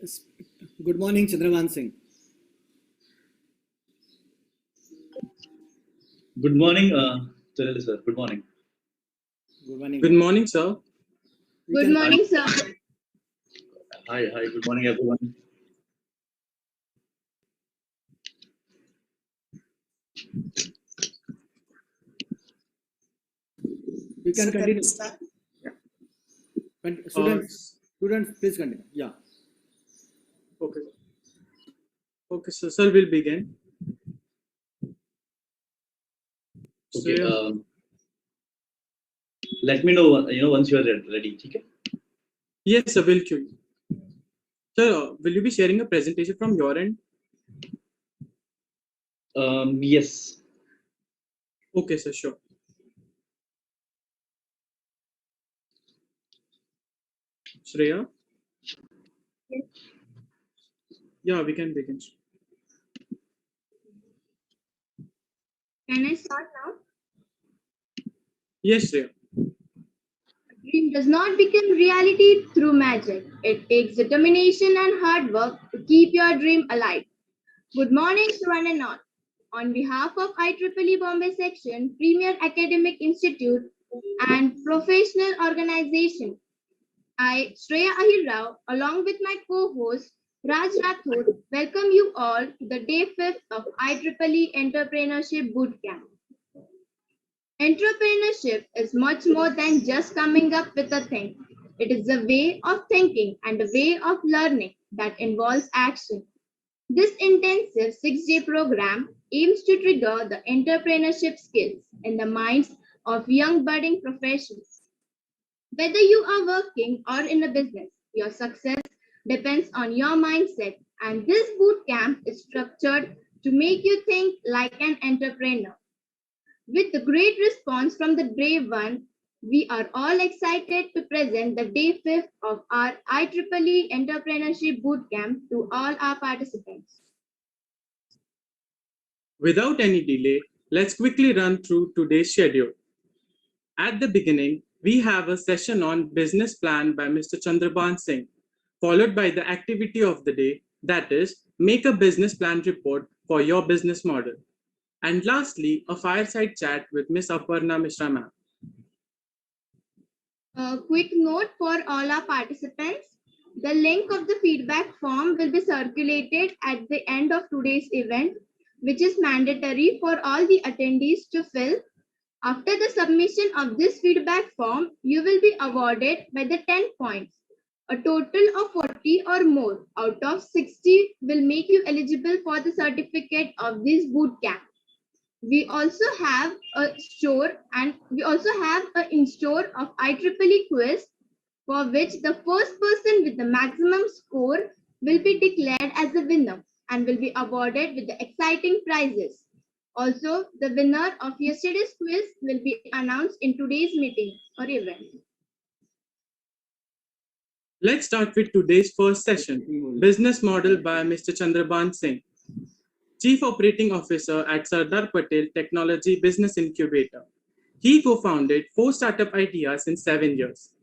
Good morning, Chandrabhan Singh. Good morning, Patel sir. Good morning. Good morning. Good morning, sir. Good morning, sir. Hi. Good morning, everyone. You can continue. Students, please continue. Yeah. Okay. Okay, so sir, we'll begin. Okay. So, Let me know. Once you are ready. Okay. yes, sir, we'll cue you. Sir, will you be sharing a presentation from your end? Yes. Okay, sir, sure. Shreya? Yes. Yeah, we can begin. Can I start now? Yes, Shreya. A dream does not become reality through magic. It takes determination and hard work to keep your dream alive. Good morning to one and all. On behalf of IEEE Bombay Section, Premier Academic Institute, and professional organization, I, Shreya Ahir Rao, along with my co-host Raj Rathod, welcome you all to the day 5th of IEEE Entrepreneurship Bootcamp. Entrepreneurship is much more than just coming up with a thing. It is a way of thinking and a way of learning that involves action. This intensive 6-day program aims to trigger the entrepreneurship skills in the minds of young budding professionals. Whether you are working or in a business, your success depends on your mindset, and this boot camp is structured to make you think like an entrepreneur. With the great response from the day one, we are all excited to present the day 5th of our IEEE Entrepreneurship Bootcamp to all our participants. Without any delay, let's quickly run through today's schedule. At the beginning, we have a session on business plan by Mr. Chandrabhan Singh, followed by the activity of the day, that is, make a business plan report for your business model. And lastly, a fireside chat with Ms. Aparna Mishra ma'am. A quick note for all our participants. The link of the feedback form will be circulated at the end of today's event, which is mandatory for all the attendees to fill. After the submission of this feedback form, you will be awarded by the 10 points. A total of 40 or more out of 60 will make you eligible for the certificate of this boot camp. We also have a store and we also have an in-store of IEEE quiz, for which the first person with the maximum score will be declared as the winner and will be awarded with the exciting prizes. Also, the winner of yesterday's quiz will be announced in today's meeting or event. Let's start with today's first session, business model by Mr. Chandrabhan Singh, Chief Operating Officer at Sardar Patel Technology Business Incubator. He co-founded 4 startup ideas in 7 years.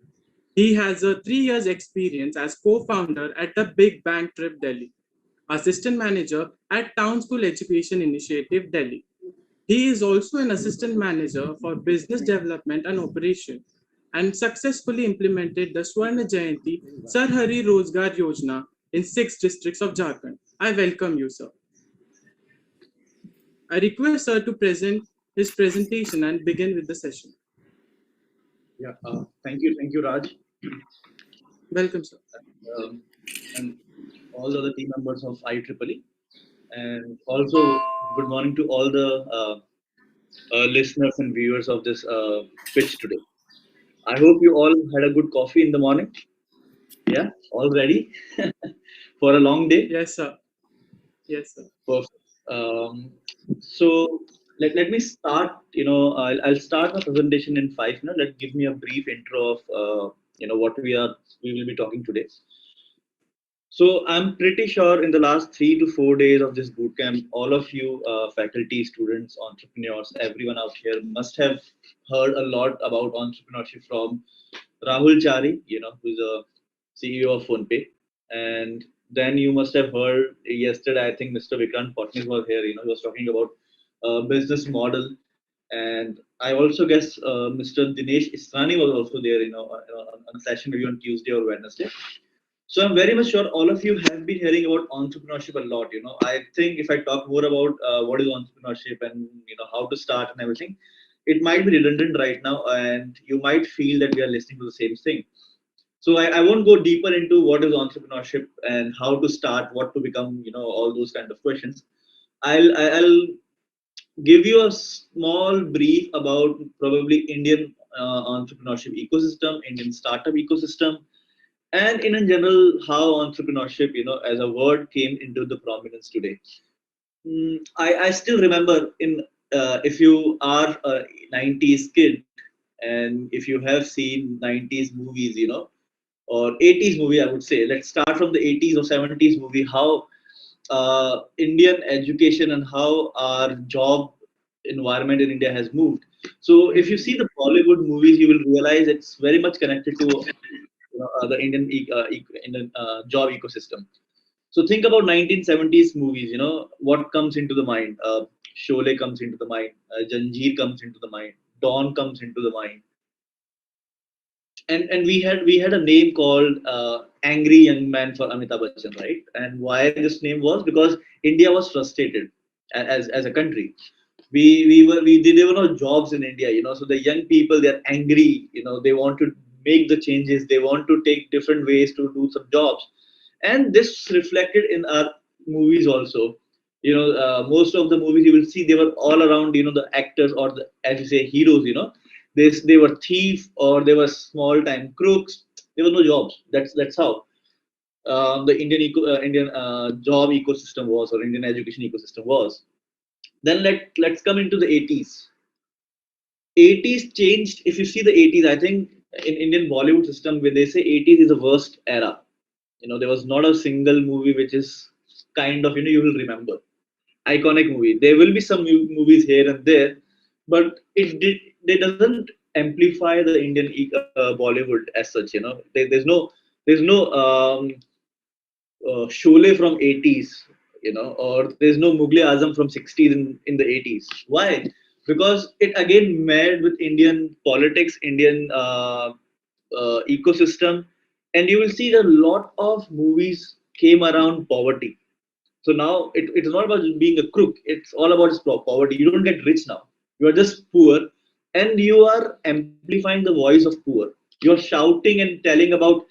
He has a 3 years experience as co-founder at the Big Bang Trip Delhi, assistant manager at Town School Education Initiative Delhi. He is also an assistant manager for business development and operation and successfully implemented the Swarna Jayanti Sarhari Rozgar Yojana in 6 districts of Jharkhand. I welcome you, sir. I request sir to present his presentation and begin with the session. Yeah. Thank you, Raj. Welcome, sir. And all the other team members of IEEE. And also, good morning to all the listeners and viewers of this pitch today. I hope you all had a good coffee in the morning. Yeah, all ready for a long day. Yes, sir. Yes, sir. Perfect. So let me start. I'll start my presentation in 5 minutes. Give me a brief intro of what we will be talking today. So I'm pretty sure in the last 3 to 4 days of this bootcamp, all of you, faculty, students, entrepreneurs, everyone out here must have heard a lot about entrepreneurship from Rahul Chari, who's a CEO of PhonePe, and Then you must have heard yesterday, I think Mr. Vikrant Potnis was here, he was talking about business model. And I also guess Mr. Dinesh Istrani was also there, on a session maybe on Tuesday or Wednesday. So I'm very much sure all of you have been hearing about entrepreneurship a lot. I think if I talk more about what is entrepreneurship and how to start and everything, it might be redundant right now, and you might feel that we are listening to the same thing. So I won't go deeper into what is entrepreneurship and how to start, what to become, all those kind of questions. I'll give you a small brief about probably Indian entrepreneurship ecosystem, Indian startup ecosystem, and in general how entrepreneurship, as a word came into the prominence today. I still remember if you are a 90s kid and if you have seen 90s movies, or 80s movie, I would say. Let's start from the 80s or 70s movie, how Indian education and how our job environment in India has moved. So if you see the Bollywood movies, you will realize it's very much connected to the Indian job ecosystem. So think about 1970s movies. What comes into the mind? Sholay comes into the mind. Janjeer comes into the mind. Dawn comes into the mind. And we had a name called Angry Young Man for Amitabh Bachchan, right? And why this name was because India was frustrated as a country. There were no jobs in India, so the young people, they're angry, they want to make the changes, they want to take different ways to do some jobs. And this reflected in our movies also. Most of the movies you will see, they were all around, the actors or the, as you say, heroes. They were thief or they were small time crooks. There were no jobs. That's how the Indian job ecosystem was, or Indian education ecosystem was. Then let's come into the 80s. 80s changed. If you see the 80s, I think in Indian Bollywood system, where they say 80s is the worst era. There was not a single movie which is kind of, you will remember. Iconic movie. There will be some movies here and there, but they doesn't amplify the Indian Bollywood as such. There's no Sholay from 80s, or there's no Mughal Azam from 60s in the 80s. Why? Because it again married with Indian politics, Indian ecosystem, and you will see that a lot of movies came around poverty. So now it is not about just being a crook. It's all about just poverty. You don't get rich now. You are just poor, and you are amplifying the voice of poor. You are shouting and telling about.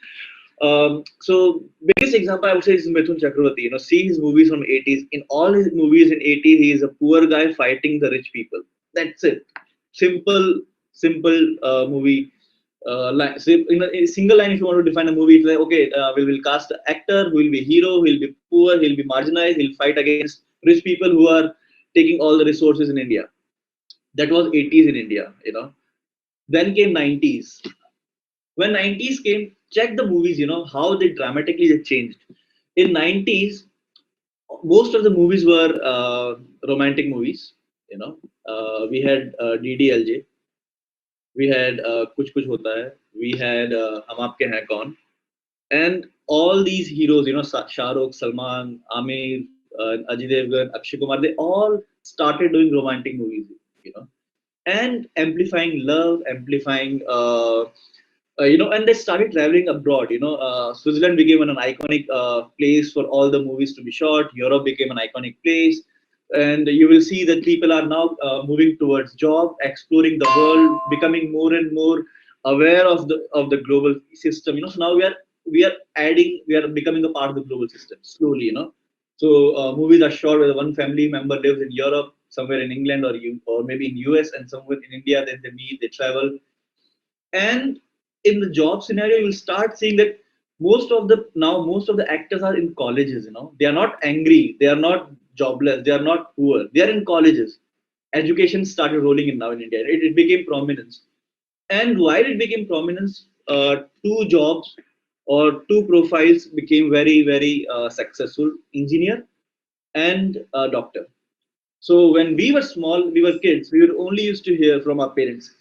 So biggest example I would say is Mithun Chakravarti. See his movies from 80s. In all his movies in 80s, he is a poor guy fighting the rich people. That's it. Simple movie. So in a single line, if you want to define a movie, it's like, okay, we'll cast an actor who will be hero, he'll be poor, he'll be marginalized, he'll fight against rich people who are taking all the resources in India. That was 80s in India. Then came 90s. When 90s came, check the movies, how they dramatically they changed. In 90s, most of the movies were romantic movies. We had DDLJ, we had Kuch Kuch Hota Hai, we had Hum Aapke Hain Kaun, and all these heroes, Shah Rukh, Salman, Amir, Ajay Devgan, Akshay Kumar, they all started doing romantic movies, you know, and amplifying love, amplifying, and they started traveling abroad. Switzerland became an iconic place for all the movies to be shot. Europe became an iconic place, and you will see that people are now moving towards job, exploring the world, becoming more and more aware of the global system. So now we are becoming a part of the global system slowly. So movies are shot where one family member lives in Europe, somewhere in England, or maybe in US, and somewhere in India. Then they meet, they travel, and in the job scenario, you'll start seeing that most of the actors are in colleges. They are not angry, they are not jobless, they are not poor, they are in colleges. Education started rolling in now in India. It became prominence, and while it became prominence, two jobs or two profiles became very very successful: engineer and doctor. So when we were small, we were kids, we were only used to hear from our parents,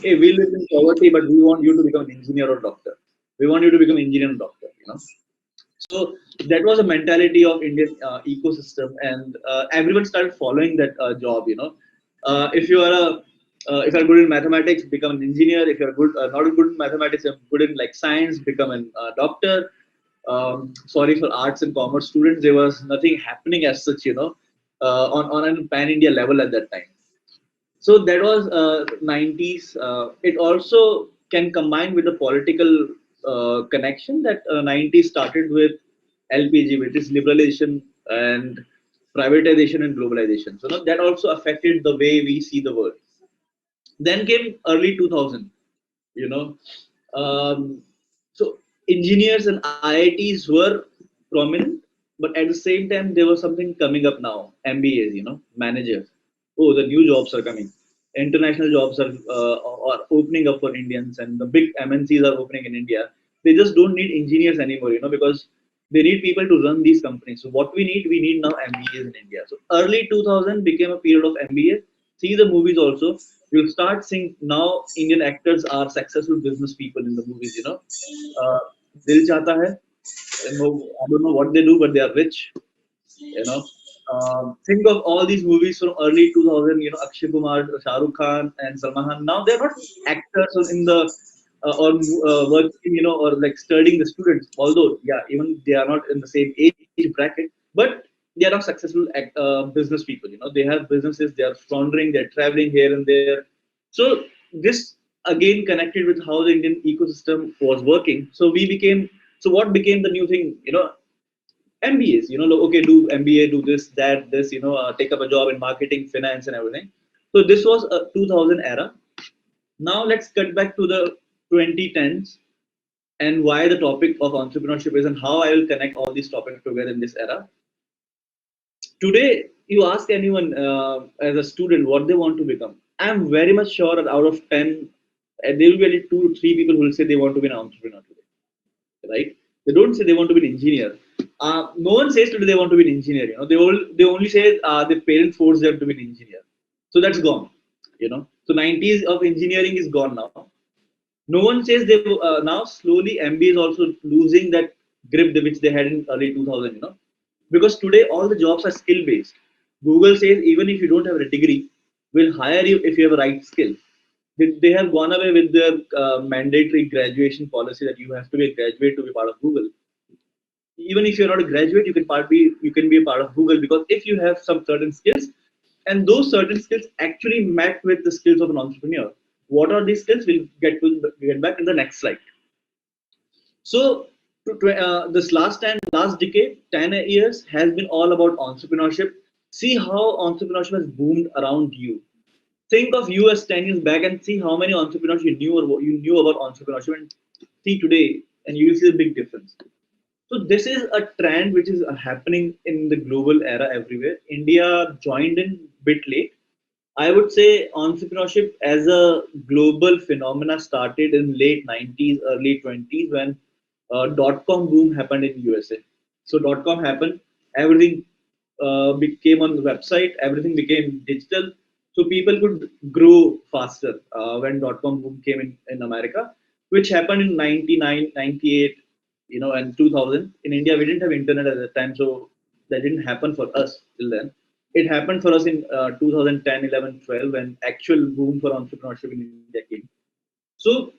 hey, we live in poverty, but we want you to become an engineer or doctor. We want you to become an engineer and doctor. So that was a mentality of Indian ecosystem, and everyone started following that job. If you are a if you are good in mathematics, become an engineer. If you are good, not good in mathematics, you're good in like science, become a doctor. Sorry for arts and commerce students, there was nothing happening as such, on a pan India level at that time. So that was 90s. It also can combine with the political connection that 90s started with LPG, which is liberalization and privatization and globalization. So that also affected the way we see the world. Then came early 2000, you know. So engineers and IITs were prominent, but at the same time there was something coming up now, MBAs, managers. Oh, the new jobs are coming. International jobs are opening up for Indians, and the big MNCs are opening in India. They just don't need engineers anymore, because they need people to run these companies. So what we need now MBAs in India. So early 2000 became a period of MBAs. See the movies also. You'll start seeing now Indian actors are successful business people in the movies. Dil Chahta Hai. I don't know what they do, but they are rich. You know, think of all these movies from early 2000. Akshay Kumar, Shah Rukh Khan, and Salman Khan. Now they're not actors in the or working, or like studying the students. Although, yeah, even they are not in the same age bracket, but they are not successful business people. They have businesses. They are laundering. They're traveling here and there. So this again connected with how the Indian ecosystem was working. So we became. So what became the new thing? MBAs, okay, do MBA, do this, that, this, take up a job in marketing, finance, and everything. So this was a 2000 era. Now let's cut back to the 2010s and why the topic of entrepreneurship is and how I will connect all these topics together in this era. Today, you ask anyone as a student what they want to become. I'm very much sure that out of 10, there will be only 2 to 3 people who will say they want to be an entrepreneur today, right? They don't say they want to be an engineer. No one says today they want to be an engineer. They only say their parents force them to be an engineer. So that's gone. So 90s of engineering is gone now. No one says they now slowly MBA is also losing that grip which they had in early 2000. Because today all the jobs are skill based. Google says even if you don't have a degree, we'll hire you if you have a right skill. They have gone away with their mandatory graduation policy that you have to be a graduate to be part of Google. Even if you're not a graduate, you can be a part of Google, because if you have some certain skills, and those certain skills actually match with the skills of an entrepreneur. What are these skills? We'll get back in the next slide. So this last decade, 10 years has been all about entrepreneurship. See how entrepreneurship has boomed around you. Think of you as 10 years back and see how many entrepreneurs you knew or what you knew about entrepreneurship, and see today, and you will see a big difference. So this is a trend which is happening in the global era everywhere. India joined in bit late. I would say entrepreneurship as a global phenomena started in late 90s, early 20s when dot-com boom happened in USA. So dot-com happened, everything became on the website, everything became digital. So people could grow faster when dot-com boom came in America, which happened in 99, 98, and 2000. In India, we didn't have internet at that time, so that didn't happen for us till then. It happened for us in 2010, 11, 12 when actual boom for entrepreneurship in India came. So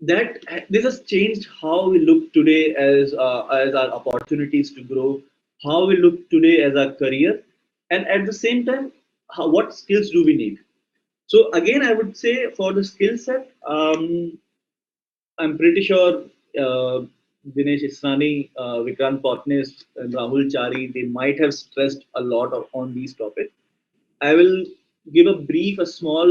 that this has changed how we look today as our opportunities to grow, how we look today as our career, and at the same time, what skills do we need? So again, I would say for the skill set, I'm pretty sure Dinesh Israni, Vikrant Potnis, and Rahul Chari, they might have stressed a lot on these topics. I will give a brief, a small,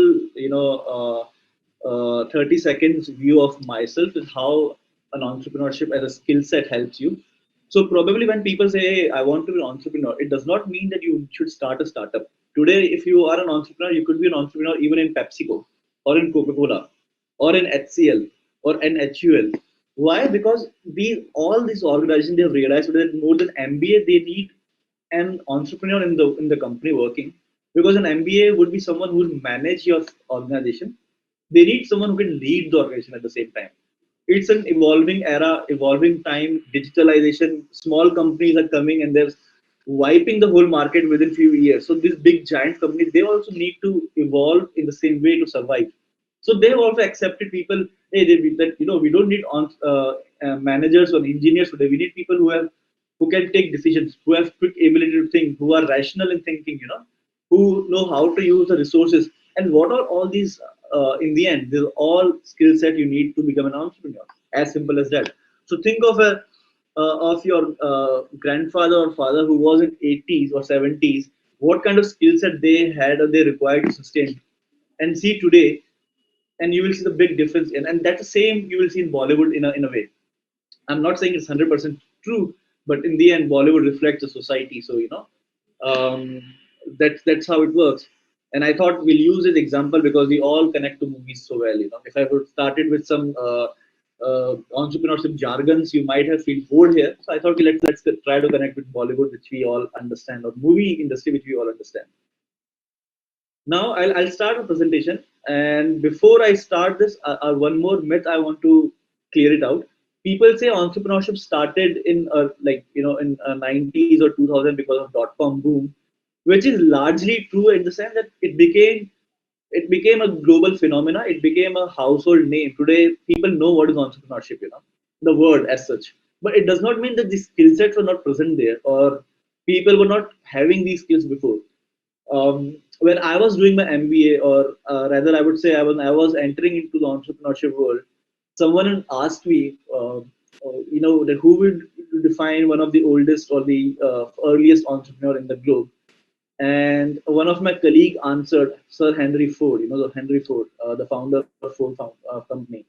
30 seconds view of myself and how an entrepreneurship as a skill set helps you. So probably when people say, hey, I want to be an entrepreneur, it does not mean that you should start a startup. Today, if you are an entrepreneur, you could be an entrepreneur even in PepsiCo or in Coca-Cola or in HCL or in HUL. Why? Because all these organizations, they have realized that more than MBA, they need an entrepreneur in the company working, because an MBA would be someone who will manage your organization. They need someone who can lead the organization at the same time. It's an evolving era, evolving time, digitalization. Small companies are coming and they're wiping the whole market within few years. So these big giant companies, they also need to evolve in the same way to survive. So they have also accepted people. Hey, that we don't need managers or engineers today. We need people who can take decisions, who have quick ability to think, who are rational in thinking. Who know how to use the resources. And what are all these? In the end, these are all skill set you need to become an entrepreneur. As simple as that. So think of your grandfather or father who was in 80s or 70s. What kind of skill set they had or they required to sustain, and see today, and you will see the big difference and that's the same you will see in Bollywood in a way. I'm not saying it's 100% true, but in the end, Bollywood reflects the society. So that's how it works. And I thought we'll use this example because we all connect to movies so well. If I would started with some entrepreneurship jargons, you might have feel bored here. So I thought let's try to connect with Bollywood, which we all understand, or movie industry, which we all understand. Now I'll start a presentation, and before I start this, one more myth I want to clear it out. People say entrepreneurship started in in 90s or 2000 because of dot-com boom, which is largely true in the sense that it became a global phenomena. It became a household name. Today, people know what is entrepreneurship, the word as such. But it does not mean that the skill sets were not present there, or people were not having these skills before. When I was doing my MBA, or rather, I would say I was entering into the entrepreneurship world, someone asked me, that who would define one of the oldest or the earliest entrepreneur in the globe. And one of my colleague answered, Sir Henry Ford, the Henry Ford, the founder of Ford company.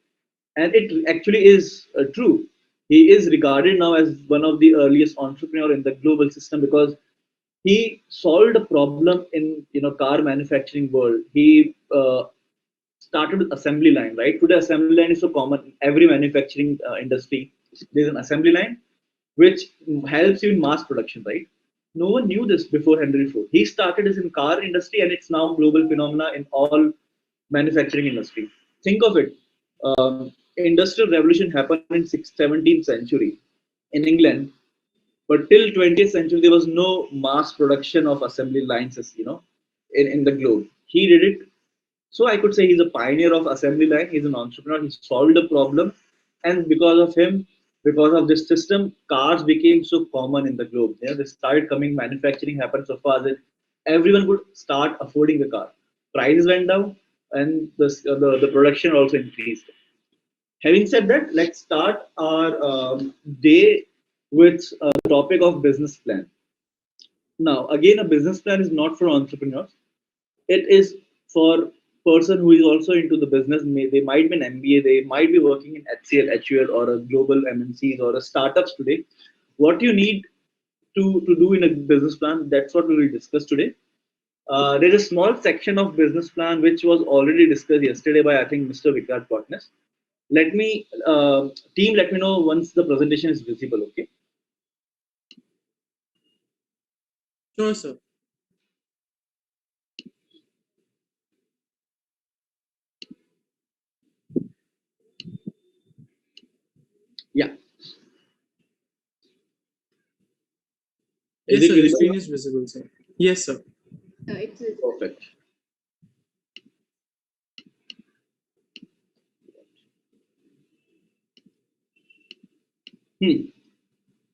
And it actually is true. He is regarded now as one of the earliest entrepreneur in the global system because he solved a problem in car manufacturing world. He started with assembly line, right? Today assembly line is so common in every manufacturing industry. There's an assembly line which helps you in mass production, right? No one knew this before Henry Ford. He started this in car industry, and it's now global phenomena in all manufacturing industry. Think of it. Industrial revolution happened in 17th century in England, but till 20th century, there was no mass production of assembly lines, in the globe. He did it. So I could say he's a pioneer of assembly line. He's an entrepreneur. He solved a problem. And because of him, because of this system, cars became so common in the globe. They started coming, manufacturing happened so fast that everyone could start affording the car. Prices went down, and the production also increased. Having said that, let's start our day with the topic of business plan. Now, again, a business plan is not for entrepreneurs. It is for person who is also into the business. They might be an MBA, they might be working in HCL, HUL, or a global MNCs or a startups today. What you need to do in a business plan, that's what we will discuss today. There's a small section of business plan which was already discussed yesterday by I think Mr. Vikas Botnes. Let me team let me know once the presentation is visible. Okay. Sure, sir. Yeah. Yes, Is sir. it The visible? screen is visible, sir. Yes, sir. It's Perfect.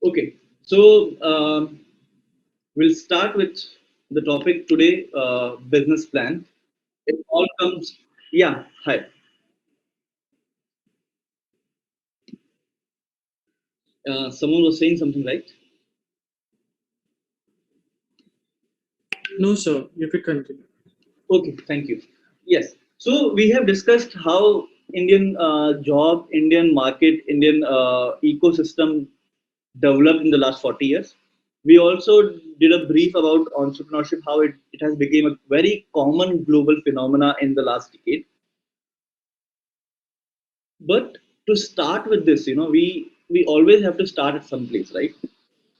Okay. So we'll start with the topic today, business plan. It all comes. Yeah. Hi. Someone was saying something, right? No, sir. You could continue. Okay. Thank you. Yes. So we have discussed how Indian job, Indian market, Indian ecosystem developed in the last 40 years. We also did a brief about entrepreneurship, how it has become a very common global phenomena in the last decade. But to start with this, we always have to start at some place, right?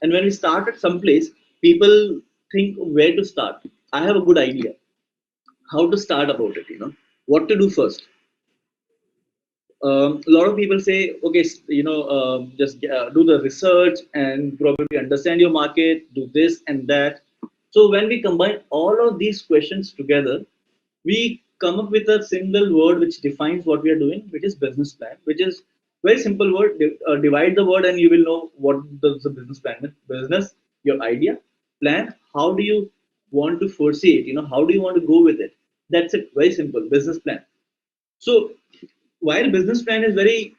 And when we start at some place, people think where to start. I have a good idea how to start about it. What to do first. a lot of people say, okay, just do the research and probably understand your market, do this and that. So when we combine all of these questions together, we come up with a single word which defines what we are doing, which is business plan, which is very simple word. Divide the word and you will know what does the business plan mean. Business, your idea, plan. How do you want to foresee it? How do you want to go with it? That's it. Very simple. Business plan. So while business plan is very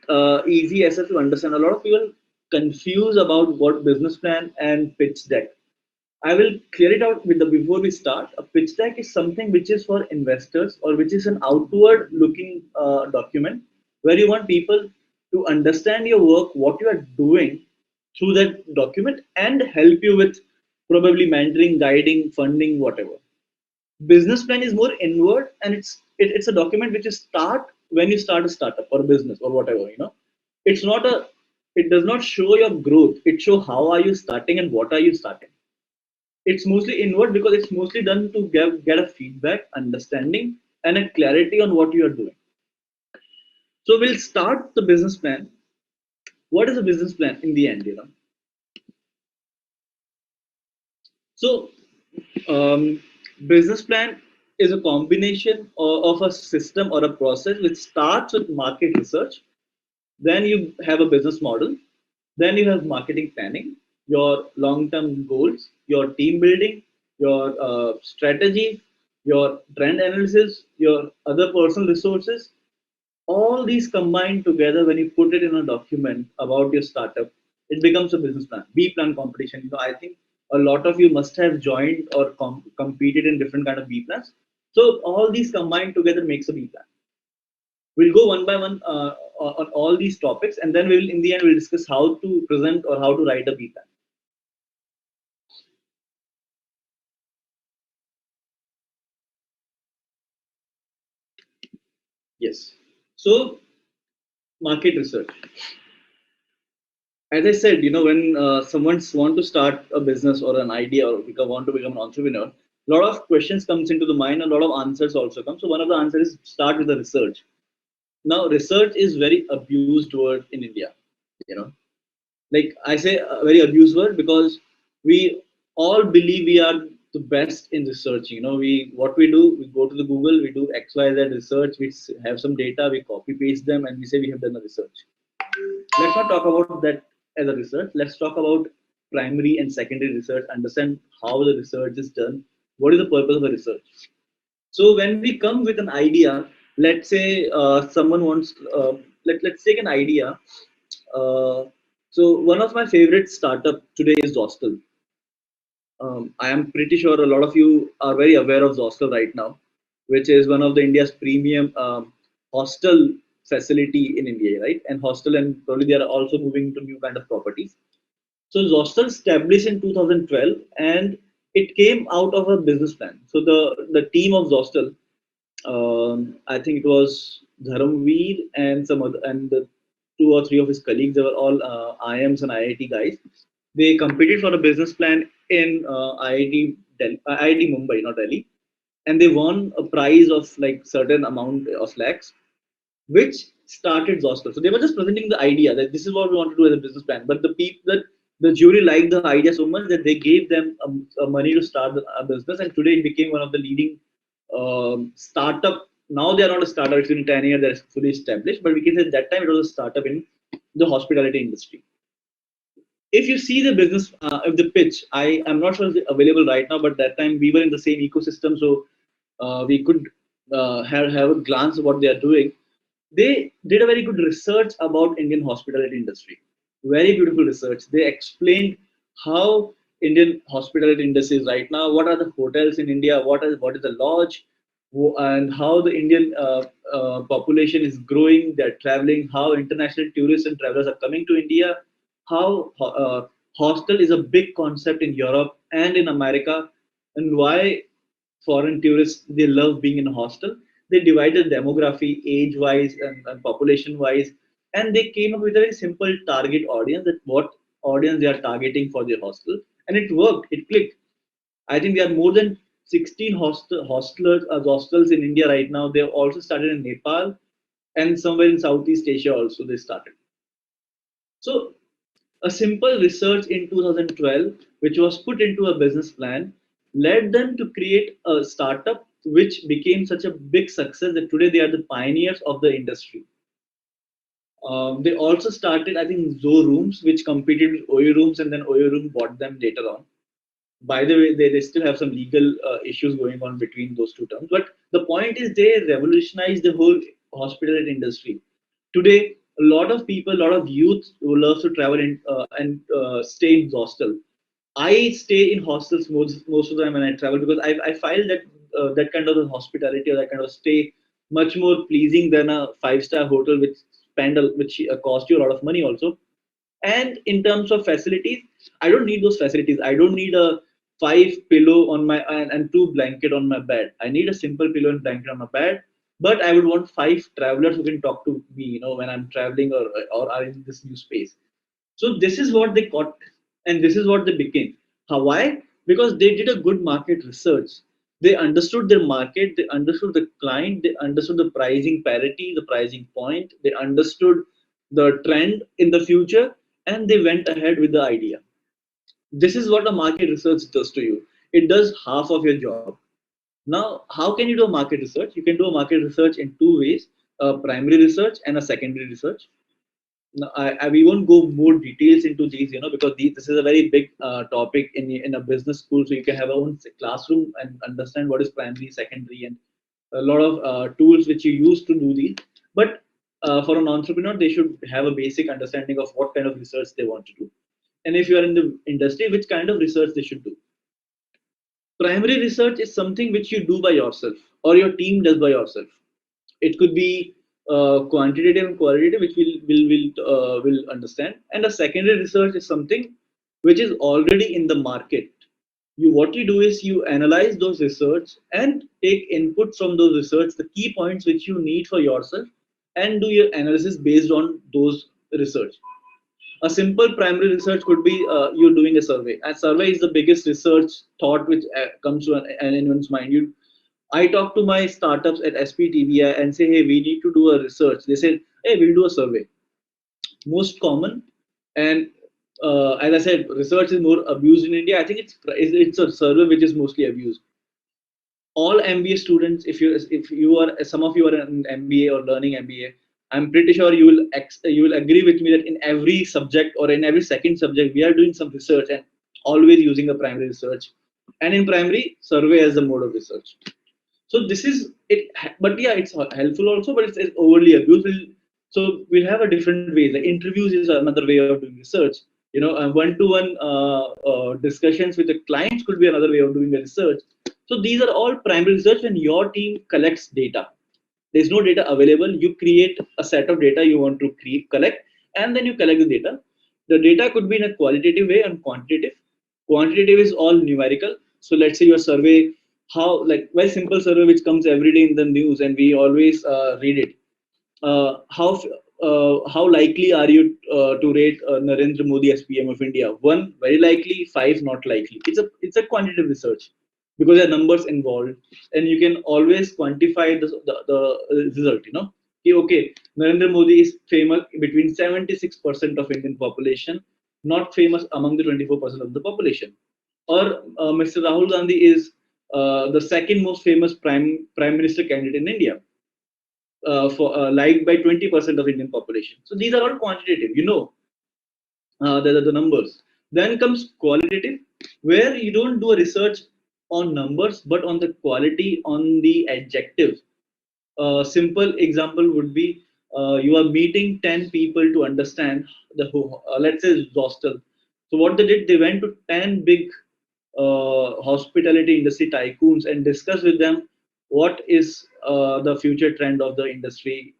easy as to understand, a lot of people confuse about what business plan and pitch deck. I will clear it out with the before we start. A pitch deck is something which is for investors or which is an outward looking document where you want people to understand your work, what you are doing through that document and help you with probably mentoring, guiding, funding, whatever. Business plan is more inward and it's a document which is start when you start a startup or a business or whatever. It's not a it does not show your growth, it shows how are you starting and what are you starting. It's mostly inward because it's mostly done to get a feedback, understanding and a clarity on what you are doing. So we'll start the business plan. What is a business plan in the end? So business plan is a combination of a system or a process which starts with market research. Then you have a business model. Then you have marketing planning, your long-term goals, your team building, your strategy, your trend analysis, your other personal resources. All these combined together, when you put it in a document about your startup, it becomes a business plan. B plan competition. I think a lot of you must have joined or competed in different kind of B plans. So all these combined together makes a B plan. We'll go one by one on all these topics, and then we'll in the end we'll discuss how to present or how to write a B plan. Yes. So market research. As I said, when someone's want to start a business or an idea or want to become an entrepreneur, a lot of questions comes into the mind, a lot of answers also come. So one of the answers is start with the research. Now, research is very abused word in India. Like I say, a very abused word because we all believe we are the best in research. What we do, we go to the Google, we do XYZ research, we have some data, we copy paste them, and we say we have done a research. Let's not talk about that as a research. Let's talk about primary and secondary research, understand how the research is done, what is the purpose of the research. So when we come with an idea, let's say someone wants, let's take an idea. So one of my favorite startup today is Zostel. I am pretty sure a lot of you are very aware of Zostel right now, which is one of the India's premium hostel facility in India, right? And hostel and probably they are also moving to new kind of properties. So Zostel established in 2012, and it came out of a business plan. So the team of Zostel, I think it was Dharamveer and some other and the two or three of his colleagues. They were all IIMs and IIT guys. They competed for a business plan in IIT IIT Mumbai, not Delhi, and they won a prize of like certain amount of lakhs, which started Zostel. So they were just presenting the idea that this is what we want to do as a business plan. But the people that the jury liked the idea so much that they gave them money to start a business, and today it became one of the leading startup. Now they are not a startup; it's been 10 years; they're fully established. But we can say at that time it was a startup in the hospitality industry. If you see the business of the pitch, I am not sure it's available right now, but that time we were in the same ecosystem, so we could have a glance at what they are doing. They did a very good research about Indian hospitality industry. Very beautiful research. They explained how Indian hospitality industry is right now. What are the hotels in India? What is the lodge? And how the Indian population is growing. They're traveling. How international tourists and travelers are coming to India. How hostel is a big concept in Europe and in America, and why foreign tourists they love being in a hostel. They divided demography age wise and population wise, and they came up with a very simple target audience, that what audience they are targeting for their hostel, and it worked, it clicked. I think there are more than 16 hostels in India right now. They've also started in Nepal, and somewhere in Southeast Asia also they started. So a simple research in 2012, which was put into a business plan, led them to create a startup which became such a big success that today they are the pioneers of the industry. They also started, I think, Zo Rooms, which competed with Oyo Rooms, and then Oyo Room bought them later on. By the way, they still have some legal issues going on between those two terms. But the point is, they revolutionized the whole hospitality industry. Today, a lot of people, a lot of youth who love to travel and stay in hostel. I stay in hostels most of the time when I travel because I find that that kind of hospitality or that kind of stay much more pleasing than a five-star hotel which cost you a lot of money also. And in terms of facilities, I don't need those facilities. I don't need a five pillow on my and two blanket on my bed. I need a simple pillow and blanket on my bed. But I would want five travelers who can talk to me, when I'm traveling or are in this new space. So this is what they got, and this is what they became. How? Why? Because they did a good market research. They understood their market, they understood the client, they understood the pricing parity, the pricing point, they understood the trend in the future, and they went ahead with the idea. This is what a market research does to you. It does half of your job. Now, how can you do a market research? You can do a market research in two ways: a primary research and a secondary research. Now, we won't go more details into these, because this is a very big topic in a business school. So you can have a own classroom and understand what is primary, secondary, and a lot of tools which you use to do these. But for an entrepreneur, they should have a basic understanding of what kind of research they want to do, and if you are in the industry, which kind of research they should do. Primary research is something which you do by yourself or your team does by yourself. It could be quantitative and qualitative, which will understand. And a secondary research is something which is already in the market. What you do is you analyze those research and take input from those research, the key points which you need for yourself, and do your analysis based on those research. A simple primary research could be you doing a survey. A survey is the biggest research thought which comes to anyone's mind. I talk to my startups at SPTBI and say, hey, we need to do a research. They say, hey, we'll do a survey. Most common, and as I said, research is more abused in India. I think it's a survey which is mostly abused. All MBA students, if you are, some of you are in MBA or learning MBA, I'm pretty sure you will agree with me that in every subject or in every second subject we are doing some research and always using a primary research, and in primary survey as a mode of research. So this is it, but yeah, it's helpful also, but it's overly abused. So we have a different way. The interviews is another way of doing research. One-to-one discussions with the clients could be another way of doing the research. So these are all primary research when your team collects data. There's no data available. You create a set of data you want to collect, and then you collect the data. The data could be in a qualitative way and quantitative. Quantitative is all numerical. So let's say your survey, how, like, very simple survey which comes every day in the news and we always read it. How likely are you to rate Narendra Modi as PM of India? 1 very likely, 5 not likely. It's a quantitative research because there are numbers involved, and you can always quantify the result. Okay, Narendra Modi is famous between 76% of Indian population, not famous among the 24% of the population. Or Mr. Rahul Gandhi is the second most famous prime minister candidate in India, for liked by 20% of Indian population. So these are all quantitative. The numbers. Then comes qualitative, where you don't do a research on numbers, but on the quality, on the adjective. Simple example would be you are meeting 10 people to understand let's say hostel. So what they did, they went to 10 big hospitality industry tycoons and discussed with them what is the future trend of the industry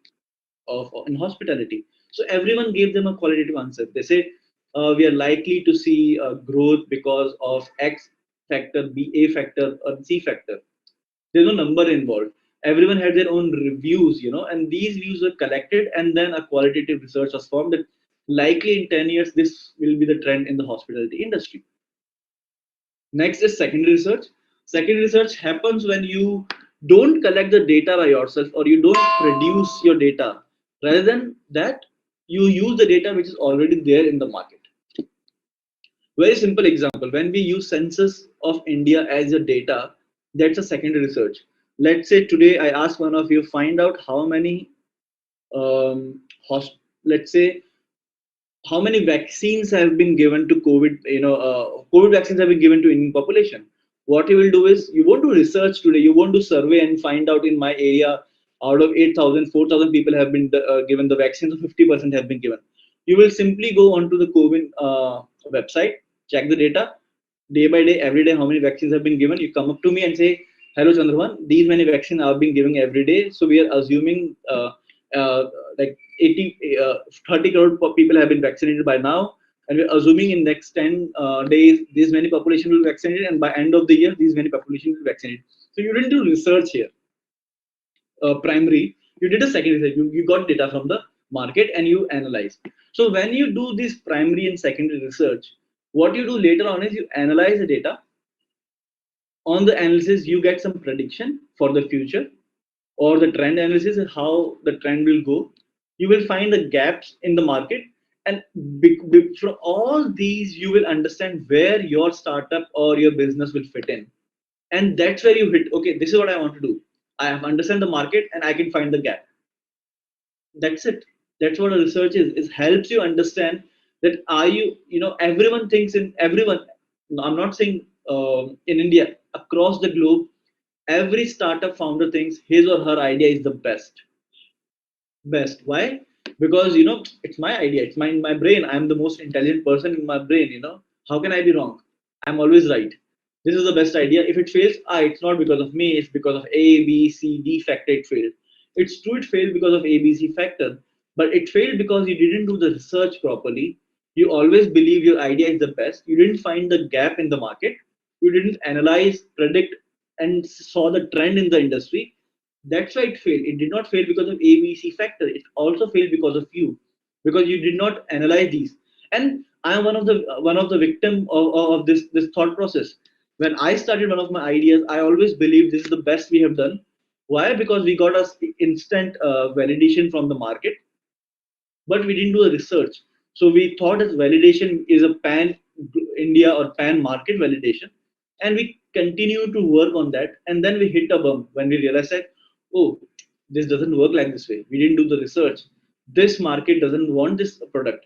of in hospitality. So everyone gave them a qualitative answer. They say we are likely to see growth because of X factor, B, A factor, or C factor. There's no number involved. Everyone had their own reviews, and these views were collected, and then a qualitative research was formed that likely in 10 years this will be the trend in the hospitality industry. Next is secondary research. Secondary research happens when you Don't collect the data by yourself, or you don't produce your data. Rather than that, you use the data which is already there in the market. Very simple example, when we use census of India as a data, that's a secondary research. Let's say today I ask one of you, find out how many let's say how many vaccines have been given to COVID, COVID vaccines have been given to Indian population. What you will do is, you won't do research today, you won't do survey and find out in my area, out of 8,000, 4,000 people have been given the vaccines, 50% have been given. You will simply go onto the COVID website, check the data, day by day, every day, how many vaccines have been given. You come up to me and say, hello Chandrabhan, these many vaccines are being given every day. So we are assuming like 80, 30 crore people have been vaccinated by now. And we're assuming in next 10 days, these many population will be vaccinated. And by end of the year, these many population will be vaccinated. So you didn't do research here, primary. You did a secondary research. You got data from the market and you analyze. So when you do this primary and secondary research, what you do later on is you analyze the data. On the analysis, you get some prediction for the future, or the trend analysis is how the trend will go. You will find the gaps in the market, and from all these, you will understand where your startup or your business will fit in. And that's where you hit, okay, this is what I want to do. I have understand the market and I can find the gap. That's it. That's what a research is helps you understand that are you, everyone thinks in everyone. I'm not saying in India, across the globe, every startup founder thinks his or her idea is the best. Why? Because it's my idea, it's my brain, I'm the most intelligent person in my brain. How can I be wrong? I'm always right. This is the best idea. If it fails, it's not because of me, it's because of A, B, C, D factor it failed. It's true, it failed because of A, B, C factor, but it failed because you didn't do the research properly. You always believe your idea is the best, you didn't find the gap in the market, you didn't analyze, predict, and saw the trend in the industry. That's why it failed. It did not fail because of ABC factor. It also failed because of you, because you did not analyze these. And I am one of the victim of this thought process. When I started one of my ideas, I always believed this is the best we have done. Why? Because we got us instant validation from the market, but we didn't do a research. So we thought as validation is a pan India or pan market validation, and we continue to work on that. And then we hit a bump when we realized that, oh, this doesn't work like this way. We didn't do the research. This market doesn't want this product.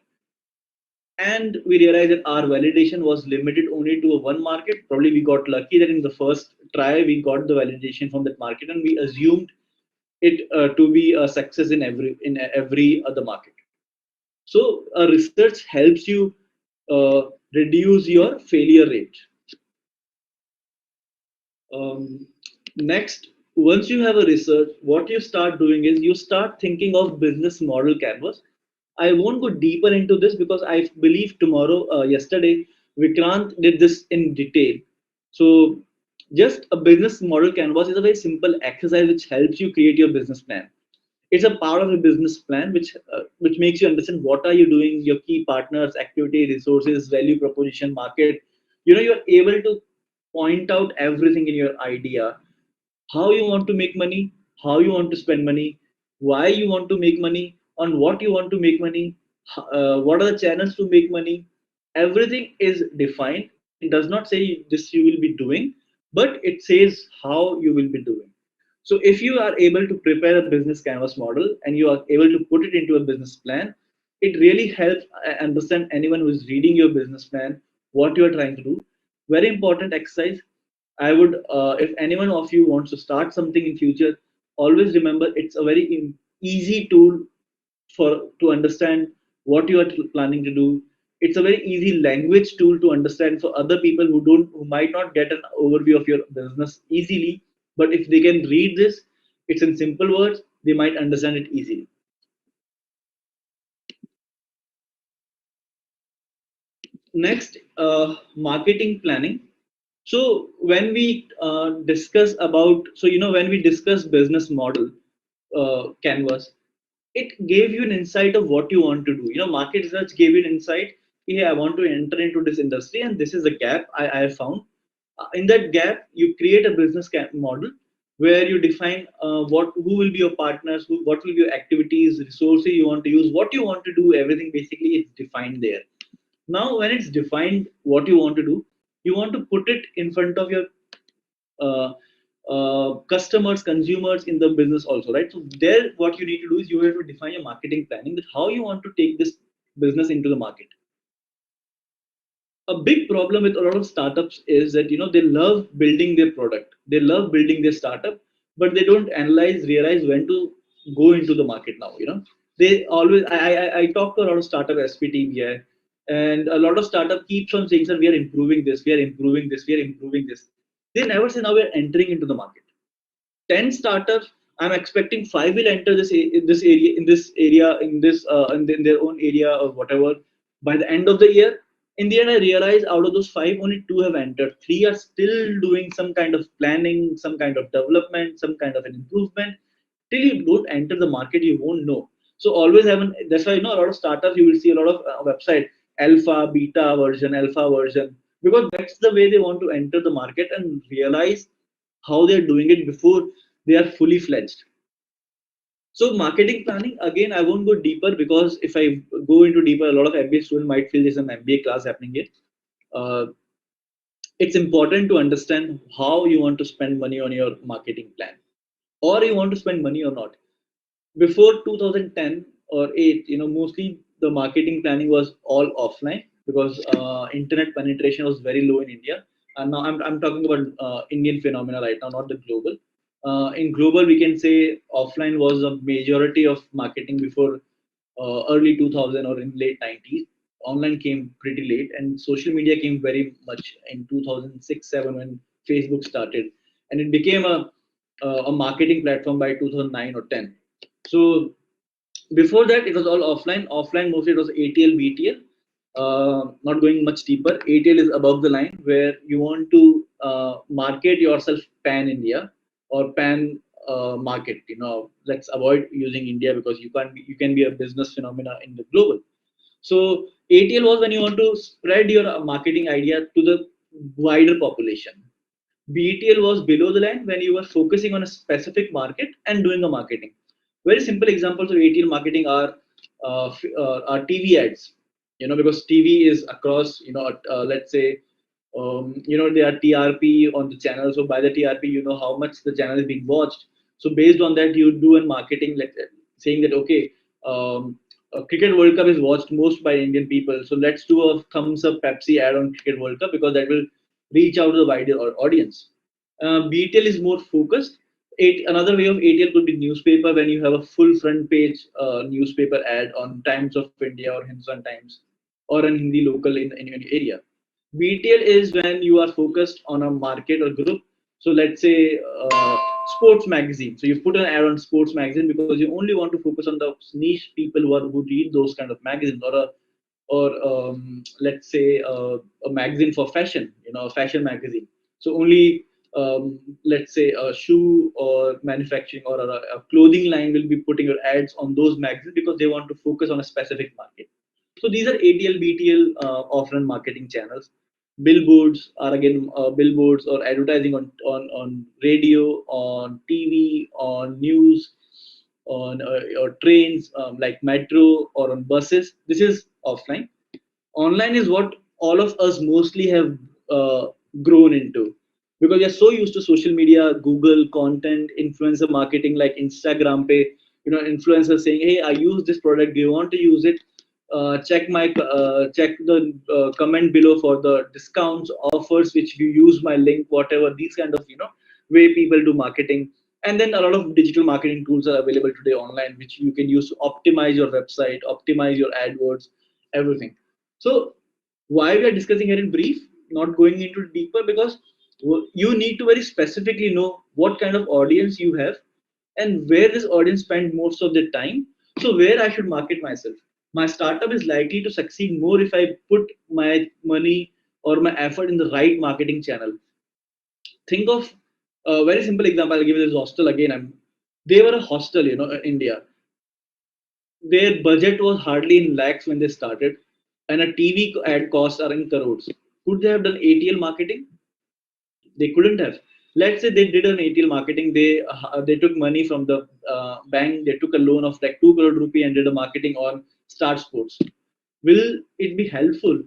And we realized that our validation was limited only to a one market. Probably we got lucky that in the first try we got the validation from that market, and we assumed it to be a success in every other market. So research helps you reduce your failure rate. Next, once you have a research, what you start doing is you start thinking of business model canvas. I won't go deeper into this because I believe yesterday, Vikrant did this in detail. So just a business model canvas is a very simple exercise which helps you create your business plan. It's a part of a business plan which makes you understand what are you doing, your key partners, activity, resources, value proposition, market. You're able to point out everything in your idea, how you want to make money, how you want to spend money, why you want to make money, on what you want to make money, what are the channels to make money. Everything is defined. It does not say this you will be doing, but it says how you will be doing. So if you are able to prepare a business canvas model and you are able to put it into a business plan, it really helps understand anyone who is reading your business plan what you are trying to do. Very important exercise. I would, if anyone of you wants to start something in future, always remember it's a very easy tool for to understand what you are planning to do. It's a very easy language tool to understand for other people who might not get an overview of your business easily. But if they can read this, it's in simple words, they might understand it easily. Next, marketing planning. So when we discuss about, when we discuss business model canvas, it gave you an insight of what you want to do. Market research gave you an insight. Yeah, I want to enter into this industry, and this is a gap I have found. In that gap, you create a business model, where you define who will be your partners, what will be your activities, resources you want to use, what you want to do, everything basically is defined there. Now, when it's defined what you want to do, you want to put it in front of your uh, customers, consumers in the business also, right? So there, what you need to do is you have to define your marketing planning, that how you want to take this business into the market. A big problem with a lot of startups is that they love building their product, they love building their startup, but they don't realize when to go into the market now. They always I talk to a lot of startup SPTBI, and a lot of startup keeps on saying that we are improving this, we are improving this, we are improving this. They never say now we are entering into the market. 10 startups, I'm expecting 5 will enter in their own area or whatever by the end of the year. In the end, I realized out of those 5, only 2 have entered. 3 are still doing some kind of planning, some kind of development, some kind of an improvement. Till you don't enter the market, you won't know. So always have that's why a lot of startups, you will see a lot of website alpha, beta version, alpha version, because that's the way they want to enter the market and realize how they're doing it before they are fully fledged. So marketing planning, again, I won't go deeper, because if I go into deeper, a lot of MBA students might feel there's an MBA class happening here. Uh, it's important to understand how you want to spend money on your marketing plan, or you want to spend money or not. Before 2010 or 8, mostly the marketing planning was all offline, because internet penetration was very low in India. And now I'm talking about Indian phenomena right now, not the global. In global, we can say offline was a majority of marketing before early 2000 or in late 90s. Online came pretty late, and social media came very much in 2006-7 when Facebook started, and it became a marketing platform by 2009 or 10. So before that, it was all offline. Offline mostly it was ATL, BTL. Not going much deeper. ATL is above the line, where you want to market yourself pan India or pan market. Let's avoid using India, because you can be a business phenomena in the global. So ATL was when you want to spread your marketing idea to the wider population. BTL was below the line, when you were focusing on a specific market and doing a marketing. Very simple examples of ATL marketing are TV ads. Because TV is across. Let's say, there are TRP on the channel. So by the TRP, you know how much the channel is being watched. So based on that, you do a marketing, saying that, okay, Cricket World Cup is watched most by Indian people. So let's do a thumbs up Pepsi ad on Cricket World Cup, because that will reach out to the wider audience. BTL is more focused. Another way of ATL could be newspaper, when you have a full front page newspaper ad on Times of India or Hindustan Times, or an Hindi local in your area. BTL is when you are focused on a market or group. So let's say sports magazine. So you put an ad on sports magazine, because you only want to focus on the niche people who read those kind of magazines, or let's say a magazine for fashion, a fashion magazine. So only let's say a shoe or manufacturing or a clothing line will be putting your ads on those magazines, because they want to focus on a specific market. So these are ATL, BTL offline marketing channels. Billboards are again billboards or advertising on radio, on TV, on news, on or trains, like metro, or on buses. This is offline. Online is what all of us mostly have grown into, because we are so used to social media, Google content, influencer marketing, like Instagram pay. Influencers saying, hey, I use this product, do you want to use it? Check the comment below for the discounts, offers, which you use my link, whatever. These kind of way people do marketing. And then a lot of digital marketing tools are available today online, which you can use to optimize your website, optimize your AdWords, everything. So why we are discussing here in brief, not going into deeper, because you need to very specifically know what kind of audience you have, and where this audience spend most of their time. So where I should market myself. My startup is likely to succeed more if I put my money or my effort in the right marketing channel. Think of a very simple example. I'll give you this hostel again. They were a hostel, in India. Their budget was hardly in lakhs when they started, and a TV ad costs are in crores. Could they have done ATL marketing? They couldn't have. Let's say they did an ATL marketing, they took money from the bank, they took a loan of like 2 crore rupee and did a marketing on Star Sports. Will it be helpful?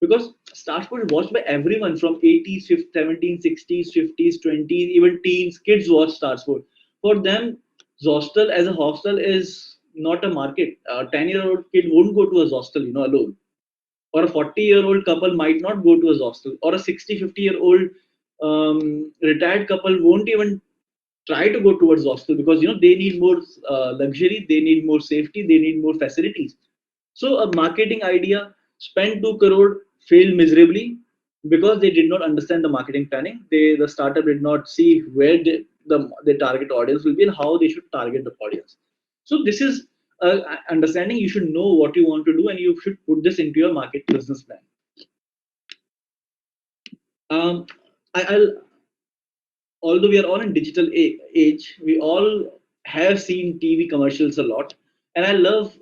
Because Star Sports is watched by everyone from 80s, 70s, 60s, 50s, 20s, even teens, kids watch Star Sports. For them, hostel as a hostel is not a market. A 10-year-old kid won't go to a hostel, alone. Or a 40-year-old couple might not go to a hostel. Or a 60, 50-year-old retired couple won't even try to go towards hostel because they need more luxury, they need more safety, they need more facilities. So a marketing idea spent 2 crore failed miserably because they did not understand the marketing planning. The startup did not see where the target audience will be and how they should target the audience. So this is understanding. You should know what you want to do and you should put this into your market business plan. Um, I'll although we are all in digital age, we all have seen TV commercials a lot, and I love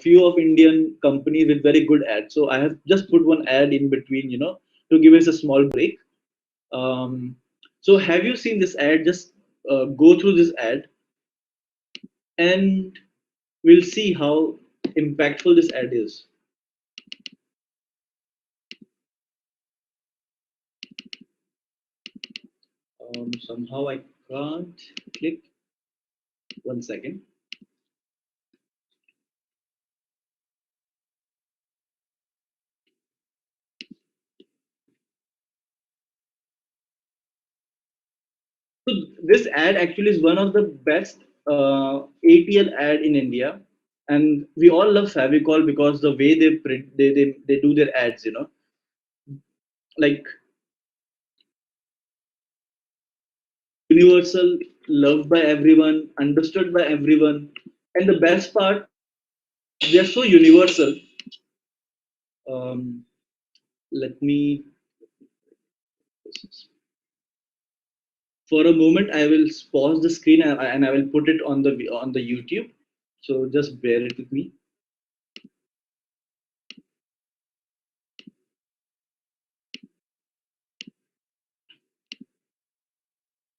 few of Indian companies with very good ads. So I have just put one ad in between, to give us a small break. So have you seen this ad? Just go through this ad, and we'll see how impactful this ad is. Somehow I can't click. 1 second. So this ad actually is one of the best ATL ad in India, and we all love Favicol because the way they print, they do their ads, like universal, loved by everyone, understood by everyone, and the best part, they're so universal. Um, Let me, for a moment, I will pause the screen and I will put it on the YouTube. So just bear it with me.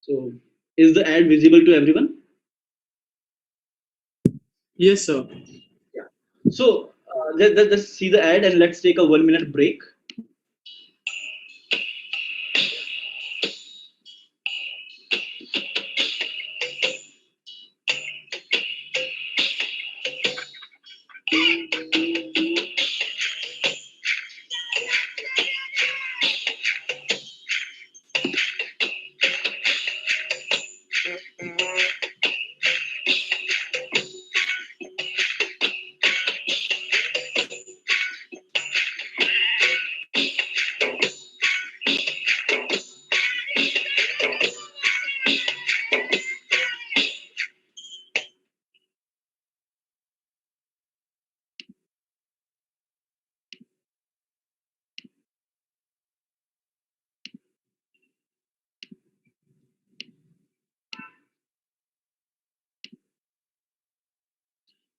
So is the ad visible to everyone? Yes, sir. Yeah. So let's see the ad and let's take a 1 minute break.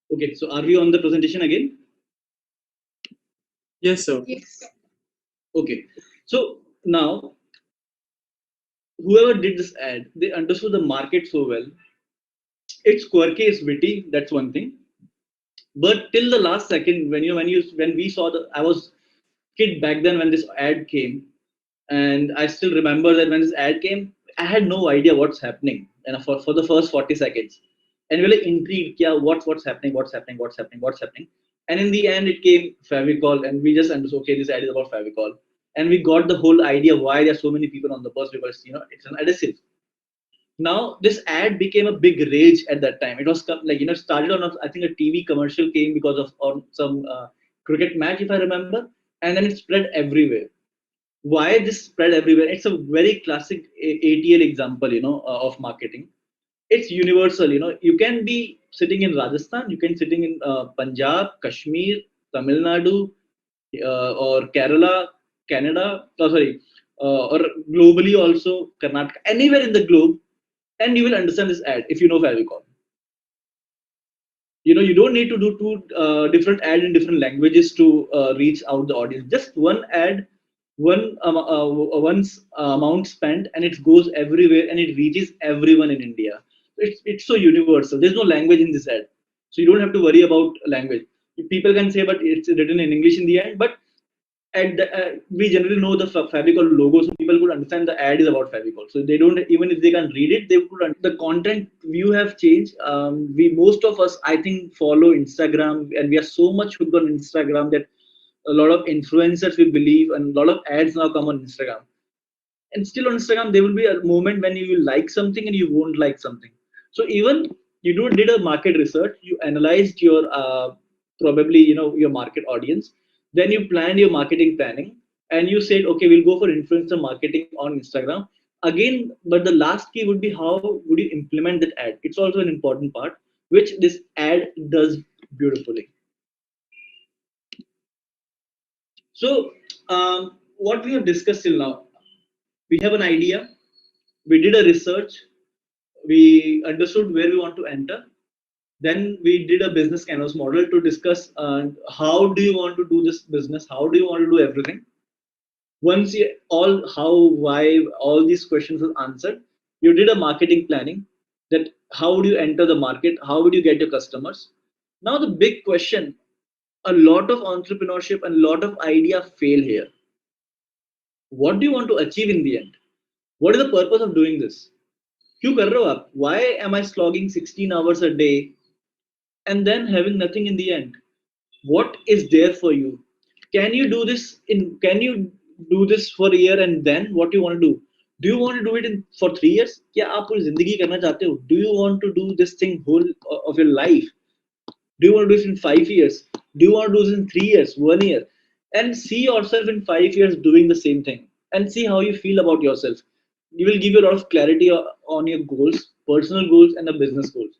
Okay, so are we on the presentation again? Yes, sir. Yes. Okay, so now whoever did this ad, they understood the market so well. It's quirky, it's witty, that's one thing. But till the last second, when we saw I was kid back then when this ad came, and I still remember that when this ad came, I had no idea what's happening, and for the first 40 seconds, and we were like intrigued, yeah, what's happening, what's happening, and in the end, it came Favicol, and we just understood, okay, this ad is about Favicol, and we got the whole idea why there are so many people on the bus because it's an adhesive. Now this ad became a big rage at that time. It was like started on I think a TV commercial came because of on some cricket match if I remember, and then it spread everywhere. Why this spread everywhere? It's a very classic ATL example, of marketing. It's universal. You can be sitting in Rajasthan, you can sitting in Punjab, Kashmir, Tamil Nadu, or Kerala, Canada. Oh, sorry, or globally also Karnataka, anywhere in the globe, and you will understand this ad if you know Favicon. You don't need to do two different ad in different languages to reach out the audience. Just one ad once amount spent, and it goes everywhere and it reaches everyone in India. It's so universal. There's no language in this ad, so you don't have to worry about language. People can say, but it's written in English in the end. But we generally know the Favicol logo, so people could understand the ad is about Favicol. So they don't, even if they can read it, they could. The content view have changed. We, most of us, I think, follow Instagram, and we are so much hooked on Instagram that a lot of influencers, we believe, and a lot of ads now come on Instagram. And still on Instagram, there will be a moment when you will like something and you won't like something. So even you did a market research, you analyzed your probably your market audience, then you planned your marketing planning, and you said, okay, we'll go for influencer marketing on Instagram again. But the last key would be, how would you implement that ad? It's also an important part, which this ad does beautifully. So what we have discussed till now, we have an idea, we did a research, we understood where we want to enter, then we did a business canvas model to discuss how do you want to do this business, how do you want to do everything. Once you all how, why, all these questions are answered, you did a marketing planning, that how would you enter the market, how would you get your customers. Now the big question, a lot of entrepreneurship and a lot of idea fail here. What do you want to achieve in the end? What is the purpose of doing this? क्यों कर रहे हो आप? Why am I slogging 16 hours a day and then having nothing in the end? What is there for you? Can you do this can you do this for a year, and then what you want to do? Do you want to do it in for 3 years? क्या आप पूरी जिंदगी करना चाहते हो? Do you want to do this thing whole of your life? Do you want to do this in 5 years? Do you want to do this in 3 years, 1 year? And see yourself in 5 years doing the same thing, and see how you feel about yourself. You will give you a lot of clarity on your goals, personal goals, and the business goals.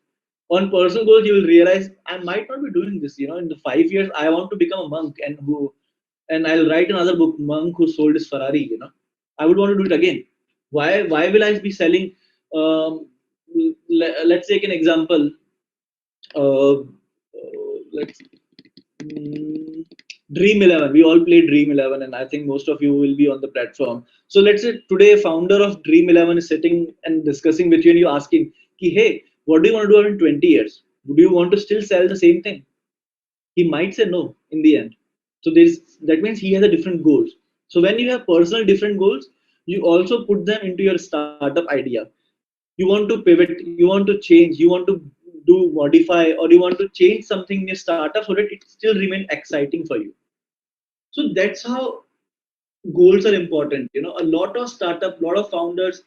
On personal goals, you will realize, I might not be doing this. In the 5 years, I want to become a monk, and I'll write another book, Monk Who Sold His Ferrari. I would want to do it again. Why will I be selling? Let's take an example. Let's Dream 11. We all play Dream 11, and I think most of you will be on the platform. So let's say today a founder of Dream 11 is sitting and discussing with you, and you asking, hey, what do you want to do in 20 years? Do you want to still sell the same thing? He might say no in the end. So that means he has a different goals. So when you have personal different goals, you also put them into your startup idea. You want to pivot, you want to change, you want to do modify, or you want to change something in your startup so that it still remain exciting for you. So that's how goals are important. A lot of startup, lot of founders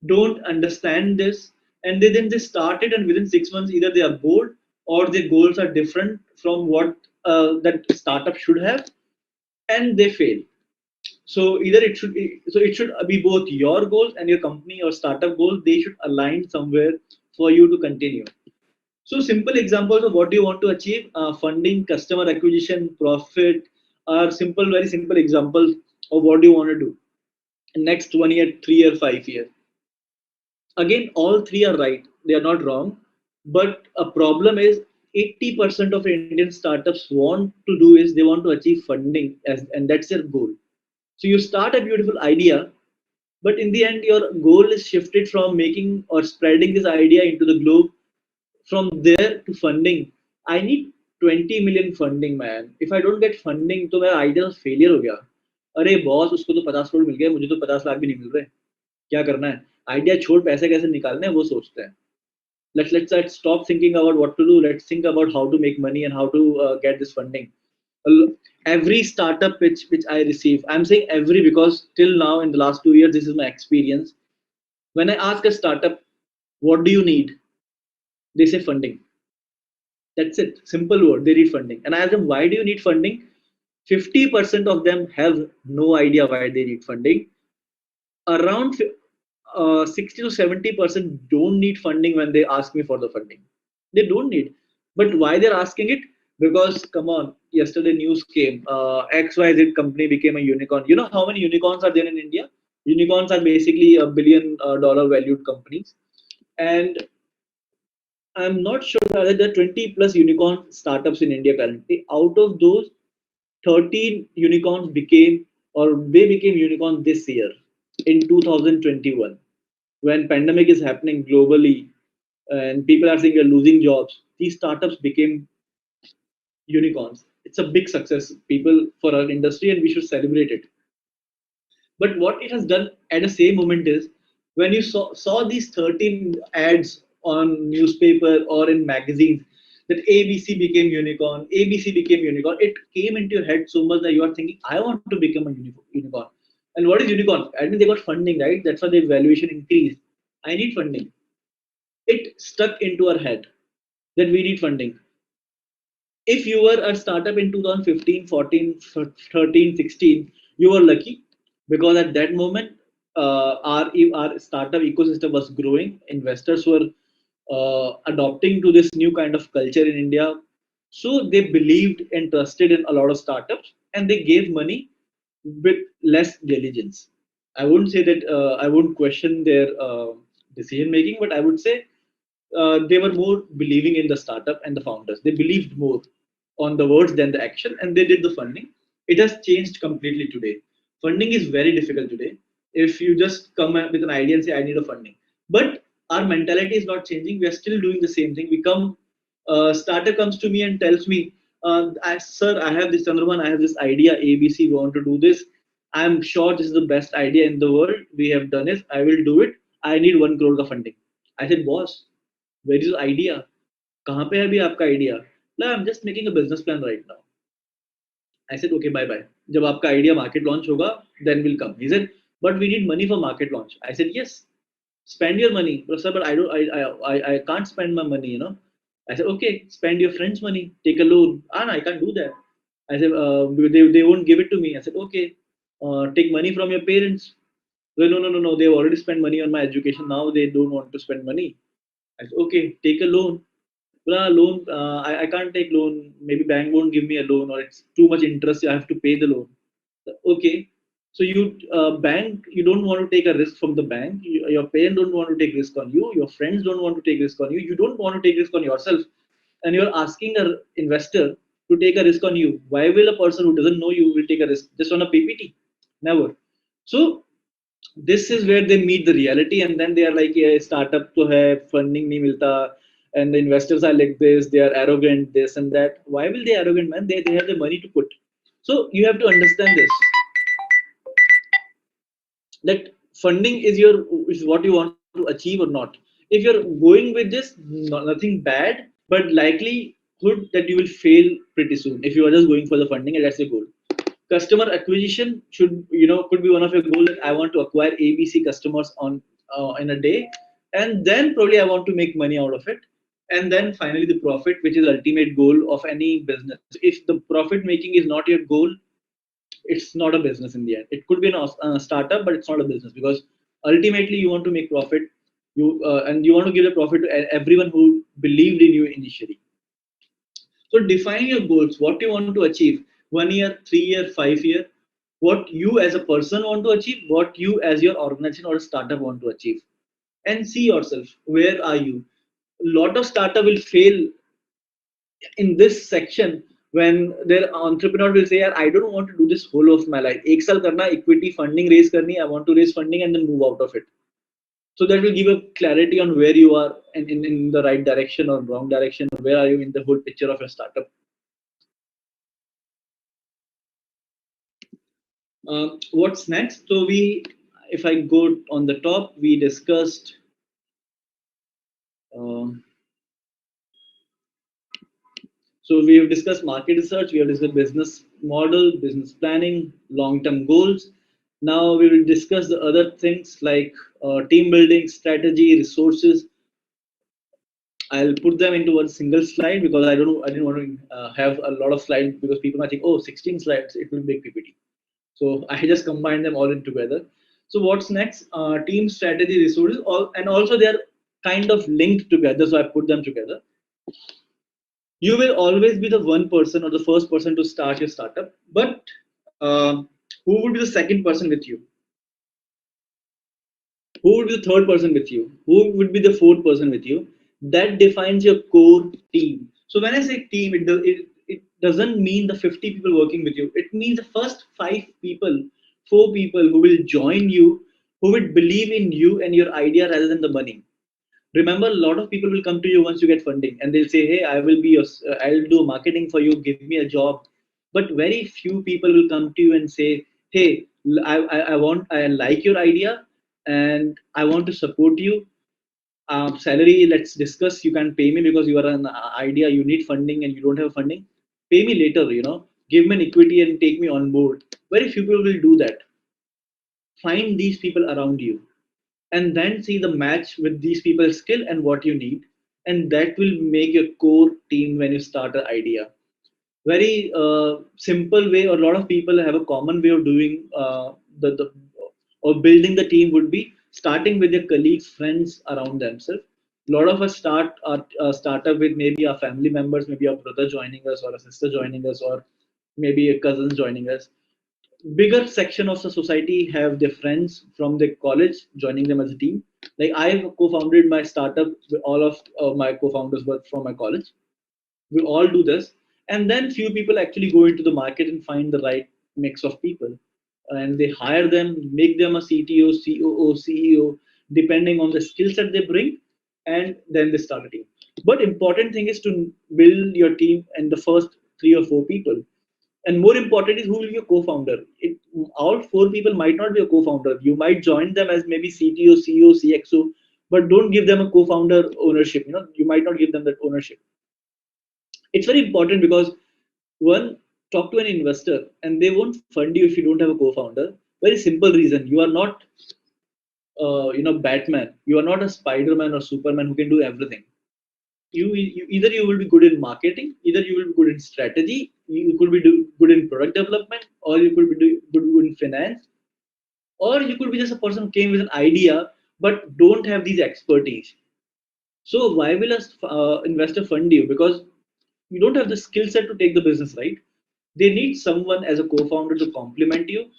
don't understand this, and they start it, and within 6 months either they are bored or their goals are different from what that startup should have, and they fail. So either it should be both your goals and your company or startup goals, they should align somewhere for you to continue. So simple examples of what you want to achieve: funding, customer acquisition, profit, are simple, very simple examples of what you want to do in next 1 year, 3 year, 5 year. Again, all three are right; they are not wrong. But a problem is 80% of Indian startups want to do is they want to achieve funding, and that's their goal. So you start a beautiful idea, but in the end, your goal is shifted from making or spreading this idea into the globe. From there to funding, I need 20 million funding, man. If I don't get funding, तो मेरा idea failure हो गया. अरे boss, उसको तो 50 करोड़ मिल गए, मुझे तो 50 लाख भी नहीं मिल रहे. क्या करना है? आइडिया छोड़, पैसे कैसे निकालने हैं वो सोचते हैं. Let's stop thinking about what to do. Let's think about how to make money and how to get this funding. Every startup which I receive, I'm saying every because till now in the last 2 years, this is my experience. When I ask a startup, what do you need? They say funding. That's it. Simple word. They need funding. And I ask them, why do you need funding? 50% of them have no idea why they need funding. Around 60 to 70% don't need funding when they ask me for the funding. They don't need. But why they're asking it? Because come on, yesterday news came, XYZ company became a unicorn. You know how many unicorns are there in India? Unicorns are basically $1 billion valued companies. And I'm not sure that there are 20 plus unicorn startups in India currently. Out of those, 13 unicorns became or they became unicorn this year in 2021 when pandemic is happening globally and people are saying they're losing jobs. These startups became unicorns. It's a big success, people, for our industry, and we should celebrate it. But what it has done at the same moment is when you saw these 13 ads on newspaper or in magazines that ABC became unicorn, ABC became unicorn, it came into your head so much that you are thinking, I want to become a unicorn. And what is unicorn? I mean, they got funding, right? That's why the valuation increased. I need funding. It stuck into our head that we need funding. If you were a startup in 2015, 14, 13, 16, you were lucky because at that moment our startup ecosystem was growing. Investors were adopting to this new kind of culture in India. So they believed and trusted in a lot of startups and they gave money with less diligence. I wouldn't say that I wouldn't question their decision making, but I would say they were more believing in the startup and the founders. They believed more on the words than the action, and they did the funding. It has changed completely today. Funding is very difficult today. If you just come up with an idea and say, "I need a funding," but our mentality is not changing. We are still doing the same thing. We come, starter comes to me and tells me, "Sir, I have this Chandrabhan, I have this idea ABC. We want to do this. I'm sure this is the best idea in the world. We have done it. I will do it. I need 1 crore का funding." I said, "Boss, where is your idea? कहाँ पे है अभी आपका idea?" No, I'm just making a business plan right now. I said, okay, bye bye. जब आपका idea market launch होगा, then we'll come. He said, but we need money for market launch. I said, yes, spend your money. But sir, but I can't spend my money, you know. I said, okay, spend your friend's money, take a loan. No, I can't do that. I said, they won't give it to me. I said, okay, take money from your parents. Well, no. They've already spent money on my education. Now they don't want to spend money. I said, okay, take a loan. Loan, I can't take loan. Maybe bank won't give me a loan, or it's too much interest. I have to pay the loan. Okay, so you bank, you don't want to take a risk from the bank. Your parents don't want to take risk on you. Your friends don't want to take risk on you. You don't want to take risk on yourself, and you're asking an investor to take a risk on you. Why will a person who doesn't know you will take a risk just on a PPT? Never. So this is where they meet the reality, and then they are like, yeah, startup to hai, funding nahi milta, and the investors are like this, they are arrogant, this and that. Why will they arrogant, man? They have the money to put. So you have to understand this, that funding is what you want to achieve or not. If you're going with this, nothing bad, but likelihood that you will fail pretty soon if you are just going for the funding and that's your goal. Customer acquisition should, could be one of your goals, that I want to acquire ABC customers on in a day, and then probably I want to make money out of it, and then finally the profit, which is ultimate goal of any business. If the profit making is not your goal, it's not a business in the end. It could be a startup, but it's not a business, because ultimately you want to make profit. And you want to give the profit to everyone who believed in you initially. So define your goals, what you want to achieve, 1 year, 3 year, 5 year, what you as a person want to achieve, what you as your organization or a startup want to achieve, and see yourself, where are you? A lot of startup will fail in this section when their entrepreneur will say, I don't want to do this whole of my life. Ek saal karna, equity funding raise karni, I want to raise funding and then move out of it. So that will give a clarity on where you are and in the right direction or wrong direction. Where are you in the whole picture of your startup? What's next? So if I go on the top, we discussed so we have discussed market research, we have discussed business model, business planning, long-term goals. Now we will discuss the other things like team building, strategy, resources. I'll put them into one single slide because I didn't want to have a lot of slides, because people might think, oh, 16 slides, it will make PPT. So I just combine them all in together. So what's next? Team, strategy, resources, and also they're kind of linked together. So I put them together. You will always be the one person or the first person to start your startup, but who would be the second person with you? Who would be the third person with you? Who would be the fourth person with you? That defines your core team. So when I say team, it doesn't mean the 50 people working with you. It means the first 5 people 4 people who will join you, who would believe in you and your idea rather than the money. Remember, a lot of people will come to you once you get funding and they'll say, hey, I'll do marketing for you, give me a job. But very few people will come to you and say, hey, I like your idea and I want to support you. Salary, let's discuss. You can't pay me because you are an idea, you need funding and you don't have funding. Pay me later, give me an equity and take me on board. Very few people will do that. Find these people around you and then see the match with these people's skill and what you need, and that will make your core team when you start an idea. Very simple way, or a lot of people have a common way of doing the or building the team would be starting with their colleagues, friends around themselves. A lot of us start our startup with maybe our family members, maybe our brother joining us or a sister joining us, or maybe a cousin joining us. Bigger section of the society have their friends from their college joining them as a team. Like I've co-founded my startup with all of my co-founders were from my college. We all do this, and then few people actually go into the market and find the right mix of people, and they hire them, make them a CTO, COO, CEO, depending on the skill set they bring, and then they start a team. But important thing is to build your team and the first 3 or 4 people, and more important is who will be your co-founder. All 4 people might not be a co-founder. You might join them as maybe CTO, CEO, CXO, but don't give them a co-founder ownership. You might not give them that ownership. It's very important because one, talk to an investor and they won't fund you if you don't have a co-founder. Very simple reason: you are not, Batman. You are not a Spider-Man or Superman who can do everything. You either you will be good in marketing, either you will be good in strategy, you could be good in product development, or you could be good in finance, or you could be just a person who came with an idea but don't have these expertise. So why will a investor fund you? Because you don't have the skill set to take the business, right? They need someone as a co-founder to complement you,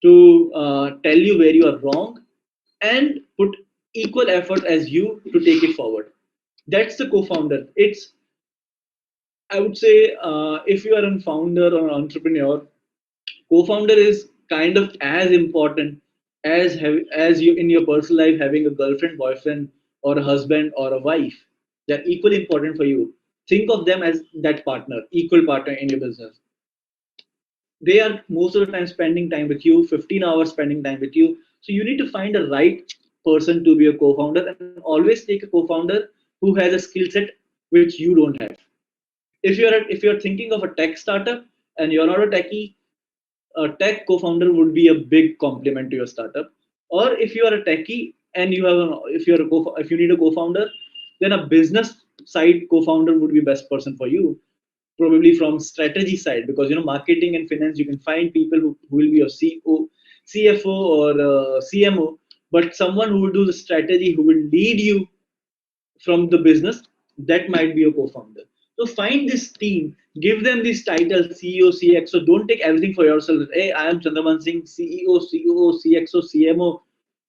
to tell you where you are wrong, and put equal effort as you to take it forward. That's the co-founder. I would say, if you are a founder or an entrepreneur, co-founder is kind of as important as you in your personal life having a girlfriend, boyfriend, or a husband or a wife. They're equally important for you. Think of them as that partner, equal partner in your business. They are most of the time spending time with you, 15 hours spending time with you. So you need to find the right person to be a co-founder, and always take a co-founder who has a skill set which you don't have. If you're thinking of a tech startup and you're not a techie, a tech co-founder would be a big compliment to your startup. Or if you are a techie and if you need a co-founder, then a business side co-founder would be best person for you, probably from strategy side, because marketing and finance, you can find people who will be a CFO or CMO, but someone who will do the strategy, who will lead you from the business, that might be a co-founder. So find this team, give them this title, CEO, CXO. Don't take everything for yourself. Hey, I am Chandrabhan Singh, CEO, COO, CXO, CMO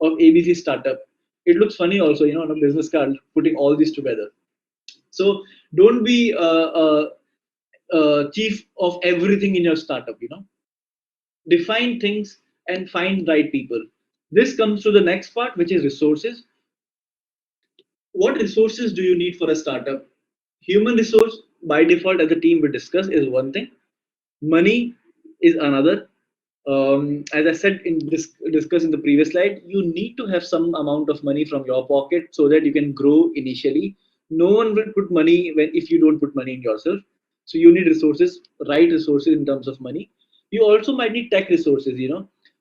of ABC startup. It looks funny also, on a business card, putting all this together. So don't be chief of everything in your startup. Define things and find right people. This comes to the next part, which is resources. What resources do you need for a startup? Human resource by default, as a team we discuss, is one thing. Money is another. As I said in discuss in the previous slide, you need to have some amount of money from your pocket so that you can grow initially. No one will put money if you don't put money in yourself. So you need resources, right resources in terms of money. You also might need tech resources.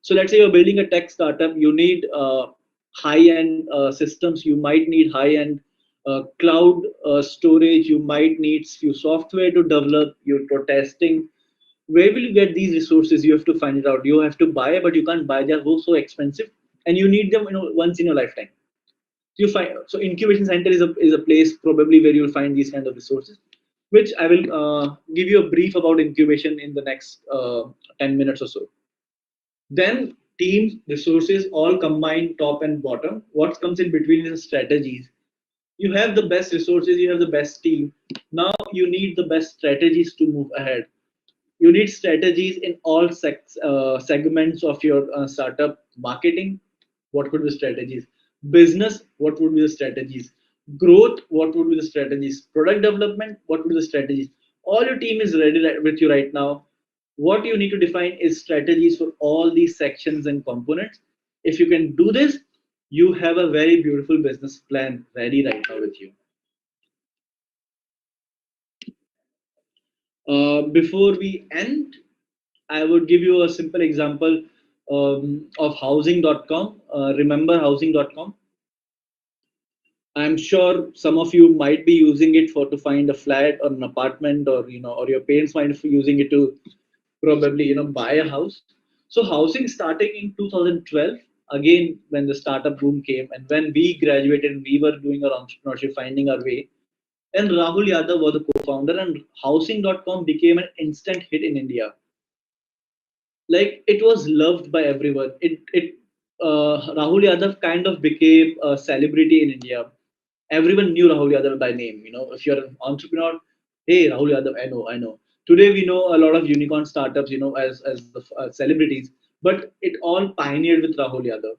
So let's say you're building a tech startup, you need high-end systems, you might need high-end cloud storage, you might need few software to develop, you for testing. Where will you get these resources? You have to find it out. You have to buy, but you can't buy. They're so expensive, and you need them, once in your lifetime. So incubation center is a place probably where you'll find these kind of resources, which I will give you a brief about incubation in the next 10 minutes or so. Then teams, resources, all combined, top and bottom. What comes in between is strategies. You have the best resources, you have the best team. Now you need the best strategies to move ahead. You need strategies in all segments of your startup. Marketing, what could be strategies? Business, what would be the strategies? Growth, what would be the strategies? Product development, what would be the strategies? All your team is ready with you right now. What you need to define is strategies for all these sections and components. If you can do this, you have a very beautiful business plan ready right now with you. Before we end, I would give you a simple example of housing.com. Remember housing.com? I'm sure some of you might be using it for to find a flat or an apartment, or or your parents might be using it to probably buy a house. So housing starting in 2012, again when the startup boom came and when we graduated and we were doing our entrepreneurship, finding our way. And Rahul Yadav was the co-founder, and housing.com became an instant hit in India. Like it was loved by everyone. Rahul Yadav kind of became a celebrity in India. Everyone knew Rahul Yadav by name. If you're an entrepreneur, hey Rahul Yadav, I know. Today we know a lot of unicorn startups, as the celebrities, but it all pioneered with Rahul Yadav.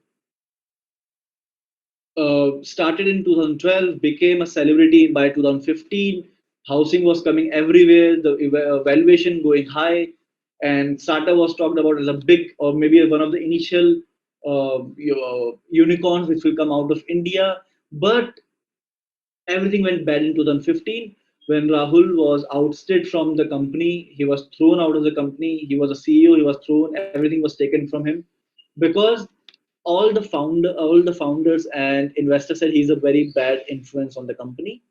Started in 2012, became a celebrity by 2015. Housing was coming everywhere, the valuation going high, and startup was talked about as a big, or maybe one of the initial unicorns which will come out of India. But everything went bad in 2015 when Rahul was ousted from the company. He was thrown out of the company. He was a CEO. He was thrown. Everything was taken from him because all the founders and investors said he's a very bad influence on the company.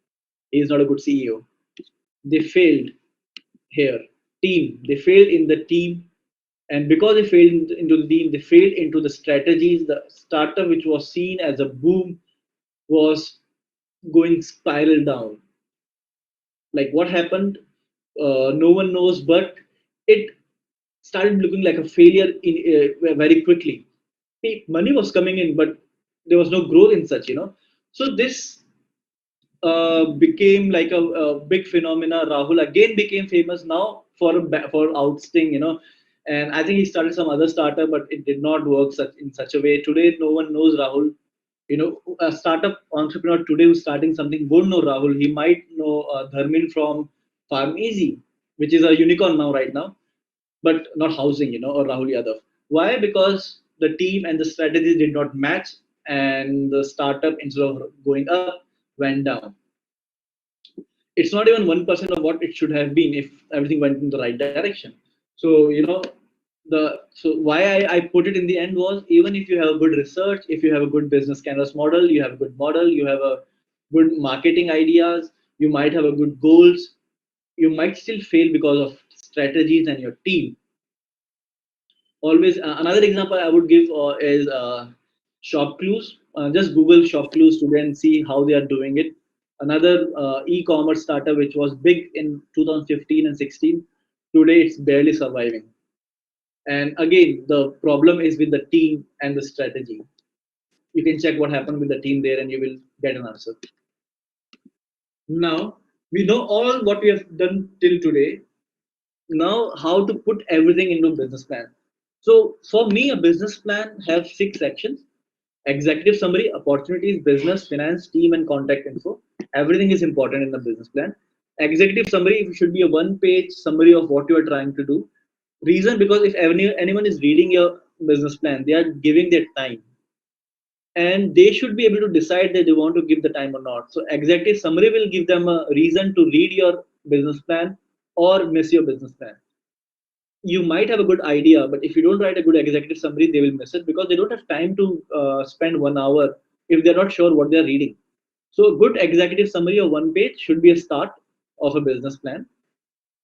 He's not a good CEO. They failed here. Team. They failed in the team, and because they failed into the team, they failed into the strategies. The startup, which was seen as a boom, was going spiral down. Like what happened, no one knows, but it started looking like a failure very quickly. Money was coming in, but there was no growth in such. So this became like a big phenomena. Rahul again became famous now for ousting, and I think he started some other startup, but it did not work in such a way. Today, no one knows Rahul. A startup entrepreneur today who's starting something won't know Rahul. He might know Dharmin from Farm Easy, which is a unicorn now right now, but not housing, or Rahul Yadav. Why? Because the team and the strategy did not match, and the startup, instead of going up, went down. It's not even 1% of what it should have been if everything went in the right direction. So why I put it in the end was, even if you have a good research, if you have a good business canvas model, you have a good model, you have a good marketing ideas, you might have a good goals, you might still fail because of strategies and your team. Always another example I would give is shop clues. Just Google shop clues today and see how they are doing it. Another e-commerce startup which was big in 2015 and 16, today it's barely surviving. And again, the problem is with the team and the strategy. You can check what happened with the team there and you will get an answer. Now we know all what we have done till today. Now how to put everything into a business plan. So for me, a business plan has 6 sections: executive summary, opportunities, business, finance, team, and contact info. Everything is important in the business plan. Executive summary should be a one-page summary of what you are trying to do. Reason, because if anyone is reading your business plan, they are giving their time, and they should be able to decide that they want to give the time or not. So executive summary will give them a reason to read your business plan or miss your business plan. You might have a good idea, but if you don't write a good executive summary, they will miss it because they don't have time to spend 1 hour if they're not sure what they're reading. So a good executive summary of one page should be a start of a business plan.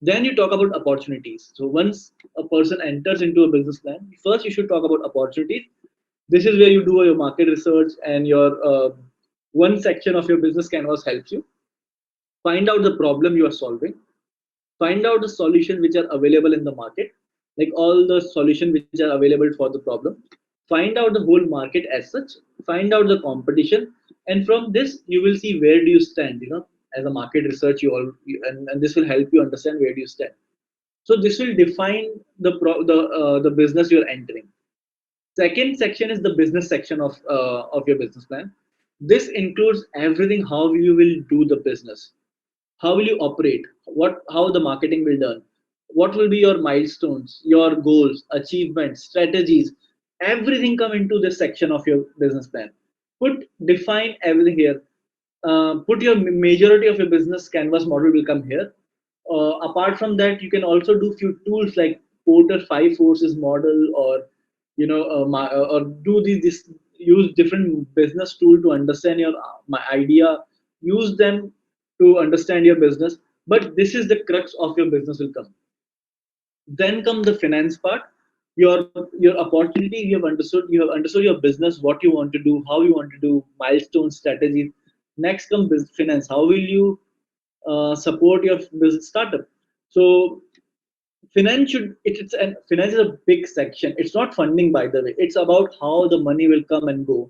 Then you talk about opportunities. So once a person enters into a business plan, first you should talk about opportunities. This is where you do your market research, and your one section of your business canvas helps you find out the problem you are solving, find out the solutions which are available in the market, like all the solutions which are available for the problem, find out the whole market as such, find out the competition, and from this you will see where do you stand. As a market research, and this will help you understand where do you stand. So this will define the business you're entering. Second section is the business section of your business plan. This includes everything: how you will do the business, how will you operate, how the marketing will done, what will be your milestones, your goals, achievements, strategies. Everything come into this section of your business plan. Define everything here. Put your majority of your business canvas model will come here. Apart from that, you can also do few tools like Porter 5 forces model, or or do this, use different business tool to understand your my idea, use them to understand your business. But this is the crux of your business will come. Then come the finance part. Your opportunity, you have understood your business, what you want to do, how you want to do, milestones, strategies. Next come finance. How will you support your business startup? So finance should it's and finance is a big section. It's not funding, by the way. It's about how the money will come and go.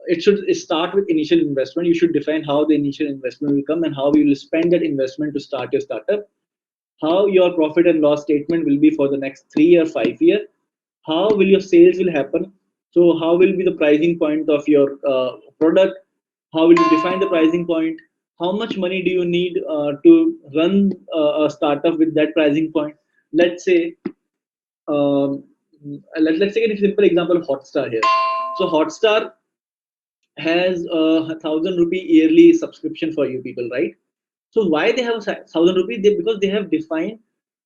It should start with initial investment. You should define how the initial investment will come and how you will spend that investment to start your startup. How your profit and loss statement will be for the next 3 or 5 year. How will your sales will happen? So how will be the pricing point of your product? How will you define the pricing point? How much money do you need to run a startup with that pricing point? Let's say, um, let's take a simple example of Hotstar here. So Hotstar has a 1,000 rupee yearly subscription for you people, right? So why they have a 1,000 rupees? Because they have defined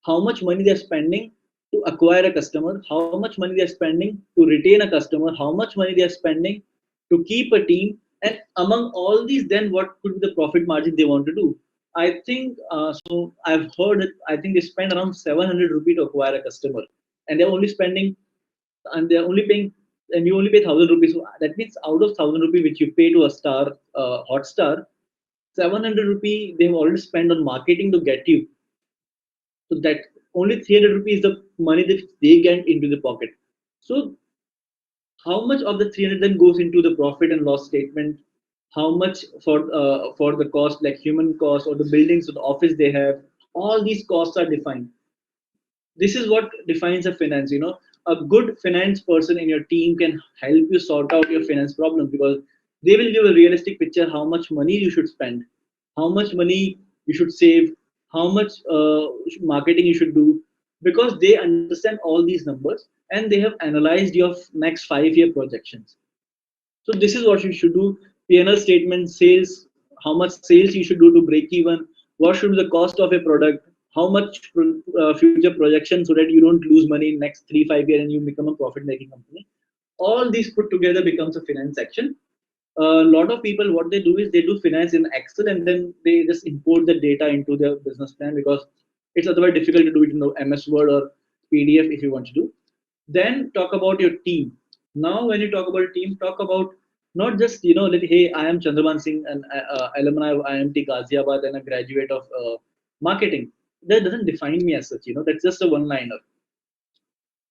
how much money they're spending to acquire a customer, how much money they're spending to retain a customer, how much money they're spending to keep a team, and among all these, then what could be the profit margin they want to do. I think so. I've heard it. I think they spend around 700 rupees to acquire a customer, and they're only paying, and you only pay 1,000 rupees. So that means out of 1,000 rupees which you pay to a star, Hotstar, 700 rupee they have already spent on marketing to get you. So that only 300 rupees is the money that they get into the pocket. So how much of the 300 then goes into the profit and loss statement? How much for the cost, like human cost or the buildings or the office they have? All these costs are defined. This is what defines a finance. A good finance person in your team can help you sort out your finance problems, because they will give a realistic picture how much money you should spend, how much money you should save, how much marketing you should do, because they understand all these numbers and they have analyzed your next 5 year projections. So this is what you should do. P&L statement, sales, how much sales you should do to break even, what should be the cost of a product, how much future projection, so that you don't lose money in next 3 5 years and you become a profit making company. All these put together becomes a finance section. A lot of people, what they do is they do finance in Excel and then they just import the data into their business plan, because it's otherwise difficult to do it in the MS Word or PDF if you want to do. Then talk about your team. Now when you talk about team, talk about not just like, hey, I am Chandrabhan Singh, an alumni of IMT Ghaziabad and a graduate of marketing. That doesn't define me as such. That's just a one liner.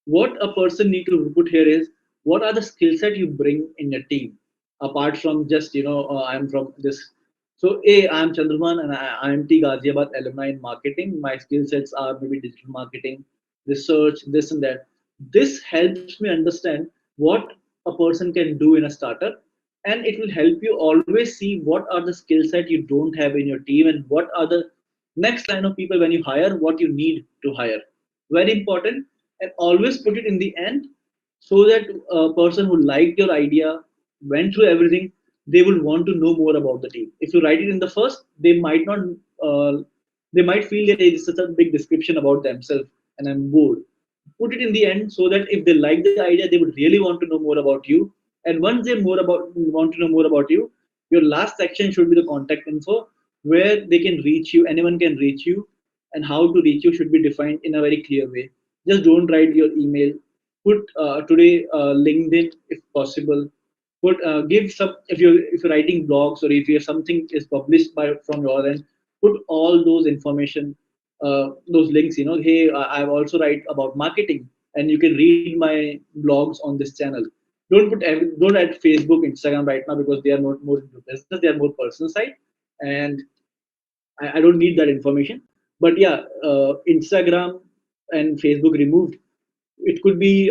What a person need to put here is, what are the skill set you bring in your team, apart from just I'm from this. So I'm Chandraman and I am T Ghaziabad alumni in marketing. My skill sets are maybe digital marketing, research, this and that. This helps me understand what a person can do in a startup, and it will help you always see what are the skill set you don't have in your team, and what are the next line of people when you hire, what you need to hire. Very important. And always put it in the end, so that a person who liked your idea, went through everything, they will want to know more about the team. If you write it in the first, they might not, they might feel that it's such a big description about themselves and I'm bored. Put it in the end, so that if they like the idea, they would really want to know more about you. And once they want to know more about you, your last section should be the contact info, where they can reach you, anyone can reach you, and how to reach you should be defined in a very clear way. Just don't write your email. Put today LinkedIn if possible. Put give some, if you're writing blogs, or if you something is published by from your end, put all those information, those links. Hey, I've also write about marketing, and you can read my blogs on this channel. Don't add Facebook, Instagram right now, because they are not more into business. They are more personal side, and I don't need that information. But yeah, Instagram and Facebook removed. It could be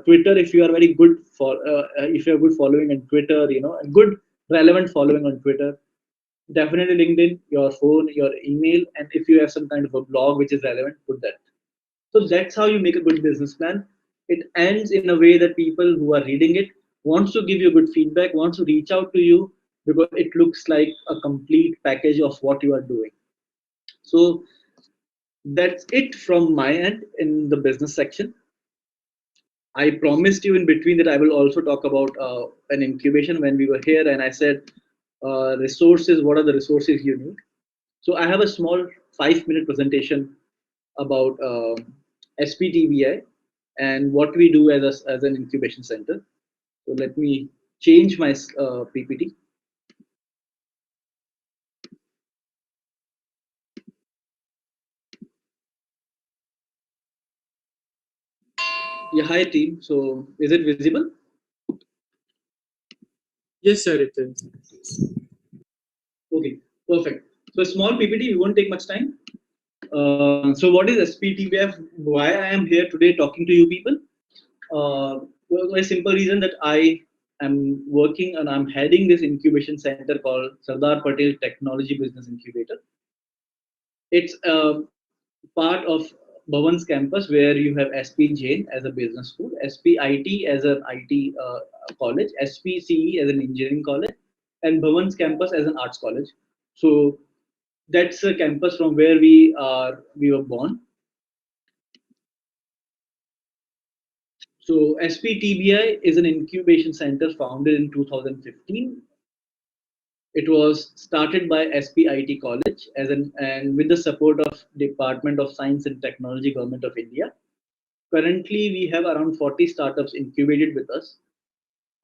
Twitter if you are very good for if you are good following on Twitter, and good relevant following on Twitter. Definitely LinkedIn, your phone, your email, and if you have some kind of a blog which is relevant, put that. So that's how you make a good business plan. It ends in a way that people who are reading it wants to give you good feedback, wants to reach out to you because it looks like a complete package of what you are doing. So that's it from my end in the business section. I promised you in between that I will also talk about an incubation when we were here, and I said resources. What are the resources you need? So I have a small 5-minute presentation about SPTBI and what we do as an incubation center. So let me change my PPT. Yeah, hi team. So is it visible? Yes, sir, it is. Okay, perfect. So a small PPT, we won't take much time. So what is SPTBF? Why I am here today talking to you people? Well, a simple reason that I am working and I'm heading this incubation center called Sardar Patel Technology Business Incubator. It's part of Bhavan's campus where you have SP Jain as a business school, SPIT as an IT college, SPCE as an engineering college, and Bhavan's campus as an arts college. So that's a campus from where we were born. So SPTBI is an incubation center founded in 2015. It was started by SPIT College and with the support of Department of Science and Technology, Government of India. Currently, we have around 40 startups incubated with us.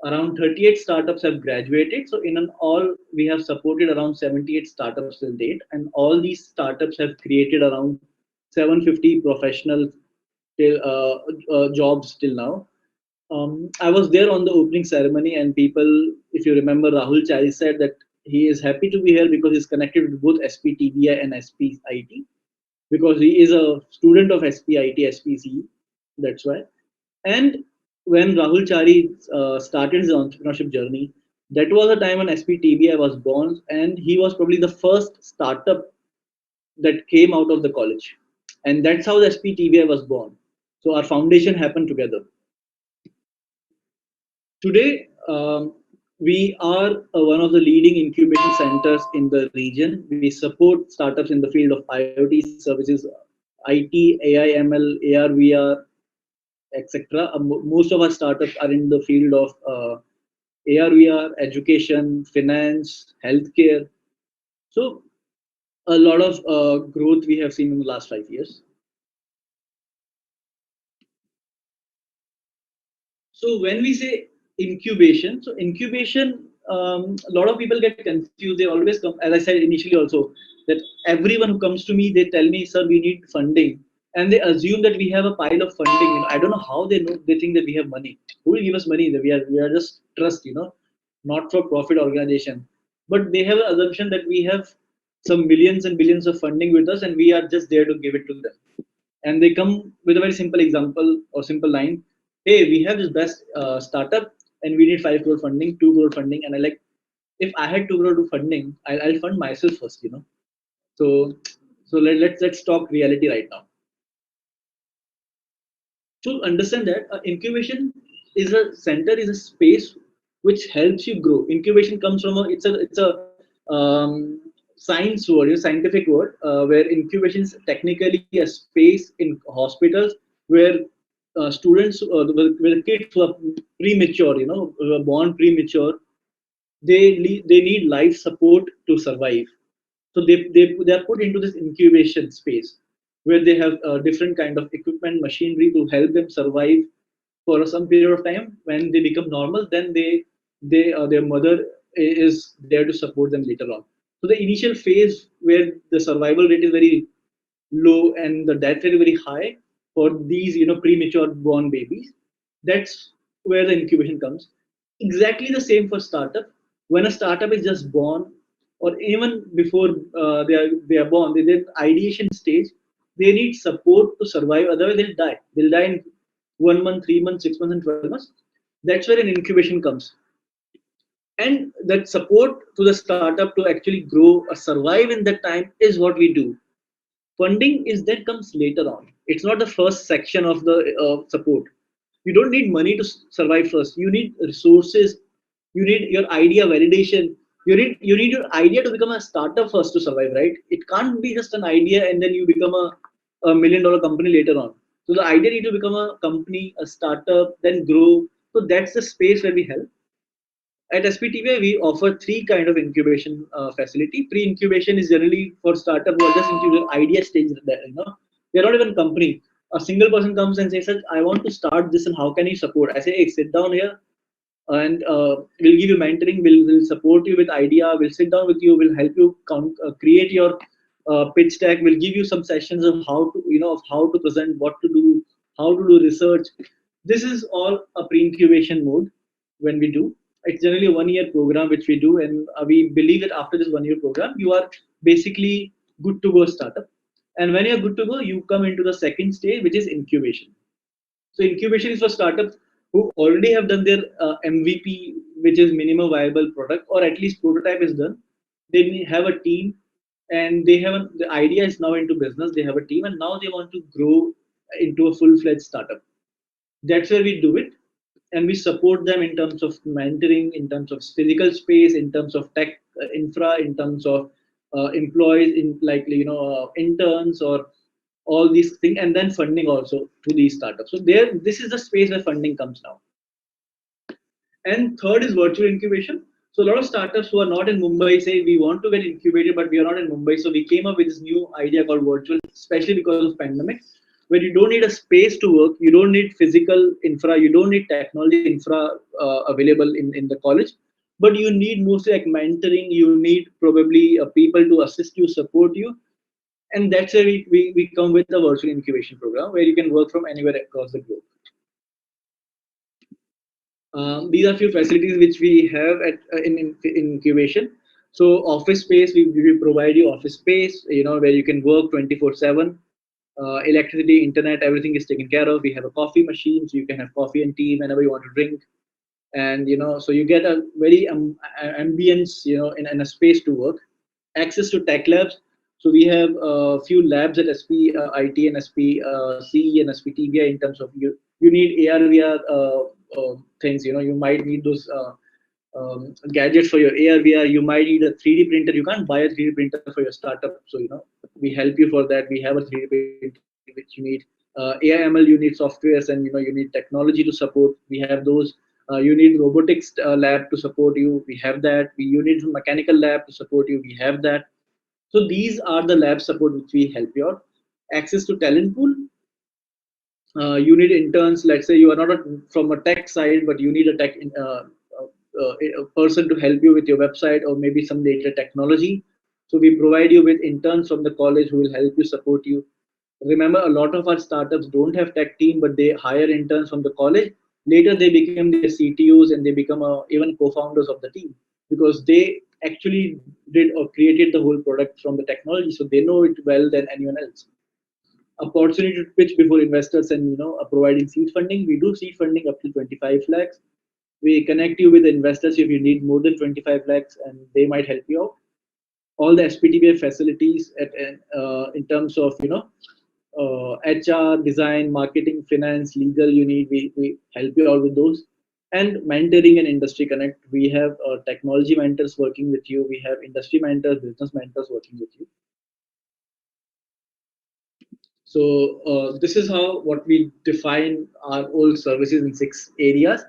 Around 38 startups have graduated. So in an all, we have supported around 78 startups till date, and all these startups have created around 750 professional jobs till now. I was there on the opening ceremony, and people, if you remember, Rahul Chari said that he is happy to be here because he's connected with both SPTBI and SPIT because he is a student of SPIT, SPCE. That's why. And when Rahul Chari started his entrepreneurship journey, that was a time when SPTBI was born, and he was probably the first startup that came out of the college. And that's how the SPTBI was born. So our foundation happened together. Today, we are one of the leading incubation centers in the region. We support startups in the field of IoT services, IT, AI, ML, AR, VR, etc. Most of our startups are in the field of AR, VR, education, finance, healthcare. So a lot of growth we have seen in the last 5 years. So when we say incubation, so incubation, a lot of people get confused. They always come, as I said initially also, that everyone who comes to me, they tell me, sir, we need funding. And they assume that we have a pile of funding. I don't know how they know, they think that we have money. Who will give us money? That we are just trust, not for profit organization. But they have an assumption that we have some millions and billions of funding with us and we are just there to give it to them. And they come with a very simple example or simple line. Hey, we have this best startup and we need 5 crore funding, 2 crore funding. And I like, if I had 2 crore to funding, I'll fund myself first. So let's talk reality right now. To understand that incubation is a space which helps you grow. Incubation comes from it's a science word, a scientific word, where incubation is technically a space in hospitals where students, where kids who are premature, who are born premature, they need life support to survive. So they are put into this incubation space where they have different kind of equipment, machinery to help them survive for some period of time. When they become normal, then their mother is there to support them later on. So the initial phase where the survival rate is very low and the death rate is very high for these premature born babies, that's where the incubation comes. Exactly the same for startup. When a startup is just born, or even before they are born, they're in ideation stage. They need support to survive. Otherwise, they'll die. They'll die in 1 month, 3 months, 6 months, and 12 months. That's where an incubation comes, and that support to the startup to actually grow or survive in that time is what we do. Funding is that comes later on. It's not the first section of the support. You don't need money to survive first. You need resources. You need your idea validation. You need your idea to become a startup first to survive, right? It can't be just an idea and then you become a $1 million company later on. So the idea need to become a company, a startup, then grow. So that's the space where we help. At SPTBI, we offer three kind of incubation facility. Pre-incubation is generally for startup who are just into the idea stage. They're not even company. A single person comes and says, "I want to start this, and how can you support?" I say, "Hey, sit down here, and we'll give you mentoring. We'll support you with idea. We'll sit down with you. We'll help you create your pitch deck. We'll give you some sessions of how to, of how to present, what to do, how to do research." This is all a pre-incubation mode when we do. It's generally a 1 year program which we do, and we believe that after this 1 year program, you are basically good to go startup. And when you're good to go, you come into the second stage, which is incubation. So incubation is for startups who already have done their MVP, which is minimum viable product, or at least prototype is done. They have a team, and the idea is now into business. They have a team, and now they want to grow into a full-fledged startup. That's where we do it, and we support them in terms of mentoring, in terms of physical space, in terms of tech infra, in terms of employees, in like interns or all these things, and then funding also to these startups. So this is the space where funding comes now. And third is virtual incubation. So a lot of startups who are not in Mumbai say we want to get incubated, but we are not in Mumbai. So we came up with this new idea called virtual, especially because of pandemic, where you don't need a space to work, you don't need physical infra, you don't need technology infra available in the college, but you need mostly like mentoring. You need probably people to assist you, support you, and that's where we come with the virtual incubation program where you can work from anywhere across the globe. These are few facilities which we have at in incubation. So office space, we provide you office space, where you can work 24/7. Electricity, internet, everything is taken care of. We have a coffee machine, so you can have coffee and tea whenever you want to drink. And so you get a very ambience, in a space to work. Access to tech labs. So we have a few labs at SPIT and SPCE and SPTBI in terms of you need AR VR things. You might need those gadgets for your AR VR. You might need a 3D printer. You can't buy a 3D printer for your startup. So we help you for that. We have a 3D printer which you need. AI/ML, you need softwares, and you need technology to support. We have those. You need robotics lab to support you. We have that. You need mechanical lab to support you. We have that. So these are the lab support which we help you out. Access to talent pool. You need interns. Let's say you are not from a tech side, but you need a tech a person to help you with your website or maybe some data technology. So we provide you with interns from the college who will help you, support you. Remember, a lot of our startups don't have tech team, but they hire interns from the college. Later, they become their CTOs and they become even co-founders of the team because they actually did or created the whole product from the technology, so they know it well than anyone else. Opportunity to pitch before investors and providing seed funding. We do seed funding up to 25 lakhs. We connect you with investors if you need more than 25 lakhs, and they might help you out. All the SPTBI facilities in terms of HR, design, marketing, finance, legal, you need, we help you out with those. And mentoring and industry connect. We have technology mentors working with you. We have industry mentors, business mentors working with you. So this is what we define our old services in 6 areas: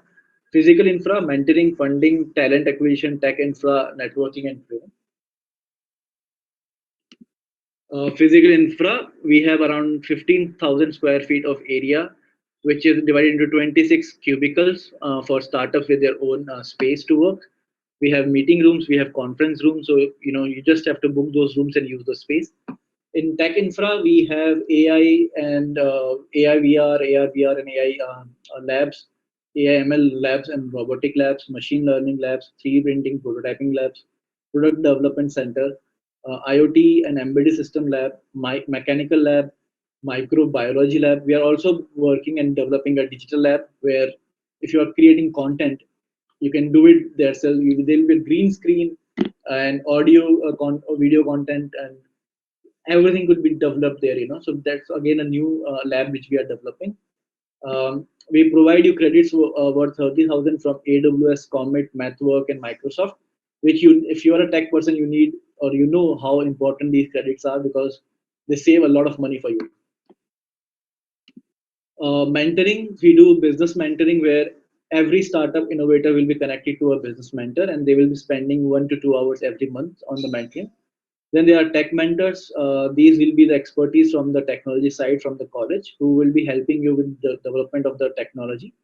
physical infra, mentoring, funding, talent acquisition, tech infra, networking, and training. Physical infra, we have around 15,000 square feet of area, which is divided into 26 cubicles for startups with their own space to work. We have meeting rooms, we have conference rooms, so you just have to book those rooms and use the space. In tech infra, we have AI and AI VR, AR VR, and AI labs, AI/ML labs, and robotic labs, machine learning labs, 3D printing, prototyping labs. product development center, IoT and embedded system lab, mechanical lab, microbiology lab. We are also working and developing a digital lab where if you are creating content, you can do it there. So there will be green screen and audio, video content, and everything could be developed there. So that's again a new lab which we are developing. We provide you credits worth 30,000 from AWS, Comet, MathWork, and Microsoft, which if you are a tech person, you need, or you know how important these credits are, because they save a lot of money for you. Mentoring, we do business mentoring where every startup innovator will be connected to a business mentor, and they will be spending 1 to 2 hours every month on the mentoring. Then there are tech mentors. These will be the expertise from the technology side from the college, who will be helping you with the development of the technology.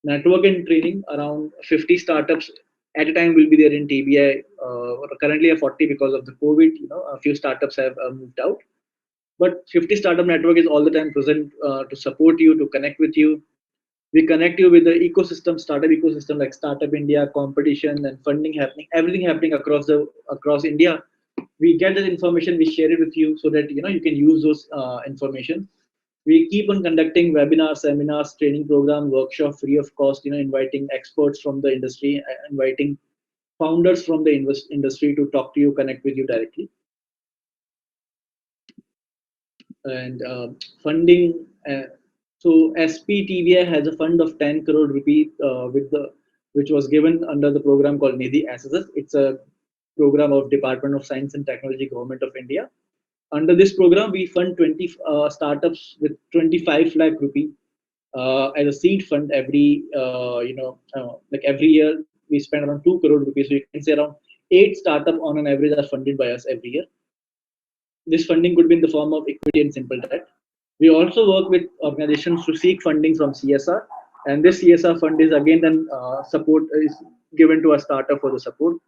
Network and training, around 50 startups at a time will be there in TBI. Currently, 40 because of the COVID. A few startups have moved out, but 50 startup network is all the time present to support you, to connect with you. We connect you with the ecosystem, startup ecosystem like Startup India, competition and funding happening, everything happening across India. We get that information, we share it with you so that you can use those information. We keep on conducting webinars, seminars, training program, workshop free of cost. Inviting experts from the industry, inviting founders from the industry to talk to you, connect with you directly. And funding. So SPTBI has a fund of 10 crore rupee which was given under the program called Nidhi SSS. It's a program of Department of Science and Technology, Government of India. Under this program, we fund 20 startups with 25 lakh rupee as a seed fund every like every year we spend around 2 crore rupees. So you can say around 8 startups on an average are funded by us every year. This funding could be in the form of equity and simple debt. We also work with organizations to seek funding from CSR, and this CSR fund is again then support is given to a startup for the support.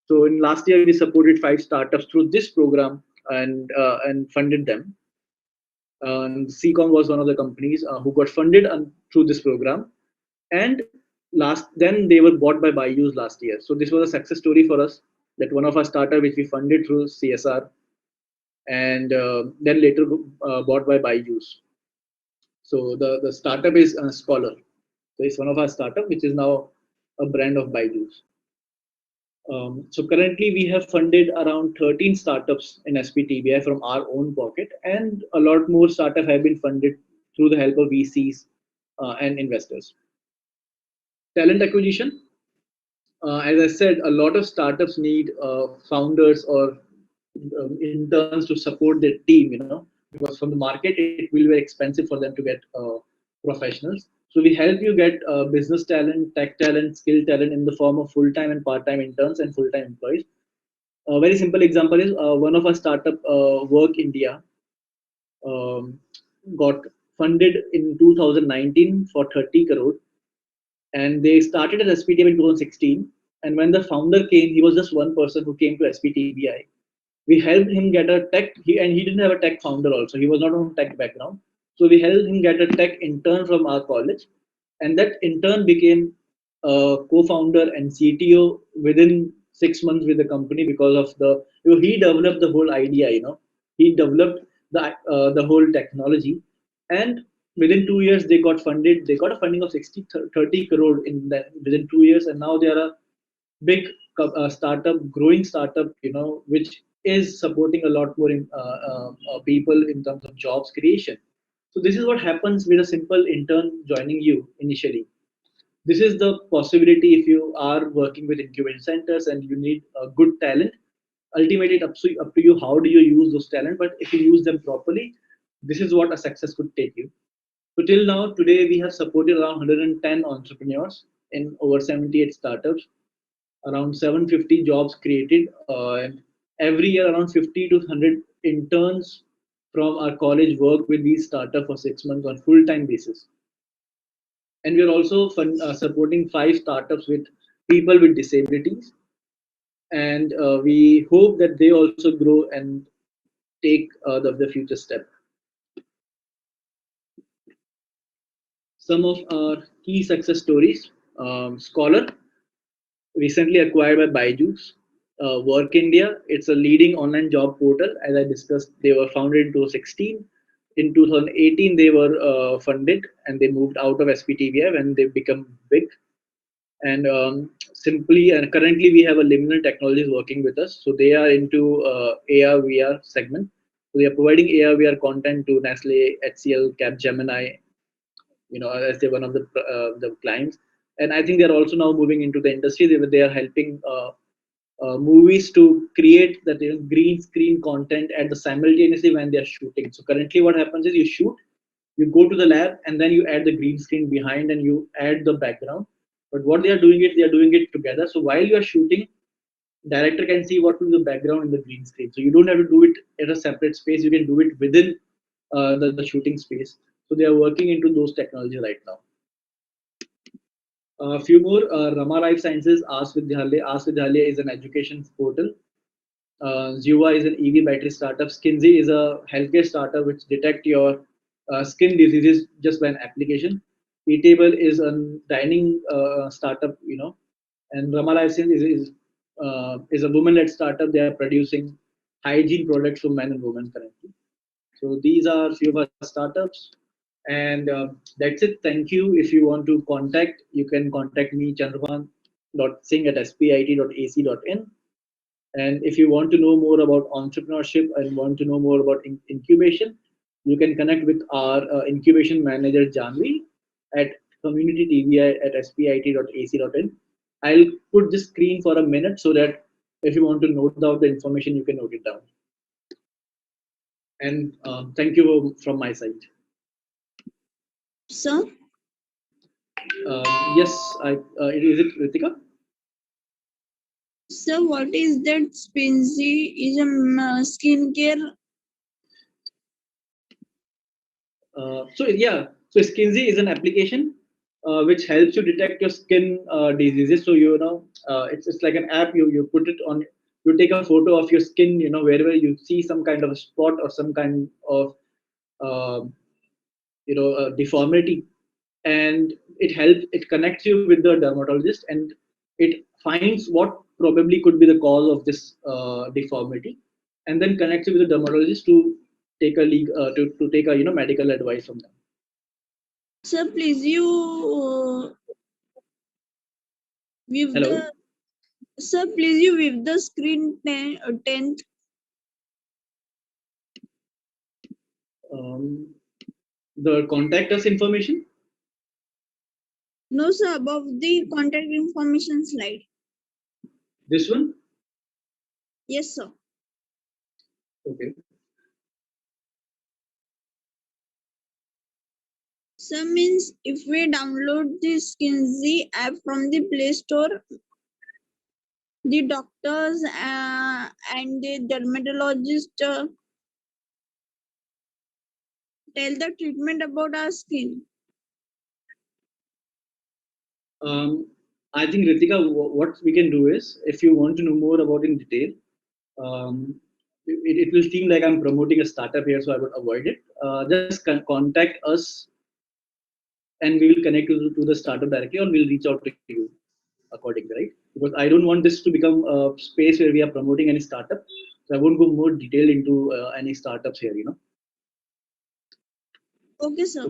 So in last year we supported 5 startups through this program and funded them. CCOM was one of the companies who got funded through this program, and then they were bought by Byju's last year. So this was a success story for us, that one of our startup which we funded through CSR and then later bought by Byju's. So the startup is Scholar. So it's one of our startup which is now a brand of Byju's. So currently we have funded around 13 startups in SPTBI from our own pocket, and a lot more startups have been funded through the help of VCs and investors. Talent acquisition. As I said, a lot of startups need founders or interns to support their team, because from the market it will be very expensive for them to get professionals. So we help you get business talent, tech talent, skill talent in the form of full-time and part-time interns and full-time employees. A very simple example is one of our startup, Work India, got funded in 2019 for 30 crore, and they started at SPTBI in 2016. And when the founder came, he was just one person who came to SPTBI. We helped him get a tech, and he didn't have a tech founder also. He was not on tech background. So we helped him get a tech intern from our college, and that intern became a co-founder and CTO within 6 months with the company because of he developed the whole idea. He developed the whole technology, and within 2 years they got funded. They got a funding of 30 crore within 2 years, and now they are a big startup, growing startup, which is supporting a lot more people in terms of jobs creation. So this is what happens with a simple intern joining you initially. This is the possibility if you are working with incubation centers and you need a good talent. Ultimately, it's up to you how do you use those talent. But if you use them properly, this is what a success could take you. So till now, today we have supported around 110 entrepreneurs in over 78 startups, around 750 jobs created, and every year around 50 to 100 interns from our college work with these startups for 6 months on full-time basis. And we are also supporting 5 startups with people with disabilities, and we hope that they also grow and take the future step. Some of our key success stories. Scholar, recently acquired by Byju's. Work India. It's a leading online job portal. As I discussed, they were founded in 2016. In 2018, they were funded and they moved out of SPTBI when they become big. And simply, and currently we have a Liminal Technologies working with us. So they are into AR VR segment. So they are providing AR VR content to Nestle, HCL, Capgemini, as they're one of the clients. And I think they're also now moving into the industry. They are helping movies to create that green screen content at the simultaneously when they are shooting. So currently, what happens is you shoot, you go to the lab, and then you add the green screen behind, and you add the background. But what they are doing it, they are doing it together. So while you are shooting, director can see what will be the background in the green screen. So you don't have to do it at a separate space. You can do it within the shooting space. So they are working into those technology right now. A few more. Rama Life Sciences, Ask Vidyalaya. Ask Vidyalaya is an education portal. Zuva is an EV battery startup. Skinsy is a healthcare startup which detect your skin diseases just by an application. Eatable is a dining startup, and Rama Life Sciences is a woman-led startup. They are producing hygiene products for men and women currently. So these are a few of our startups. And that's it. Thank you. If you want to contact, you can contact me, chandrabhan.singh@spit.ac.in. And if you want to know more about entrepreneurship and want to know more about incubation, you can connect with our incubation manager, Janvi, at communitytvi@spit.ac.in. I'll put this screen for a minute so that if you want to note down the information, you can note it down. And thank you from my side. Sir, Yes, is it Ritika? sir, what is that Spinsy? Is a skincare? So Skinsy is an application which helps you detect your skin diseases. So it's like an app. You put it on. You take a photo of your skin. Wherever you see some kind of a spot or some kind of deformity, and it connects you with the dermatologist, and it finds what probably could be the cause of this deformity, and then connects you with the dermatologist to take to take a medical advice from them. Sir, please you with Hello. the sir, please you with the screen 10th. The contact us information. No, sir, above the contact information slide. This one. Yes, sir. Okay. Sir, means if we download the Skinsy app from the Play Store, the doctors and the dermatologist tell the treatment about our skin. I think Ritika, what we can do is, if you want to know more about in detail, it will seem like I'm promoting a startup here, so I would avoid it. Just contact us, and we will connect you to the startup directly, or we'll reach out to you accordingly, right? Because I don't want this to become a space where we are promoting any startup. So I won't go more detail into any startups here. Okay, sir.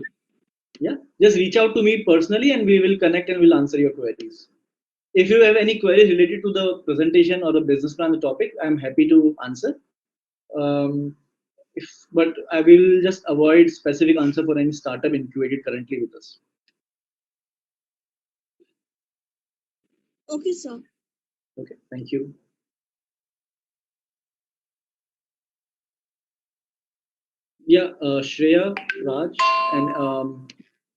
Yeah, just reach out to me personally, and we will connect and we'll answer your queries. If you have any queries related to the presentation or the business plan, the topic, I'm happy to answer. But I will just avoid specific answer for any startup incubated currently with us. Okay, sir. Okay, thank you. Yeah, Shreya, Raj, and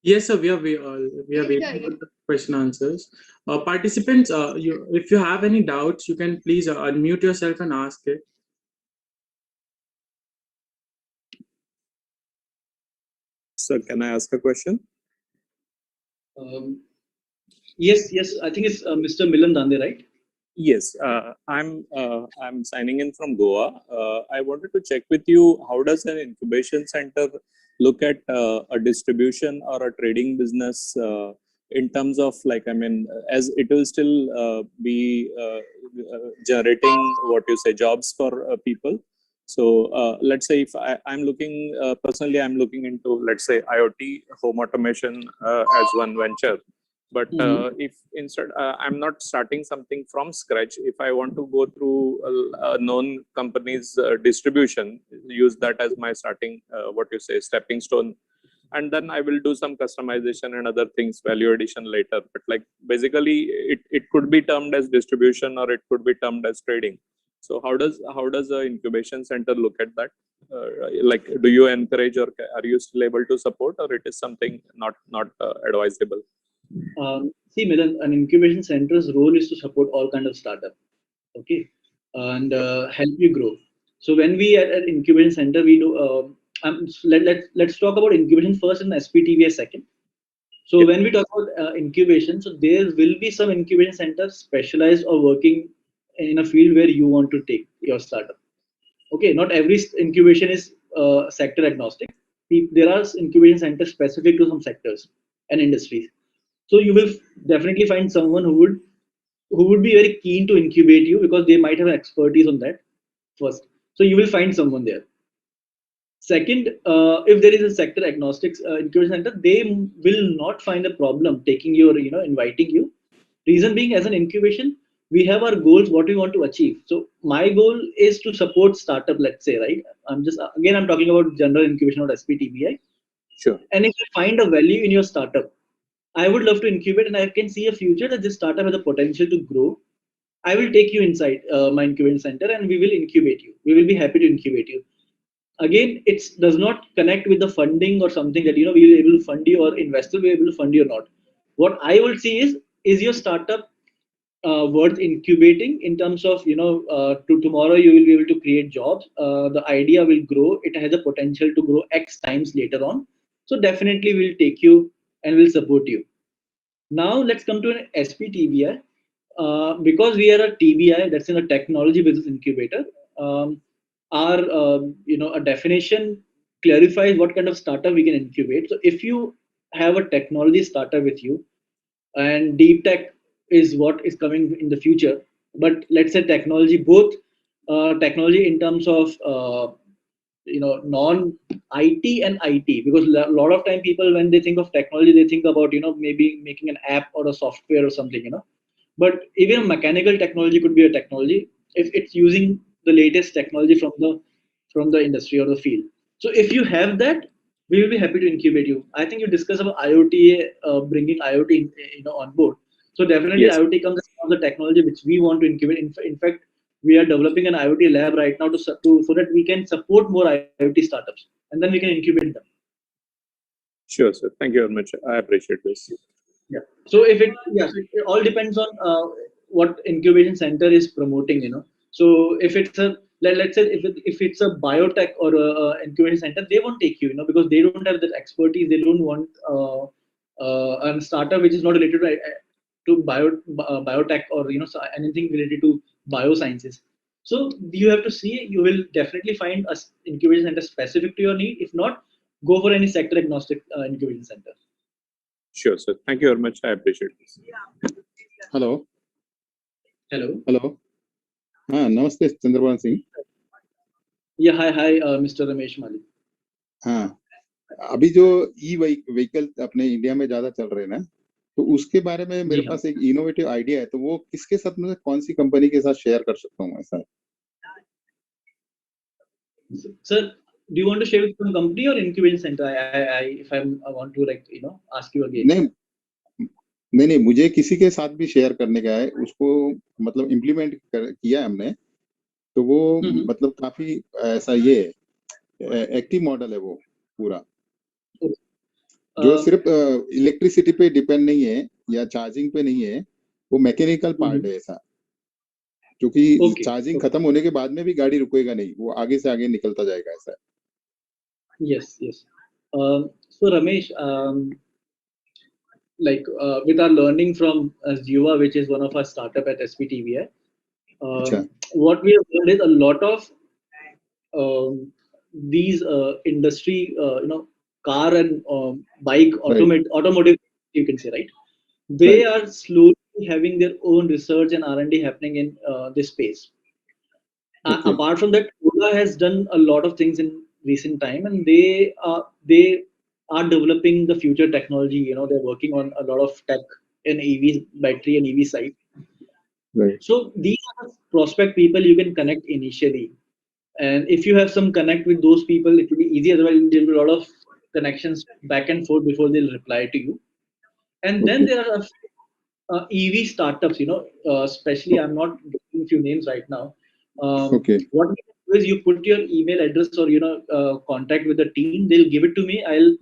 Yes, sir. We are waiting for the question answers. Participants, if you have any doubts, you can please unmute yourself and ask it. Sir, can I ask a question? yes, I think it's Mr. Milan Dande, right? Yes, I'm signing in from Goa. I wanted to check with you, how does an incubation center look at a distribution or a trading business in terms of like, I mean, as it will still be generating what you say jobs for people. So let's say if I'm looking personally, I'm looking into, let's say, IoT home automation as one venture. But if instead I'm not starting something from scratch, if I want to go through a known company's distribution, use that as my starting what you say stepping stone, and then I will do some customization and other things, value addition later. But like basically it could be termed as distribution or it could be termed as trading. So how does a incubation center look at that? Like, do you encourage or are you still able to support, or it is something not advisable? See, Milan, an incubation center's role is to support all kind of startup, okay, and help you grow. So when we at incubation center, we do. Let's talk about incubation first and SPTBI second. So when we talk about incubation, so there will be some incubation centers specialized or working in a field where you want to take your startup. Okay, not every incubation is sector agnostic. There are incubation centers specific to some sectors and industries. So you will definitely find someone who would be very keen to incubate you because they might have expertise on that first. So you will find someone there. Second, if there is a sector agnostic incubation center, they will not find a problem taking your, inviting you. Reason being, as an incubation, we have our goals, what we want to achieve. So my goal is to support startup, let's say, right? I'm talking about general incubation or SPTBI. Sure. And if you find a value in your startup, I would love to incubate, and I can see a future that this startup has a potential to grow. I will take you inside my incubation center, and we will incubate you. We will be happy to incubate you. Again, it does not connect with the funding or something that we will be able to fund you, or investor will be able to fund you or not. What I will see is your startup worth incubating in terms of to tomorrow you will be able to create jobs. The idea will grow. It has a potential to grow X times later on. So definitely we'll take you and we'll support you. Now let's come to an SPTBI. Because we are a TBI, that's in a technology business incubator. Our a definition clarifies what kind of startup we can incubate. So if you have a technology startup with you, and deep tech is what is coming in the future, but let's say technology, both technology in terms of non IT and IT, because a lot of time people, when they think of technology, they think about maybe making an app or a software or something, but even a mechanical technology could be a technology if it's using the latest technology from the industry or the field. So if you have that, we will be happy to incubate you. I think you discussed about IoT, bringing IoT on board. So definitely Yes. IoT comes as one of the technology which we want to incubate. In fact, we are developing an IoT lab right now so that we can support more IoT startups, and then we can incubate them. Sure, sir. Thank you very much. I appreciate this. Yeah. So if it all depends on what incubation center is promoting. So if it's let's say if it's a biotech or a incubation center, they won't take you, because they don't have that expertise. They don't want a startup which is not related to biotech or anything related to biosciences. So you have to see. You will definitely find a incubation center specific to your need. If not, go for any sector agnostic incubation center. Sure, sir. Thank you very much. I appreciate this. Hello Hello. Hello हाँ नमस्ते Chandrabhan Singh Yeah, hi, Mr. Ramesh Mali. हाँ अभी जो e vehicle अपने India में ज्यादा चल रहे हैं ना, तो उसके बारे में मेरे जी हाँ। पास एक इनोवेटिव आइडिया है, तो वो किसके साथ, मतलब कौन सी कंपनी के साथ शेयर कर सकता हूँ ऐसा? Sir, do you want to share with some company or incubation center? I want to ask you again. नहीं, मुझे किसी के साथ भी शेयर करने का है, उसको मतलब इम्प्लीमेंट किया हमने, तो वो मतलब काफी ऐसा ये एक्टिव मॉडल है वो पूरा, जो सिर्फ इलेक्ट्रिसिटी पे डिपेंड नहीं है या चार्जिंग पे नहीं है, वो मैकेनिकल पार्ट है ऐसा, क्योंकि चार्जिंग खत्म होने के बाद में भी गाड़ी रुकेगा नहीं, वो आगे से आगे निकलता जाएगा ऐसा। Yes. So Ramesh, with our learning from Jiva, which is one of our startup at SPTBI, what we have learned is a lot of these industry, car and bike, automotive, you can say, right? they Right. are slowly having their own research and R&D happening in this space. Okay. Apart from that, Ola has done a lot of things in recent time, and they are developing the future technology. You know, they're working on a lot of tech in EV battery and EV side. Right. So these are the prospect people you can connect initially, and if you have some connect with those people, it will be easy. Otherwise, there will be a lot of connections back and forth before they'll reply to you. And then Okay. there are EV startups, especially I'm not getting a few names right now. Okay. What you do is you put your email address or contact with the team. They'll give it to me. I'll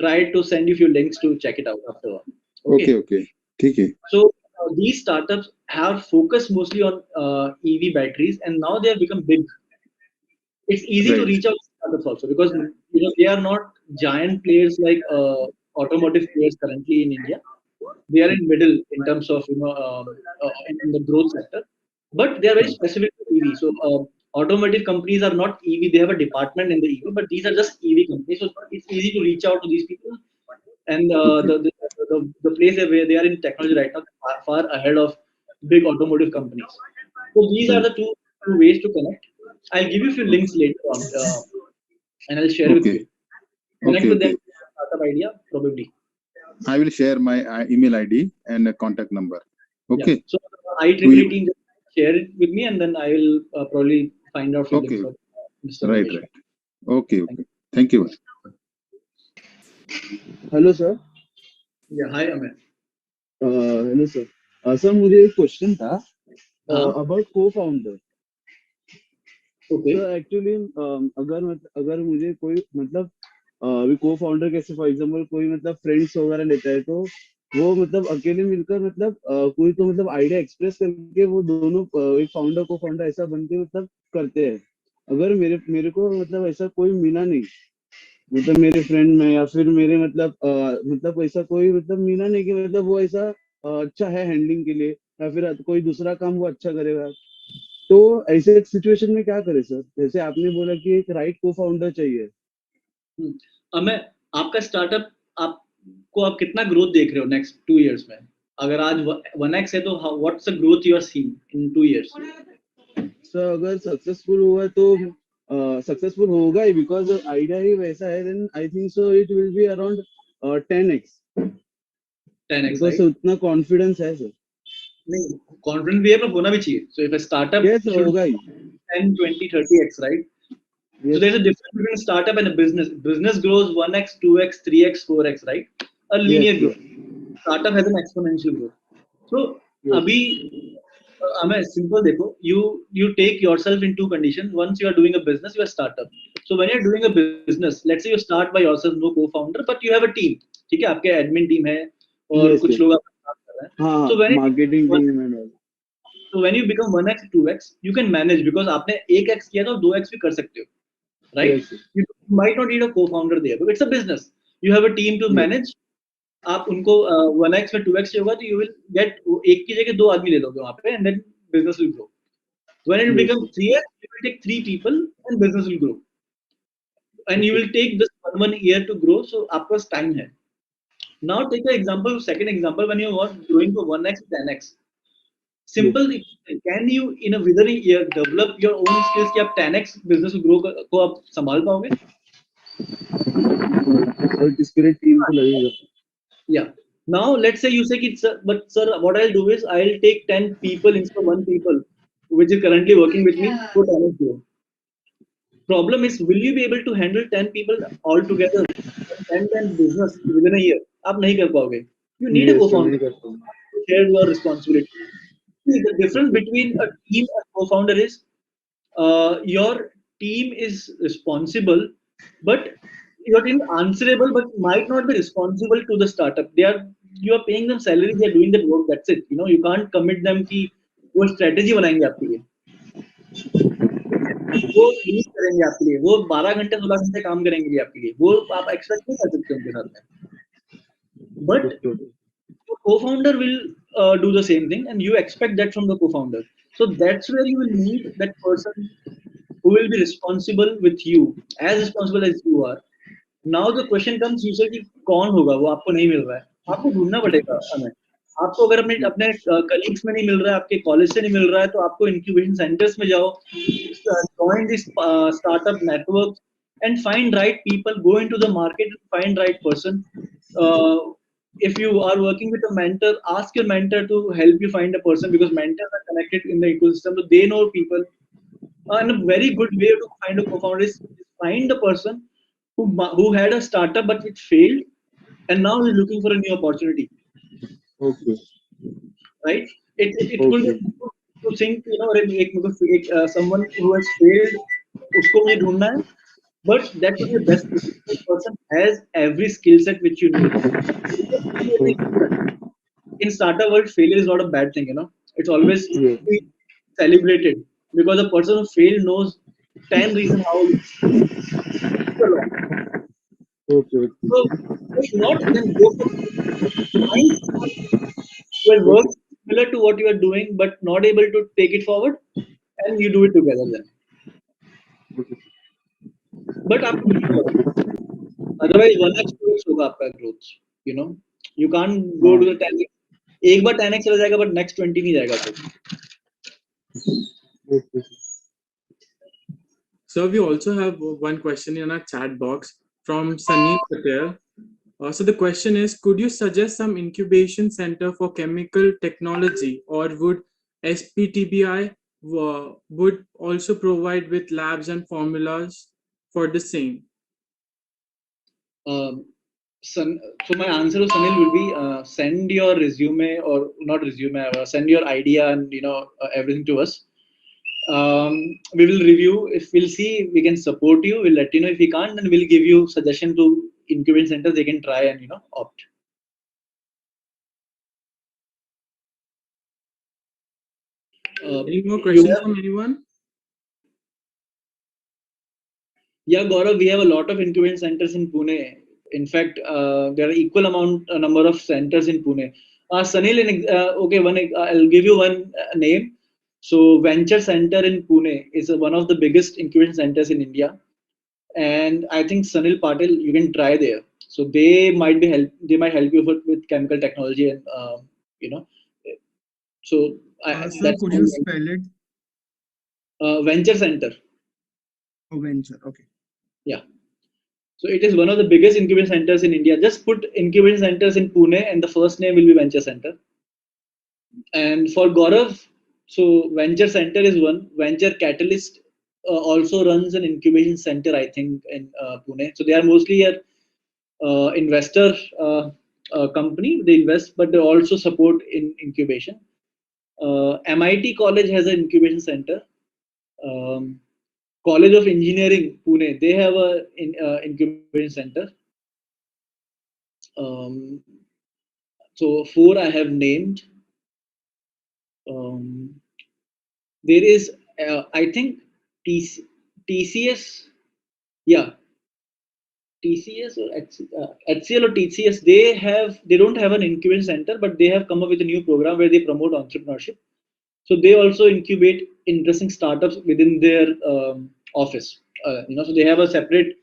try to send you a few links to check it out afterward. Okay. Okay. Okay. ठीक है. So these startups have focused mostly on EV batteries, and now they have become big. It's easy to Right. reach out to startups also because they are not giant players like automotive players currently in India. They are in middle in terms of in the growth sector, but they are very specific to EV. So automotive companies are not EV; they have a department in the EV, but these are just EV companies. So it's easy to reach out to these people, and the place where they are in technology right now are far ahead of big automotive companies. So these are Right. the two ways to connect. I'll give you a few links later on, and I'll share with Okay. you. Connect Okay. with them. Okay. Startup idea probably. I will share my email ID and a contact number. Yeah. Okay. So To IEEE you. team just share it with me, and then I will probably find out few links Okay. for Mr. Right. Nilesh. Right. Okay. Okay. Thank you. Hello sir. Yeah. Hi, Amit. Hello sir. Sir मुझे एक question था हाँ. About को founder. Okay. Sir actually अगर मुझे कोई मतलब अभी को फाउंडर कैसे फॉर एग्जांपल कोई मतलब फ्रेंड्स वगैरह लेता है तो वो मतलब अकेले मिलकर मतलब कोई तो मतलब आइडिया एक्सप्रेस करके वो दोनों एक फाउंडर को फाउंडर ऐसा बन के मतलब करते हैं. अगर मेरे को मतलब ऐसा कोई मिला नहीं मतलब मेरे फ्रेंड में या फिर मेरे मतलब ऐसा कोई मतलब मिला नहीं कि मतलब वो ऐसा अच्छा है हैंडलिंग के लिए या फिर कोई दूसरा काम वो अच्छा करेगा. तो ऐसे सिचुएशन में क्या करें सर. जैसे आपने बोला कि एक राइट को फाउंडर चाहिए. अमित, आपका स्टार्टअप आपको आप कितना ग्रोथ देख रहे हो नेक्स्ट 2 इयर्स में? अगर आज 1x है तो what's the growth you are seeing in 2 years? Sir अगर सक्सेसफुल हुआ तो सक्सेसफुल होगा ही बिकॉज आइडिया ही वैसा है. Then I think so it will be around 10x 10x, because right? उतना कॉन्फिडेंस है सर. नहीं, कॉन्फिडेंट भी है पर होना भी चाहिए. So if a startup yes sir होगा ही. 10, 20, 30x, right? So Yes, there's a difference between a startup and a business. Business grows 1x, 2x, 3x, 4x, right? A linear yes, growth. Startup has an exponential growth. So yes. अभी हमें simple देखो, you take yourself in two conditions. Once you are doing a business, you are startup. So when you're doing a business, let's say you start by yourself, no co-founder, but you have a team. ठीक है, आपके admin team है और Yes, कुछ yes. लोग आपका काम कर रहे हैं. हाँ So when it marketing team and all. so when you become 1x, 2x, you can manage because आपने 1x किया तो 2x भी कर सकते हो. Right? Yes, yes. You might not need a co-founder there, but it's a business. You have a team to Yes. manage. आप उनको 1x में 2x होगा तो you will get एक की जगह 2 आदमी ले लोगे वहाँ पे and then business will grow. When it Yes, becomes 3x, you will take 3 people and business will grow. And you Okay. will take this 1 year to grow. So आपके पास time है. Now take the example, second example, when you are growing to 1x, 10x. Simple. Can you in a within a year develop your own skills कि आप 10x business को grow को आप संभाल पाओगे? और इसके लिए टीम तो लगेगा. Yeah. Now let's say you say it's but sir, what I'll do is I'll take 10 people instead of 1 people, which is currently working with me for 10 years. Problem is, will you be able to handle 10 people all together and 10 business within a year? आप नहीं कर पाओगे. You need a Yes, co-founder नहीं करता हूँ. to share your responsibility. See, the difference between a team and co-founder is your team is responsible, but your team is answerable, but might not be responsible to the startup. You are paying them salary, they are doing that work. That's it. You can't commit them कि वो strategy बनाएंगे आपके लिए, वो lead करेंगे आपके लिए, वो 12 घंटे 16 घंटे काम करेंगे आपके लिए, वो आप expect नहीं कर सकते उनके साथ में. But co-founder will do the same thing, and you expect that from the co-founder. So that's where you will need that person who will be responsible with you, as responsible as you are. Now the question comes, you say कि कौन होगा वो आपको नहीं मिल रहा है, आपको ढूंढना पड़ेगा हमें. आपको अगर अपने कलीग्स में नहीं मिल रहा है, आपके कॉलेज से नहीं मिल रहा है, तो आपको इंक्यूबेशन सेंटर्स में जाओ, join this startup network and find right people, go into the market and find right person. If you are working with a mentor, ask your mentor to help you find a person, because mentors are connected in the ecosystem, so they know people. And a very good way to find a co-founder is find a person who had a startup but which failed, and now he's looking for a new opportunity. Okay. Right? It could be Okay. to think, someone who has failed, usko mujhe ढूंढना है, but that would be the best person. That person has every skill set which you need. In startup world, failure is not a bad thing. It's always Yeah. to be celebrated, because the person who failed knows 10 reasons how to along. Okay. So if not, then go for find someone who has worked similar to what you are doing but not able to take it forward, and you do it together then. But आपको नीचे होगा, otherwise 1x 2x होगा आपका growth. You can't go to the 10x. एक बार 10x चला जाएगा, but next 20 नहीं जाएगा तो. Okay. So we also have one question in our chat box from Sunny Patel. So the question is, could you suggest some incubation center for chemical technology, or would SPTBI would also provide with labs and formulas for the same? So my answer to Sunil will be, send your resume, or not resume, send your idea and everything to us. We will review. If we'll see we can support you, we'll let you know. If we can't, then we'll give you suggestion to incubation centers they can try and opt. Any more questions from anyone? Yeah, Gaurav, we have a lot of incubation centers in Pune. In fact, there are equal number of centers in Pune. Sunil, okay, I'll give you one name. So Venture Center in Pune is one of the biggest incubation centers in India, and I think Sunil Patel, you can try there. So they might help you with chemical technology and So Sir, that's could you spell it? Venture Center. Oh, venture. Okay. Yeah. So it is one of the biggest incubation centers in India. Just put incubation centers in Pune, and the first name will be Venture Center. And for Gaurav, so Venture Center is one. Venture Catalyst also runs an incubation center, I think, in Pune. So they are mostly a investor company. They invest, but they also support in incubation. MIT College has an incubation center. College of Engineering, Pune, they have a incubation center. So 4 I have named. There is, I think, TCS, yeah, TCS or HCL or TCS. They don't have an incubation center, but they have come up with a new program where they promote entrepreneurship. So they also incubate interesting startups within their office. So they have a separate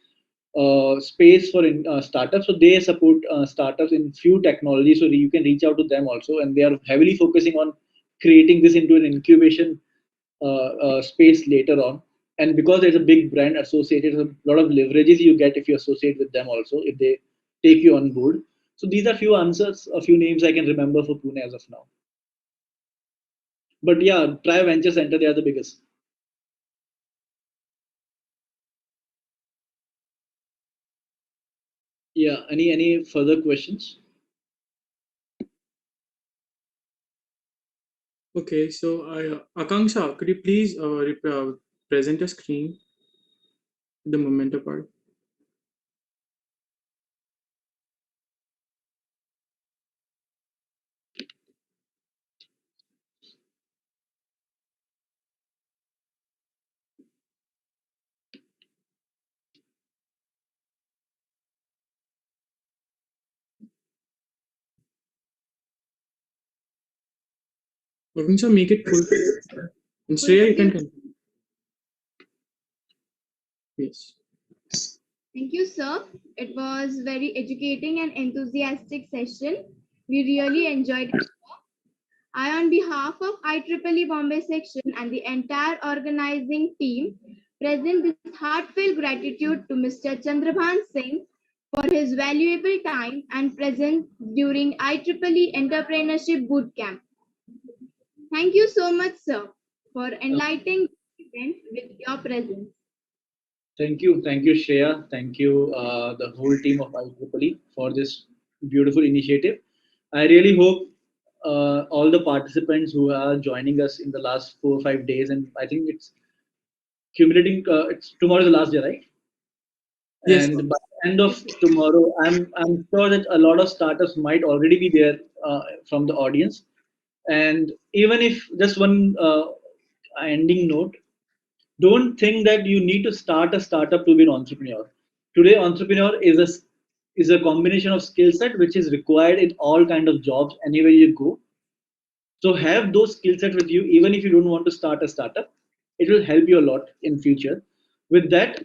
space for startups. So they support startups in few technologies. So you can reach out to them also, and they are heavily focusing on creating this into an incubation space later on. And because there's a big brand associated, a lot of leverages you get if you associate with them also, if they take you on board. So these are few answers, a few names I can remember for Pune as of now. But yeah, try Venture Center, they are the biggest. Yeah, any further questions? Okay, so Akanksha, could you please present your screen, the Memento part? Akanksha, make it full. And Shreya, you can continue. Yes. Thank you, sir. It was very educating and enthusiastic session. We really enjoyed it. I, on behalf of IEEE Bombay section and the entire organizing team, present this heartfelt gratitude to Mr. Chandrabhan Singh for his valuable time and presence during IEEE Entrepreneurship Bootcamp. Thank you so much, sir, for enlightening the event with your presence. Thank you, Shreya. Thank you, the whole team of IEEE for this beautiful initiative. I really hope all the participants who are joining us in the last 4 or 5 days, and I think it's accumulating. It's tomorrow is the last day, right? Yes, sir. And by the end of tomorrow, I'm sure that a lot of startups might already be there from the audience. And even if just one ending note, don't think that you need to start a startup to be an entrepreneur. Today, entrepreneur is a combination of skill set which is required in all kind of jobs anywhere you go. So have those skill set with you, even if you don't want to start a startup. It will help you a lot in future. With that,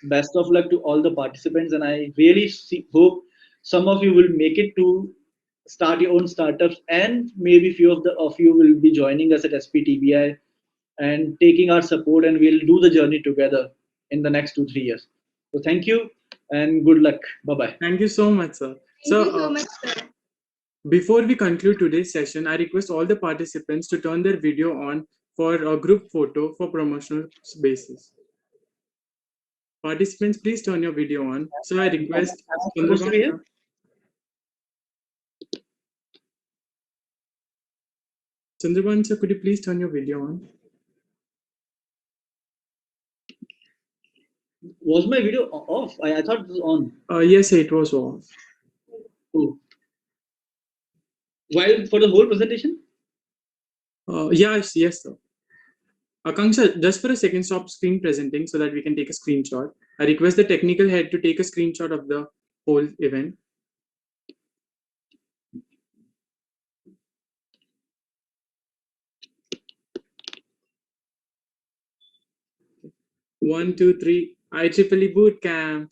best of luck to all the participants, and I really hope some of you will make it to start your own startups, and maybe few of you will be joining us at SPTBI and taking our support, and we'll do the journey together in the next 2 3 years. So thank you and good luck. Bye bye. Thank you so much, sir. Thank you so much, sir. Before we conclude today's session, I request all the participants to turn their video on for a group photo for promotional basis. Participants, please turn your video on. So I request Supposed to be here? Chandrabhan sir, could you please turn your video on? Was my video off? I thought it was on. Yes, it was off. Oh. While for the whole presentation? Yes, sir. Akanksha, just for a second, stop screen presenting so that we can take a screenshot. I request the technical head to take a screenshot of the whole event. One, two, three. IEEE Bootcamp.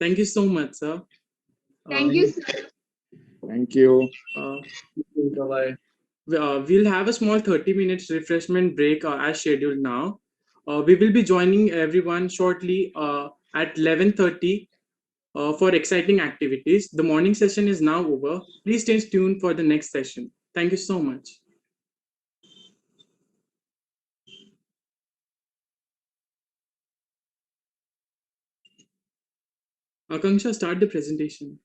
Thank you so much, sir. Thank you, sir. Thank you. Bye-bye. We'll have a small 30 minutes refreshment break as scheduled now. We will be joining everyone shortly at 11:30 for exciting activities. The morning session is now over. Please stay tuned for the next session. Thank you so much. Akanksha, start the presentation.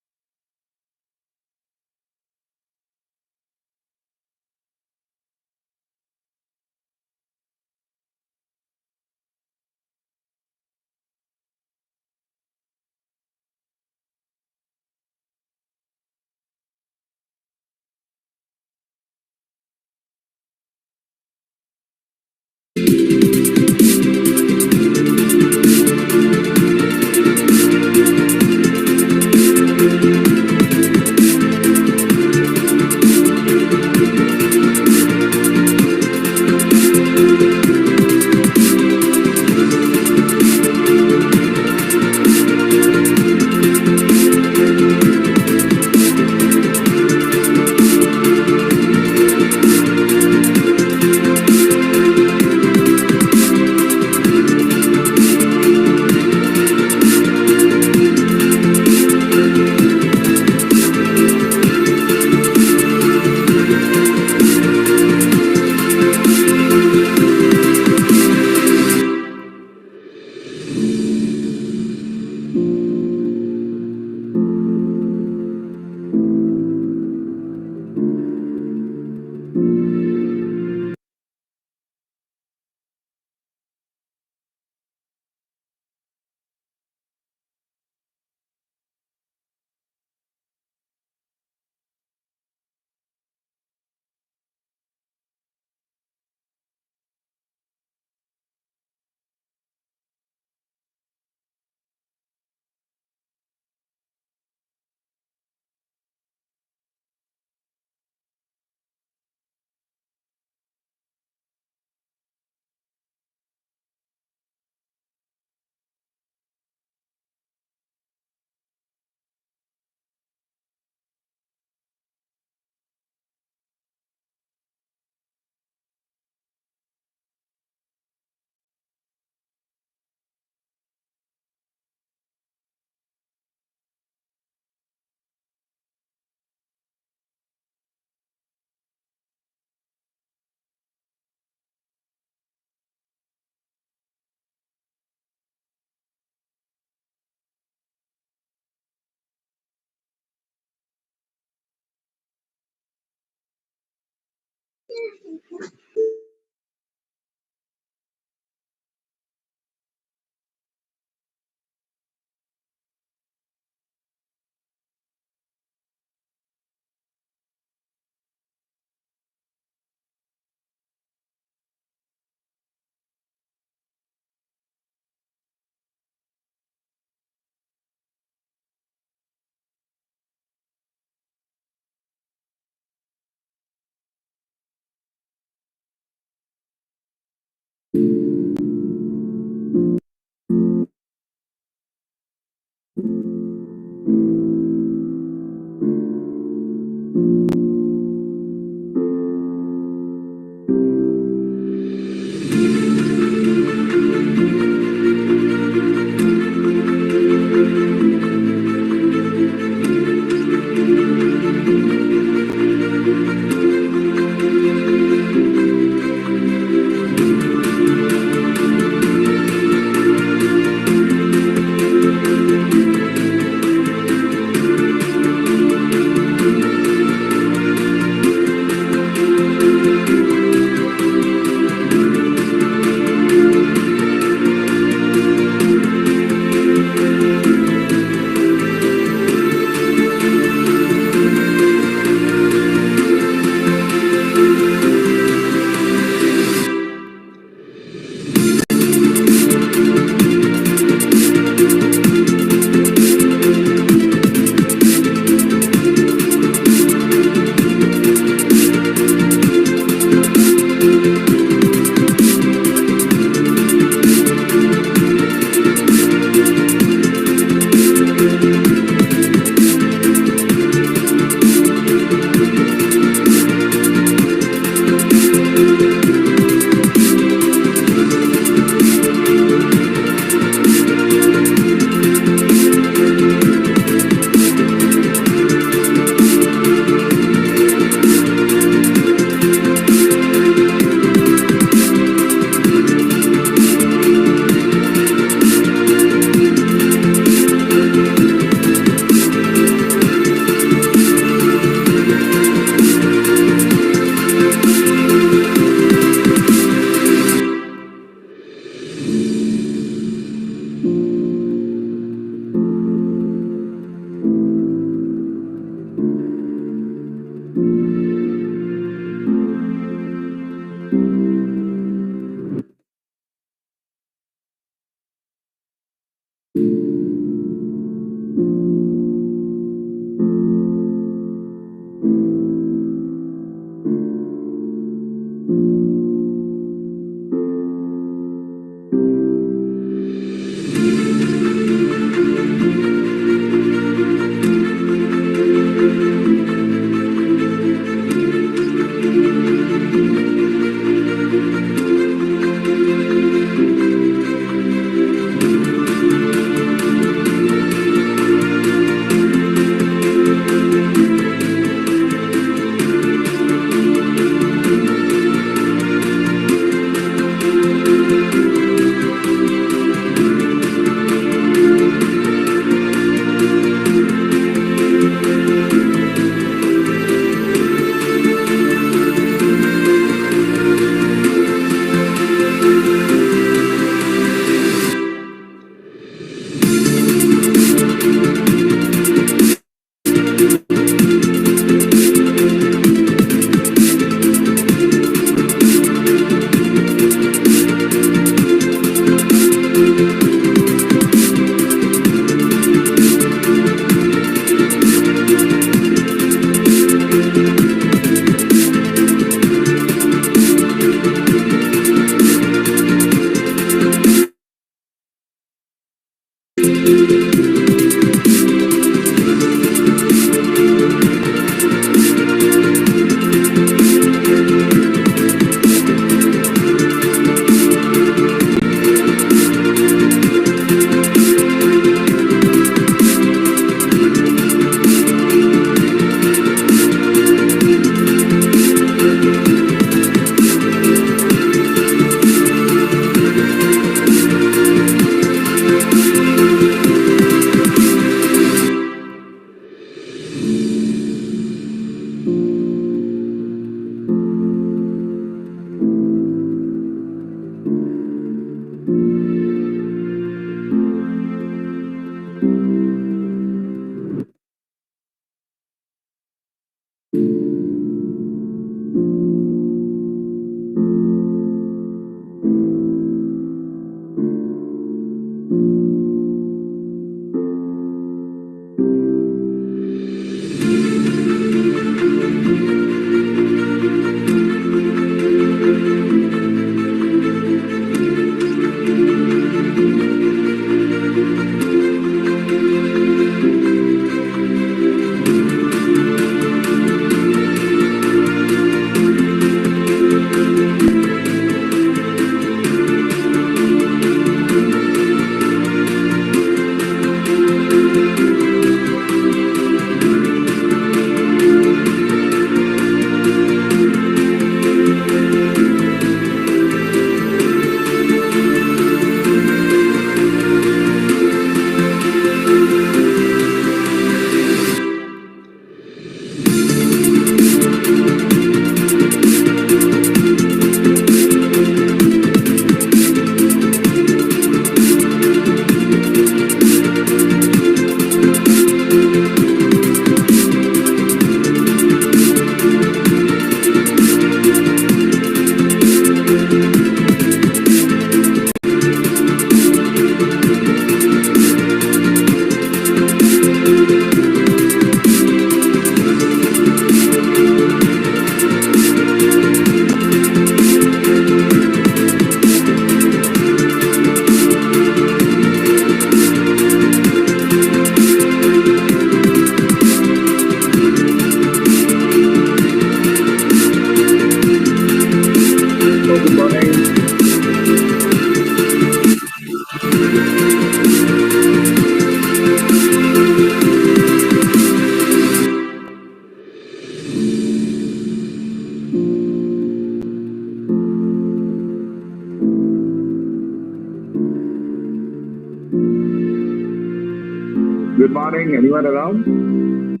Good morning. Anyone around?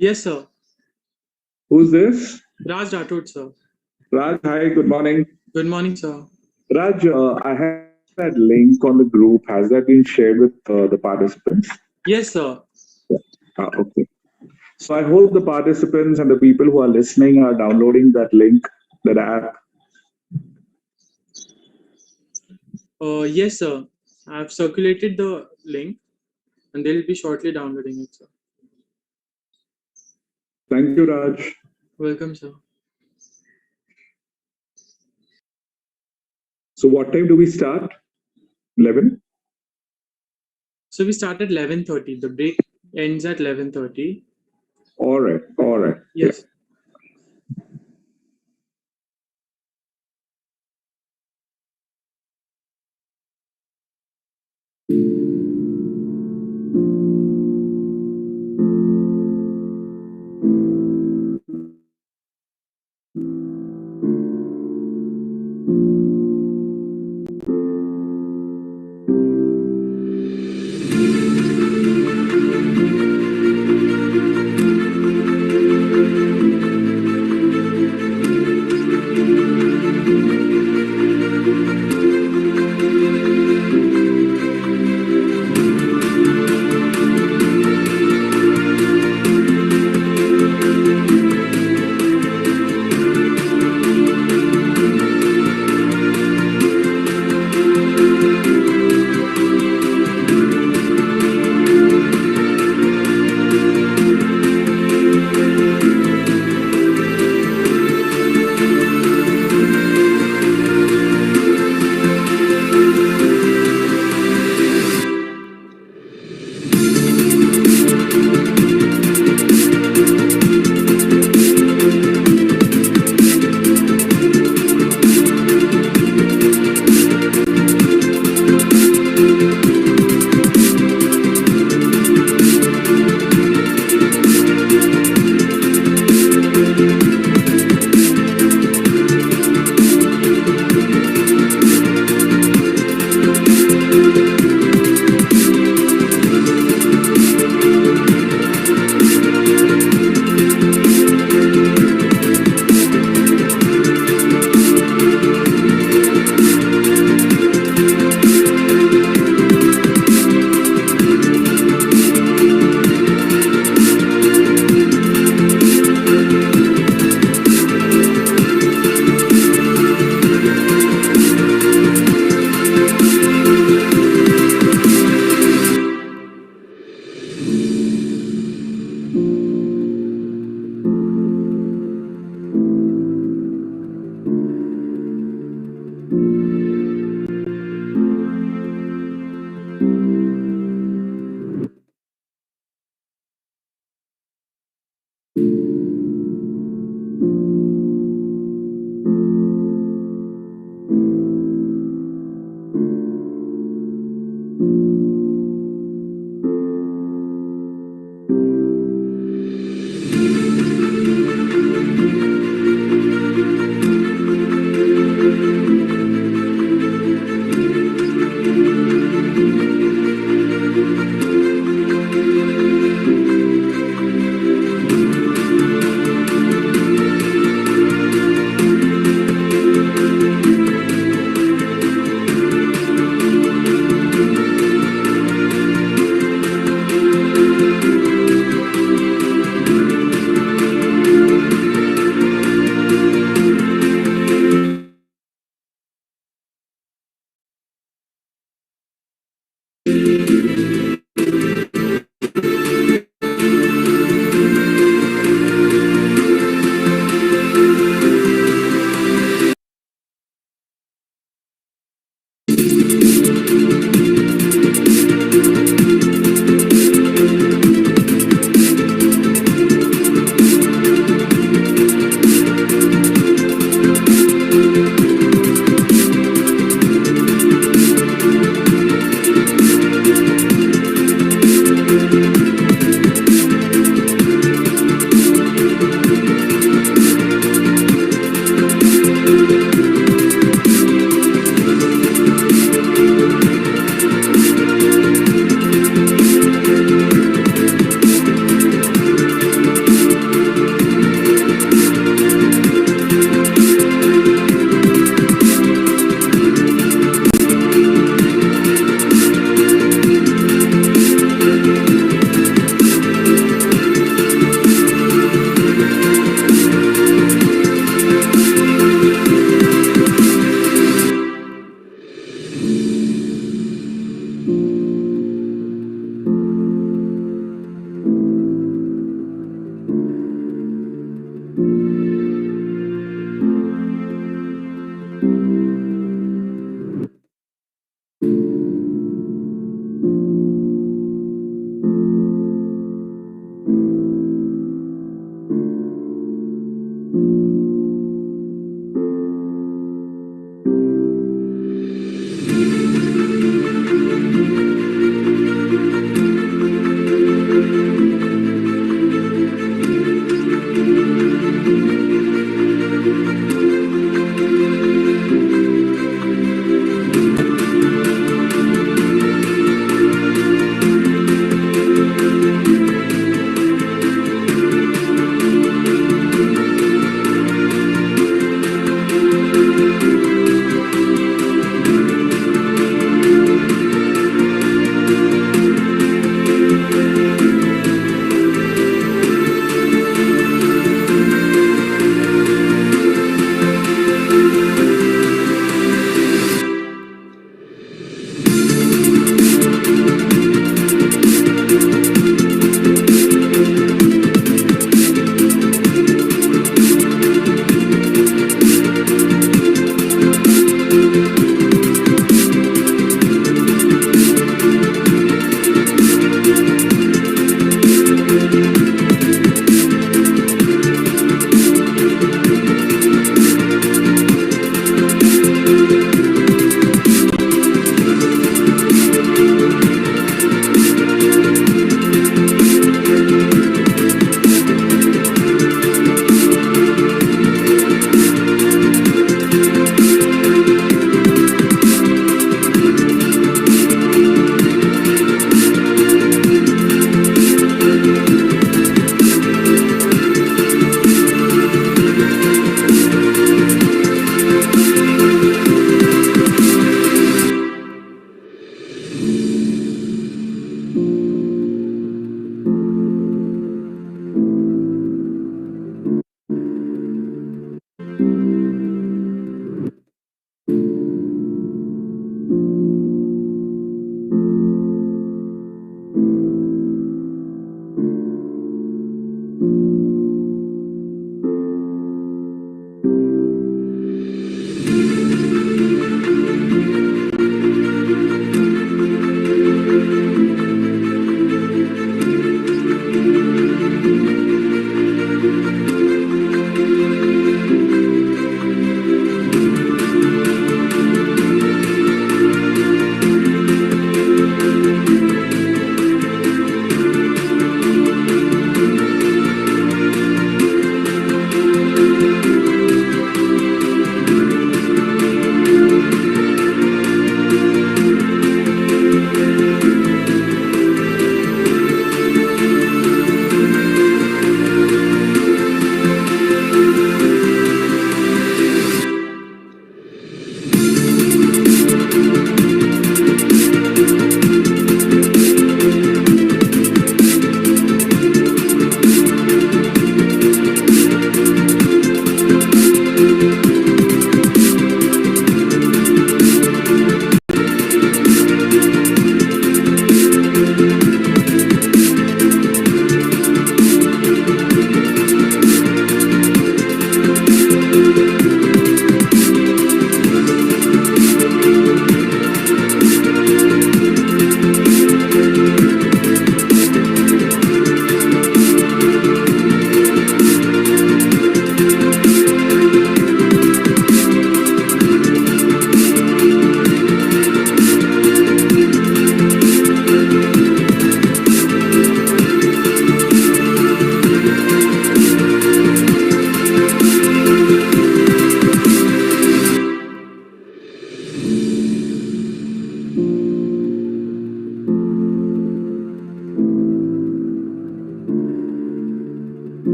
Yes, sir. Who's this? Raj Rathod, sir. Raj, hi. Good morning. Good morning, sir. Raj, I have that link on the group. Has that been shared with the participants? Yes, sir. Okay. So I hope the participants and the people who are listening are downloading that link, that app. Yes, sir. I've circulated the link and they'll be shortly downloading it, sir. Thank you, Raj. Welcome, sir. So what time do we start? 11? So we start at 11:30. The break ends at 11:30. All right. All right. Yes.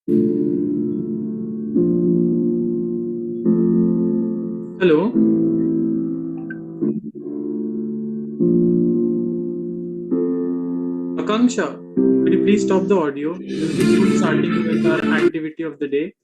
Hello. Akanksha, could you please stop the audio? We'll be soon starting with our activity of the day.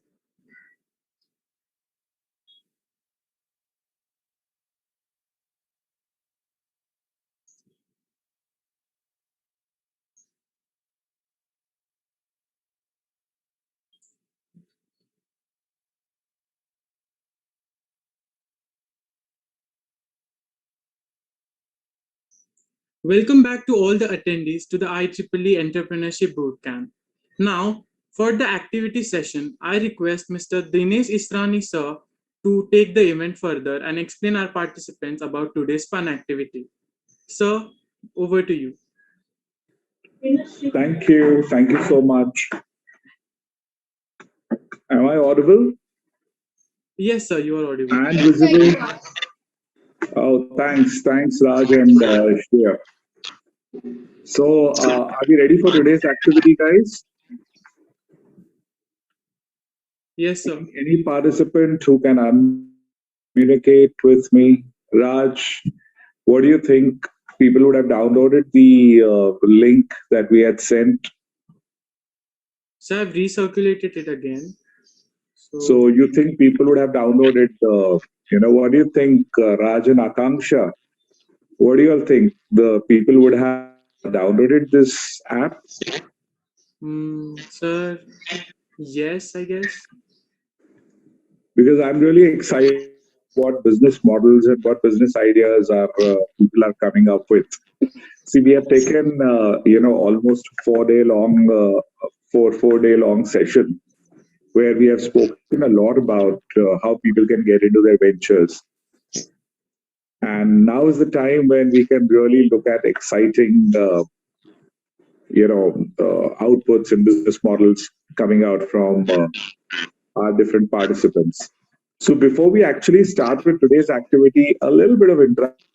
Welcome back to all the attendees to the IEEE Entrepreneurship Bootcamp. Now, for the activity session, I request Mr. Dinesh Israni sir to take the event further and explain our participants about today's fun activity. Sir, over to you. Thank you. Thank you so much. Am I audible Yes, sir, you are audible. and visible? Oh, thanks. Thanks, Raj and Shreya. So, are we ready for today's activity, guys? Yes, sir. Any participant who can communicate with me? Raj, what do you think? People would have downloaded the link that we had sent. So I've recirculated it again. So you think people would have downloaded, what do you think, Raj and Akanksha? What do you all think? The people would have downloaded this app? Sir, yes, I guess. Because I'm really excited what business models and what business ideas are people are coming up with. See, we have taken almost 4 day long session where we have spoken a lot about how people can get into their ventures. And now is the time when we can really look at exciting outputs and business models coming out from our different participants. So before we actually start with today's activity, a little bit of interaction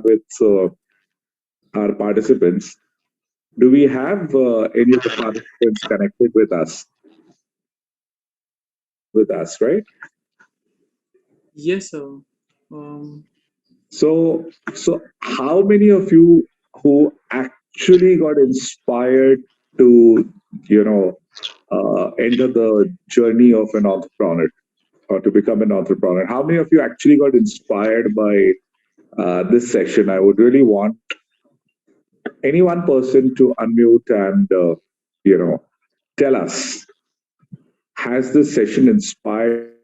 with our participants. Do we have any of the participants connected with us? Right? Yes, sir. So how many of you who actually got inspired to, enter the journey of an entrepreneur or to become an entrepreneur? How many of you actually got inspired by this session? I would really want any one person to unmute and, tell us, has this session inspired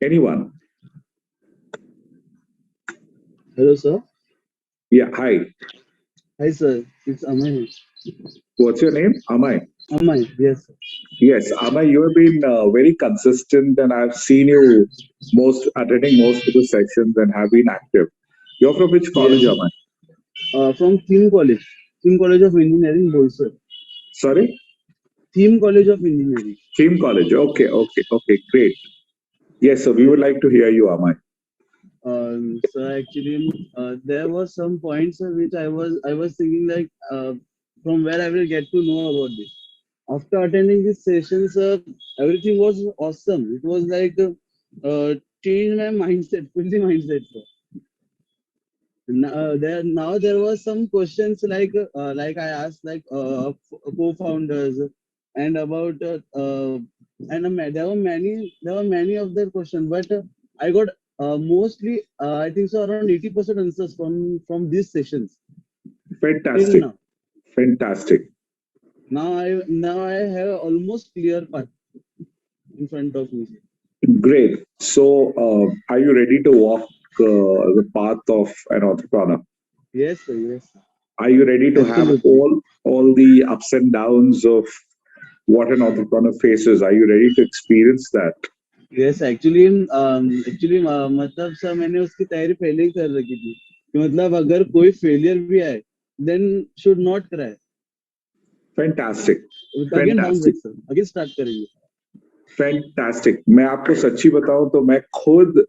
anyone? Hello, sir. Yeah, hi. Hi, sir. It's Amay. What's your name? Amay. Amay, yes. Yes, Amay, you have been very consistent, and I've seen you attending most of the sessions and have been active. You're from which college, Yes. Amay? From Theme College of Engineering, Boisar. Sorry? Theme College of Engineering. Theme College. Okay, great. Yes, so we would like to hear you, Amay. So actually, there were some points which I was thinking like from where I will get to know about this. After attending these sessions, everything was awesome. It was like changed my mindset, fully mindset. Sir. Now there were some questions like I asked like co-founders and about there were many of their questions, but I got mostly I think so around 80% answers from these sessions. Fantastic. Now. Fantastic. Now I have almost clear path in front of me. Great. So are you ready to walk the path of an entrepreneur? Yes, sir. Yes. Sir. Are you ready to Absolutely. have all the ups and downs of what an entrepreneur faces? Are you ready to experience that? Yes, actually मतलब sir मैंने उसकी तैयारी पहले ही कर रखी थी कि मतलब अगर कोई फेलियर भी आए then should not cry. Fantastic. Again bounce back, sir. Again start करेंगे. Fantastic. मैं आपको सच्ची बताऊं तो मैं खुद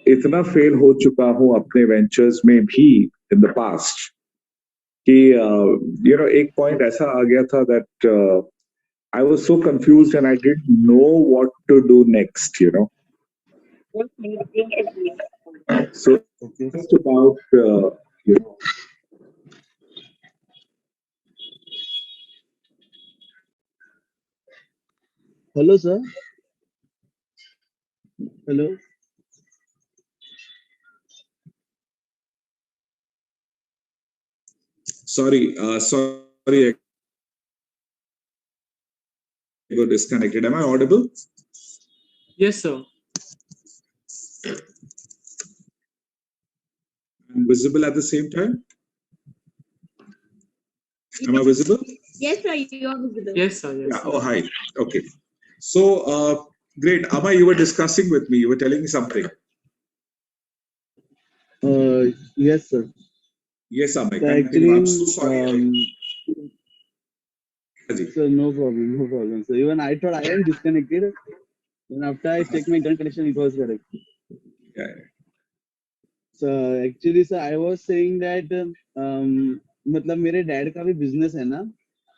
इतना फेल हो चुका हूं अपने वेंचर्स में भी in the past. कि एक पॉइंट ऐसा आ गया था that I was so confused and I didn't know what to do next. So Okay. just about Hello, sir. Hello. sorry, I got disconnected. Am I audible? Yes, sir. I'm visible at the same time. Am I visible? Yes, sir, you are visible. Yes, sir. Yes. Yeah. Oh, hi. Okay. So, great. Amma, you were discussing with me. You were telling me something. Yes, sir. Yes, Amma. So Continue. actually, I'm so sorry. so no problem. So even I thought I am disconnected. Then after I checked my internet connection, it was correct. Yeah. So actually, sir, I was saying that मतलब मेरे dad का भी business है ना,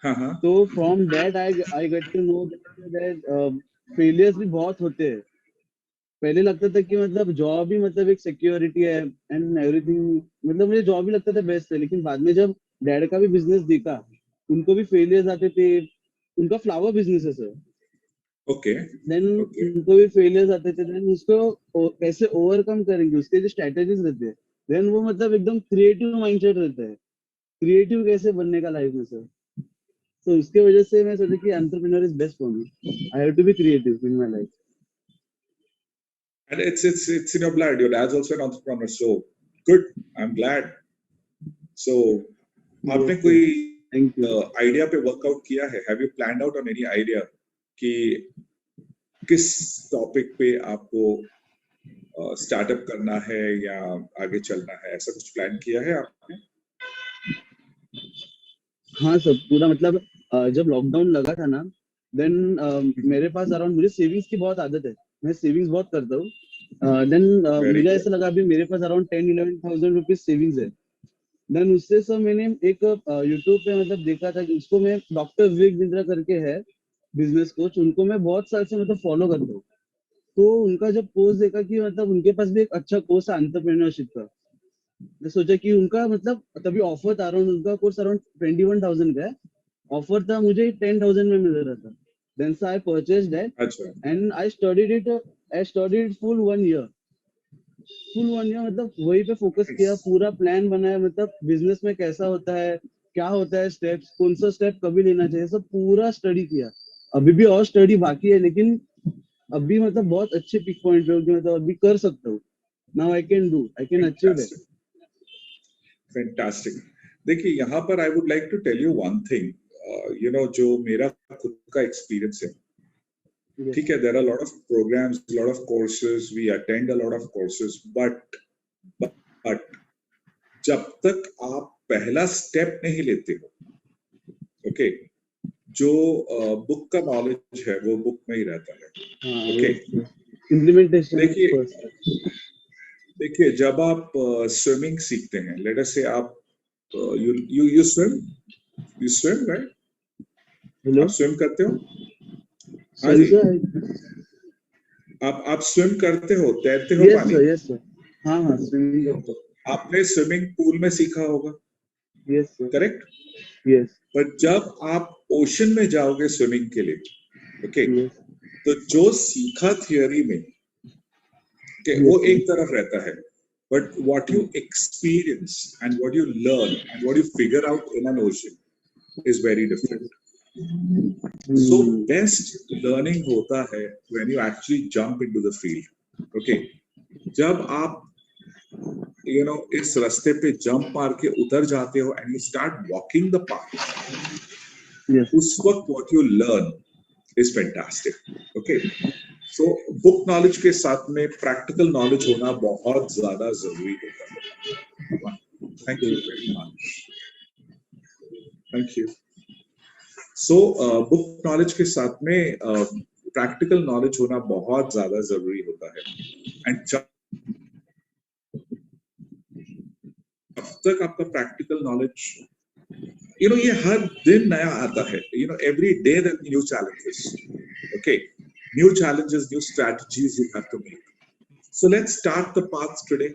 हाँ. तो from that I get to know that failures भी बहुत होते हैं. पहले लगता था कि मतलब जॉब ही मतलब एक सिक्योरिटी है एंड एवरीथिंग, मतलब मुझे जॉब ही लगता था बेस्ट है. लेकिन बाद में जब डैड का भी बिजनेस देखा, उनको भी फेलियर्स आते थे. उनका फ्लावर बिजनेस है सर. Okay. देन उनको भी फेलियर्स आते थे. देन उसको कैसे ओवरकम करेंगे, उसके जो स्ट्रेटेजीज रहते हैं, देन वो मतलब एकदम क्रिएटिव माइंडसेट रहता है. क्रिएटिव कैसे बनने का लाइफ में सर. तो उसके वजह से मैं सोचा कि entrepreneur is best for me. I have to be creative in my life. And it's in your blood. Your dad's also an entrepreneur, so good. I'm glad. So, आपने कोई आइडिया पे वर्कआउट किया है? Have you planned out on any idea कि किस topic पे आपको startup करना है या आगे चलना है? ऐसा कुछ प्लान किया है आपने? हाँ सर, पूरा मतलब जब लॉकडाउन लगा था ना, देन मेरे पास अराउंड, मुझे सेविंग्स की बहुत आदत है, मैं सेविंग्स बहुत करता हूँ. देन मुझे ऐसा लगा अभी मेरे पास अराउंड 10-11,000 रुपीज सेविंग्स है. देन उससे सब मैंने एक यूट्यूब पे मतलब देखा था कि उसको मैं डॉक्टर विवेक बिंद्रा करके है बिजनेस कोच, उनको मैं बहुत साल से मतलब फॉलो करता हूँ. तो उनका जब पोस्ट देखा कि मतलब उनके पास भी एक अच्छा कोर्स है एंटरप्रेन्योरशिप का, मैं सोचा कि उनका मतलब तभी ऑफर था अराउंड, उनका कोर्स अराउंड 21,000 का है. ऑफर था, मुझे 10,000 में मिल रहा था. Then so I purchased that and I studied full 1 year. मतलब वही पे फोकस किया, पूरा प्लान बनाया, मतलब बिजनेस में कैसा होता है, क्या होता है स्टेप्स, कौन सा स्टेप कभी लेना चाहिए, सब पूरा स्टडी किया. अभी भी और स्टडी बाकी है, लेकिन अभी मतलब बहुत अच्छे पिक पॉइंट पे, मतलब अभी कर सकता हूँ. Now I can achieve that. Fantastic. देखिए, यहाँ पर I would like to tell you one thing. जो मेरा खुद का एक्सपीरियंस है, ठीक है, there are a lot of programs, a lot of courses, we attend a lot of courses, but जब तक आप पहला स्टेप नहीं लेते हो, ओके, जो बुक का नॉलेज है वो बुक में ही रहता है. Okay, implementation. देखिए, जब आप स्विमिंग सीखते हैं, लेट अस से आप you swim right? हेलो, आप स्विम करते हो? हाँ सॉरी जी, सर. आप स्विम करते हो, तैरते हो पानी? Yes sir. हाँ स्विमिंग करता हूं. आपने स्विमिंग पूल में सीखा होगा, यस सर. करेक्ट? यस. पर जब आप ओशन में जाओगे स्विमिंग के लिए, ओके, तो जो सीखा थियरी में, वो एक तरफ रहता है, but what you experience and what you learn and what you figure out in an ocean is very different. So best learning होता है when you actually jump into the field. Okay, जब आप इस रास्ते पे जंप मार के उतर जाते हो and you start walking the path, उस वक्त what you learn is fantastic. Okay, so book knowledge के साथ में practical knowledge होना बहुत ज्यादा जरूरी होता है. Thank you very much. Thank you. So book knowledge के साथ में practical knowledge होना बहुत ज्यादा जरूरी होता है. And जब तक आपका practical knowledge ये हर दिन नया आता है. Every day there are new challenges. Okay, new challenges, new strategies you have to make. So let's start the paths today.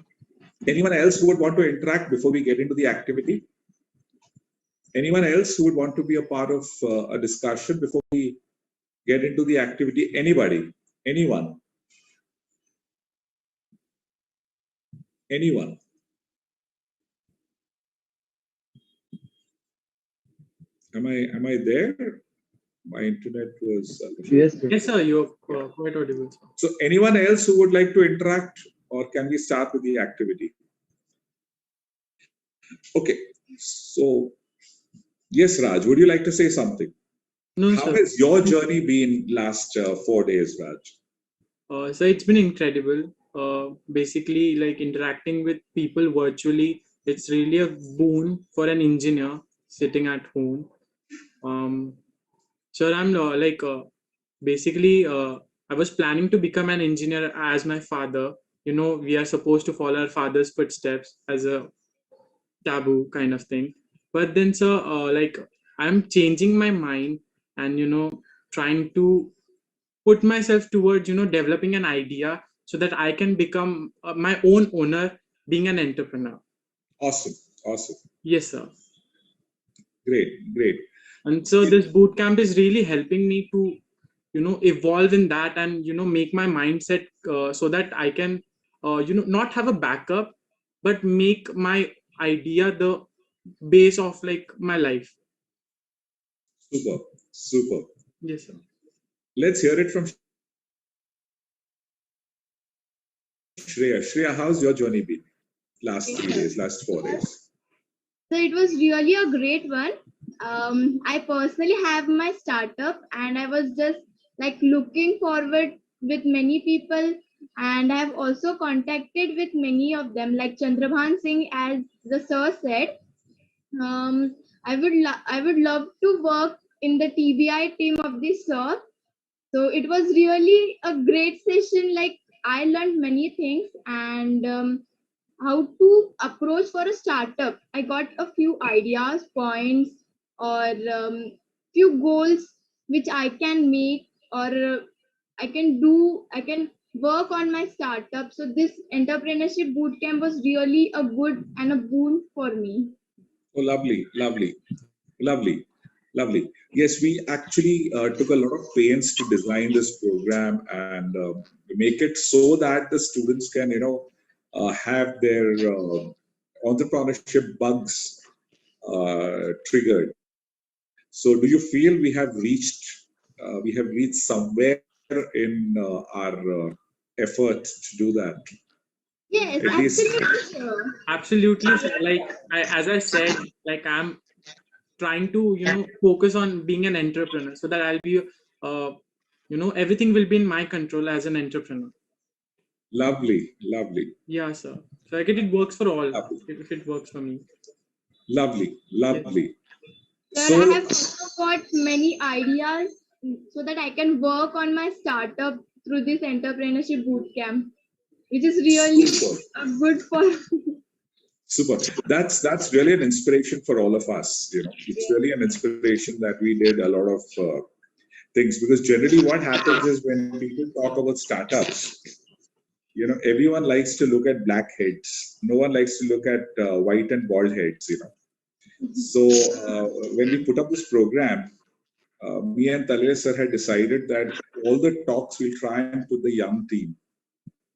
Anyone else who would want to interact before we get into the activity? Anyone else who would want to be a part of a discussion before we get into the activity? Anybody? Anyone? Anyone? Am I there? My internet was. Yes, sir. Yes, sir. You're quite audible, sir. So anyone else who would like to interact, or can we start with the activity? Okay. So yes, Raj, would you like to say something? No, How sir. has your journey been last 4 days, Raj? So it's been incredible. Basically, like interacting with people virtually, it's really a boon for an engineer sitting at home. Sir, I'm basically, I was planning to become an engineer as my father. We are supposed to follow our father's footsteps as a taboo kind of thing. But then, sir, I'm changing my mind and trying to put myself towards developing an idea so that I can become my own owner, being an entrepreneur. Awesome. Yes, sir. Great. And so this boot camp is really helping me to evolve in that and make my mindset so that I can not have a backup but make my idea the base of like my life. Super. Yes, sir. Let's hear it from Shreya. Shreya, how's your journey been last 3 days, last 4 days? So it was really a great one. I personally have my startup and I was just like looking forward with many people, and I have also contacted with many of them like Chandrabhan Singh, as the sir said. I would love to work in the TBI team of the sir. So it was really a great session. Like I learned many things, and how to approach for a startup. I got a few ideas, points, or few goals which I can make, or I can do. I can work on my startup. So this entrepreneurship bootcamp was really a good and a boon for me. Oh, lovely. Yes, we actually took a lot of pains to design this program and make it so that the students can, have their entrepreneurship bugs triggered. So, do you feel we have reached somewhere in our effort to do that? Yes, At least, absolutely, sir. Absolutely, sir. As I said, like I'm trying to focus on being an entrepreneur so that I'll be everything will be in my control as an entrepreneur. lovely. Yeah, sir. So I get it works for all Lovely. if it works for me. Lovely. Sir, I have also got many ideas so that I can work on my startup through this entrepreneurship bootcamp, which is really good for. Super. That's really an inspiration for all of us. It's really an inspiration that we did a lot of things, because generally what happens is when people talk about startups, everyone likes to look at black heads. No one likes to look at white and bald heads. So when we put up this program, me and Talil sir had decided that all the talks we'll try and put the young team.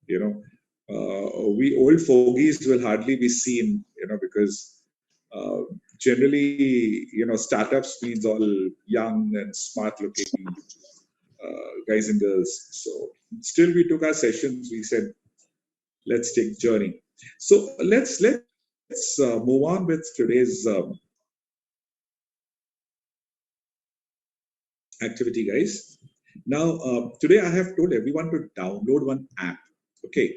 We old fogies will hardly be seen, because generally, startups means all young and smart-looking guys and girls. So still, we took our sessions. We said, let's take journey. So let's move on with today's activity, guys. Now, today I have told everyone to download one app. Okay.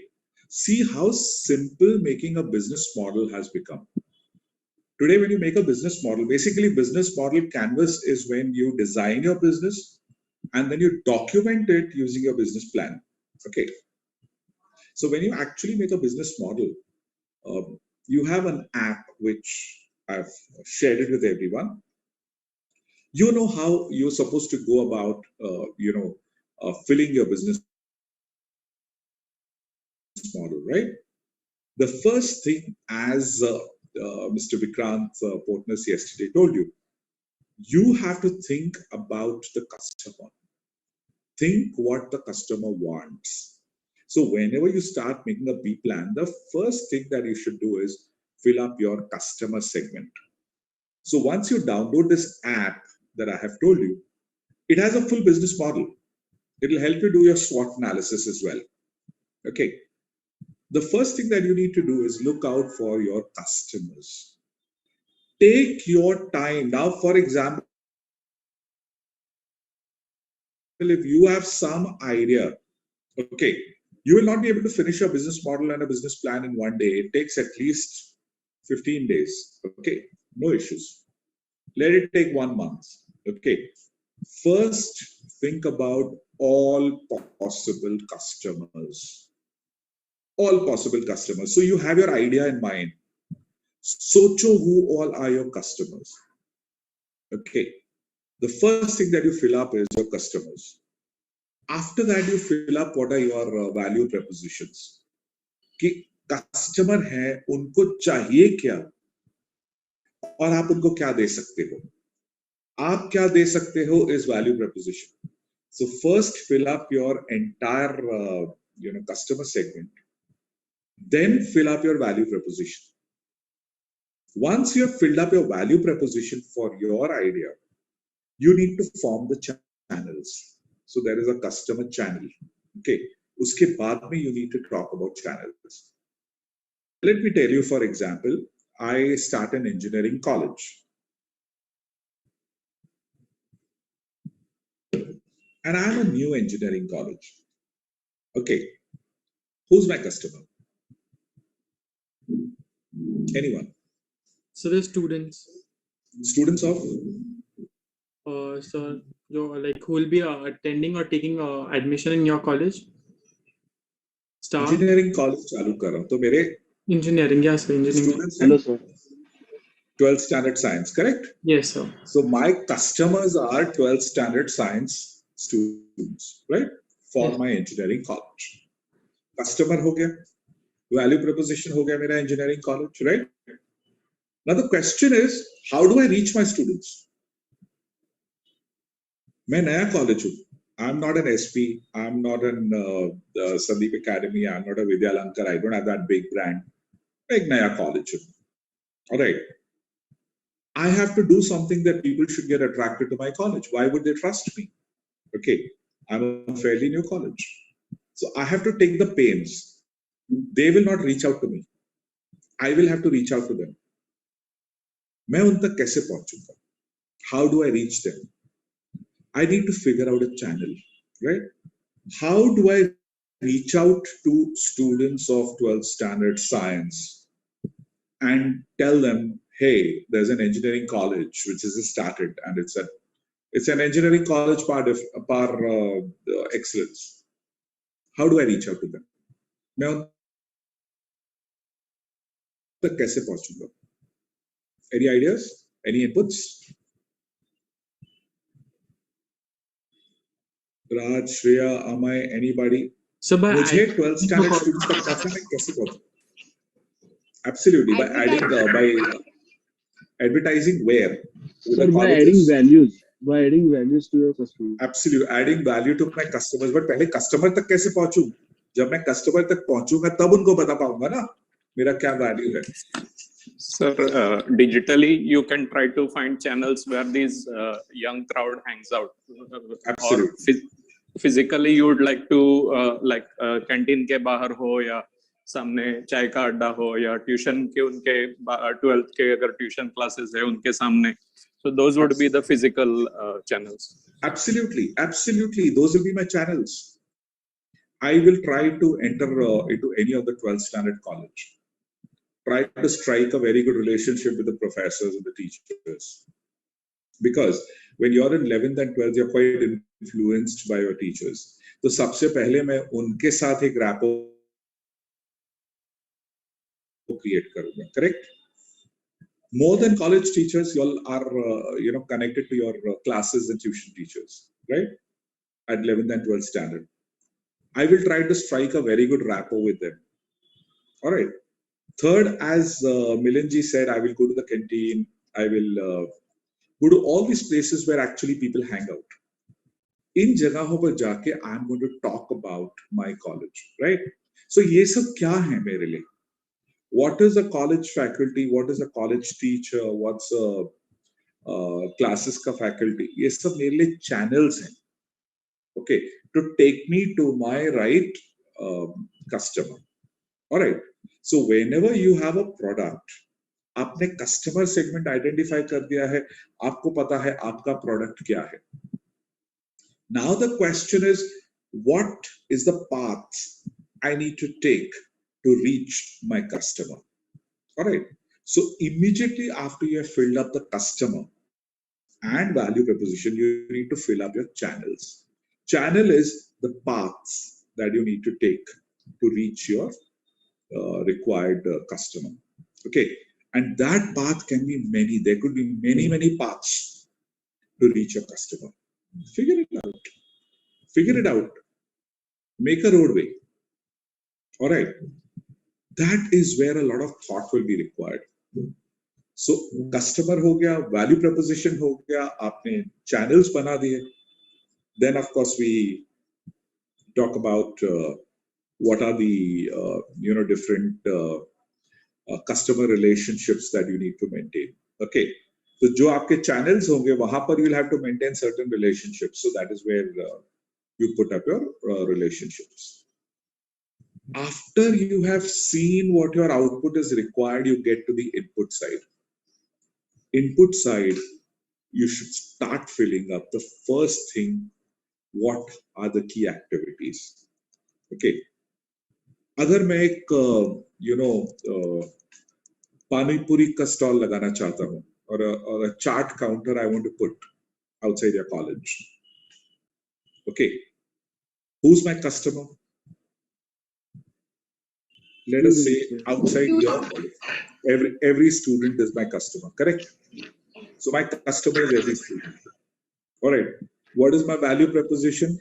See how simple making a business model has become. Today, when you make a business model, basically business model canvas is when you design your business and then you document it using your business plan. Okay. So when you actually make a business model, you have an app which I've shared it with everyone. you know how you're supposed to go about filling your business model, right? The first thing, as Mr. Vikrant Portness yesterday told you, you have to think about the customer. Think what the customer wants. So whenever you start making a B plan, the first thing that you should do is fill up your customer segment. So once you download this app that I have told you, it has a full business model. It will help you do your SWOT analysis as well. Okay. The first thing that you need to do is look out for your customers. Take your time. Now, for example, if you have some idea, okay, you will not be able to finish your business model and a business plan in one day. It takes at least 15 days. Okay, no issues. Let it take 1 month. Okay. First, think about all possible customers. All possible customers. So you have your idea in mind. Socho who all are your customers. Okay. The first thing that you fill up is your customers. After that, you fill up what are your value propositions. कि customer है, उनको चाहिए क्या और आप उनको क्या दे सकते हो. आप क्या दे सकते हो is value proposition. So first fill up your entire customer segment. Then fill up your value proposition. Once you have filled up your value proposition for your idea, you need to form the channels. So there is a customer channel. Okay. Uske baad mein you need to talk about channels. Let me tell you, for example, I start an engineering college. And I'm a new engineering college. Okay. Who's my customer? Anyone? So the students. Students of? So like who will be attending or taking admission in your college? Staff? Engineering college चालू कर रहा हूँ तो मेरे engineering, yes, sir. Engineering. Students. Hello, sir. 12th standard science, correct? Yes, sir. So my customers are 12th standard science students, right? For Yes. my engineering college. Customer हो गया, value proposition हो गया मेरा engineering college, right? Now the question is, how do I reach my students? मैं नया college हूँ. I'm not an SP. I'm not an Sandeep Academy. I'm not a Vidyalankar. I don't have that big brand. मैं एक नया college हूँ. All right. I have to do something that people should get attracted to my college. Why would they trust me? Okay, I'm a fairly new college. So I have to take the pains. They will not reach out to me. I will have to reach out to them. मैं उन तक कैसे पहुंचूंगा? How do I reach them? I need to figure out a channel, right? How do I reach out to students of 12th standard science and tell them, hey, there's an engineering college which is started and it's an engineering college part of excellence. How do I reach out to them? मैं उन तक कैसे पहुंचूंगा? Any ideas? Any inputs? Raj, Shreya, Amay, anybody? So by मुझे 12th standard students तक पहुंचना मैं कैसे पहुंचूं? Absolutely, by adding by advertising where? With Sir, the by colleges. adding values to your customer. Absolutely, adding value to my customers. But पहले customer तक कैसे पहुंचूं? जब मैं customer तक पहुंचूंगा तब उनको बता पाऊंगा ना मेरा क्या value है. Sir, digitally you can try to find channels where this young crowd hangs out. Absolutely. Or physically you would like to like canteen के बाहर हो या सामने चाय का अड्डा हो या ट्यूशन के उनके 12th के अगर ट्यूशन क्लासेस है उनके सामने. So those would be the physical channels. Absolutely, absolutely. Those will be my channels. I will try to enter into any of the 12th standard college. Try to strike a very good relationship with the professors and the teachers. Because when you're in 11th and 12th, you're quite influenced by your teachers. तो सबसे पहले मैं उनके साथ एक rapport create करूँगा, correct? More than college teachers, you all are connected to your classes and tuition teachers, right? At 11th and 12th standard. I will try to strike a very good rapport with them. All right. Third, as Milanji said, I will go to the canteen. I will go to all these places where actually people hang out. In जगहों पर जाके I'm going to talk about my college, right? So ये सब क्या है मेरे लिए? What is a college faculty? What is a college teacher? What's a classes का faculty? ये सब मेरे लिए channels हैं. Okay, to take me to my right customer. All right. So whenever you have a product, आपने customer segment identify कर दिया है, आपको पता है आपका product क्या है. Now the question is, what is the path I need to take to reach my customer? All right. So immediately after you have filled up the customer and value proposition, you need to fill up your channels. Channel is the paths that you need to take to reach your required customer. Okay. And that path can be many. There could be many paths to reach your customer. Figure it out. Figure it out. Make a roadway. All right. That is where a lot of thought will be required. So customer हो गया, value proposition हो गया, आपने channels बना दिए. Then of course we talk about what are the different customer relationships that you need to maintain. Okay. So जो आपके channels होंगे वहां पर you'll have to maintain certain relationships. So that is where you put up your relationships. After you have seen what your output is required, you get to the input side. Input side, you should start filling up. The first thing, what are the key activities? Okay. अगर मैं एक पानी पूरी का stall लगाना चाहता हूँ or a chart counter I want to put outside your college. Okay. Who's my customer? Let us say outside your college. Every student is my customer, correct? So my customer is every student. All right. What is my value proposition?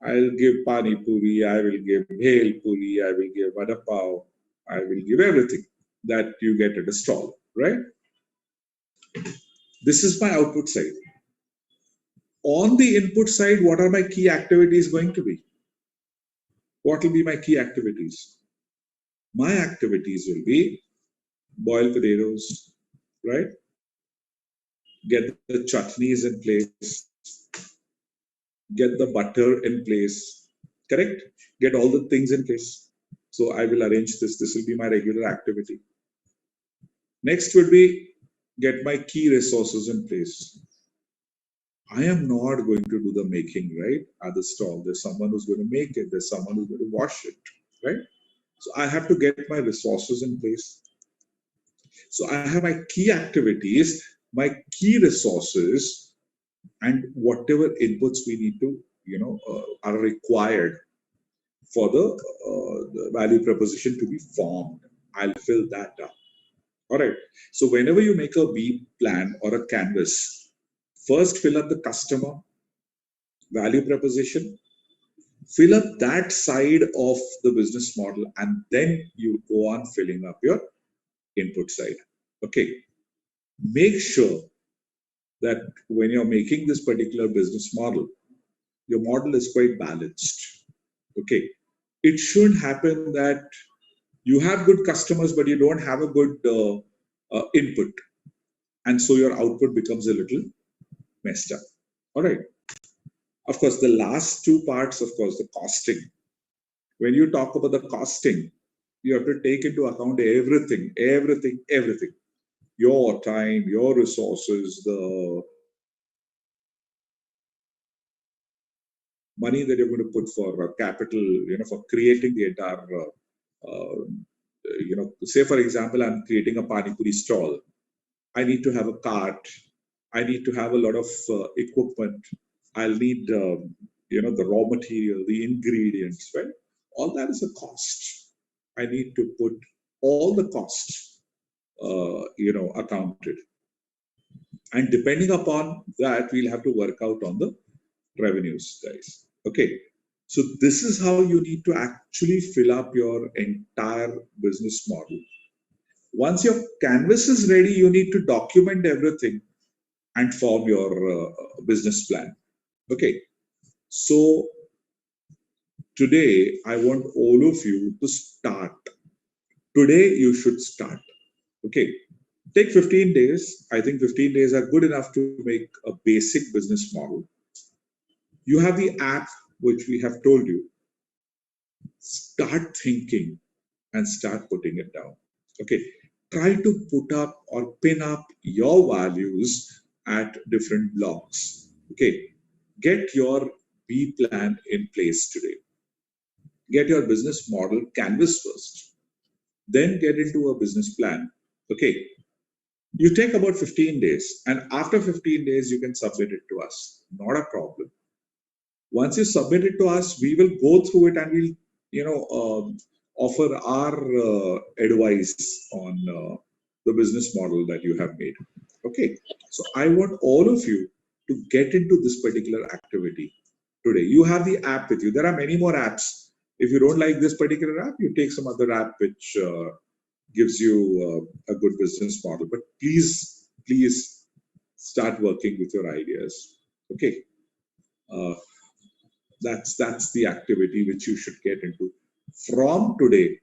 I'll give pani puri, I will give bhel puri, I will give vada pav, I will give everything that you get at a stall, right? This is my output side. On the input side, what are my key activities going to be? What will be my key activities? My activities will be boil potatoes, right? Get the chutneys in place, get the butter in place, correct? Get all the things in place. So I will arrange this. This will be my regular activity. Next would be get my key resources in place. I am not going to do the making, right? At the stall, there's someone who's going to make it. There's someone who's going to wash it, right? So I have to get my resources in place. So I have my key activities, my key resources, and whatever inputs we need to, are required for the value proposition to be formed. I'll fill that up. All right. So whenever you make a B plan or a canvas, first fill up the customer value proposition, fill up that side of the business model, and then you go on filling up your input side. Okay. Make sure that when you're making this particular business model, your model is quite balanced. Okay. It shouldn't happen that you have good customers, but you don't have a good input. And so your output becomes a little messed up. All right. Of course, the last two parts, of course, the costing. When you talk about the costing, you have to take into account everything. Your time, your resources, the money that you're going to put for capital, for creating the entire, say for example, I'm creating a pani puri stall. I need to have a cart. I need to have a lot of equipment. I'll need, the raw material, the ingredients, right? All that is a cost. I need to put all the costs accounted. And depending upon that, we'll have to work out on the revenues, guys. Okay. So this is how you need to actually fill up your entire business model. Once your canvas is ready, you need to document everything and form your business plan. Okay. So today, I want all of you to start. Today, you should start. Okay. Take 15 days. I think 15 days are good enough to make a basic business model. You have the app, which we have told you. Start thinking and start putting it down. Okay. Try to put up or pin up your values at different blocks. Okay. Get your B plan in place today. Get your business model canvas first. Then get into a business plan. Okay. You take about 15 days, and after 15 days, you can submit it to us. Not a problem. Once you submit it to us, we will go through it and we'll, offer our advice on the business model that you have made. Okay. So I want all of you to get into this particular activity today. You have the app with you. There are many more apps. If you don't like this particular app, you take some other app which gives you a good business model. But please start working with your ideas. Okay. That's the activity which you should get into from today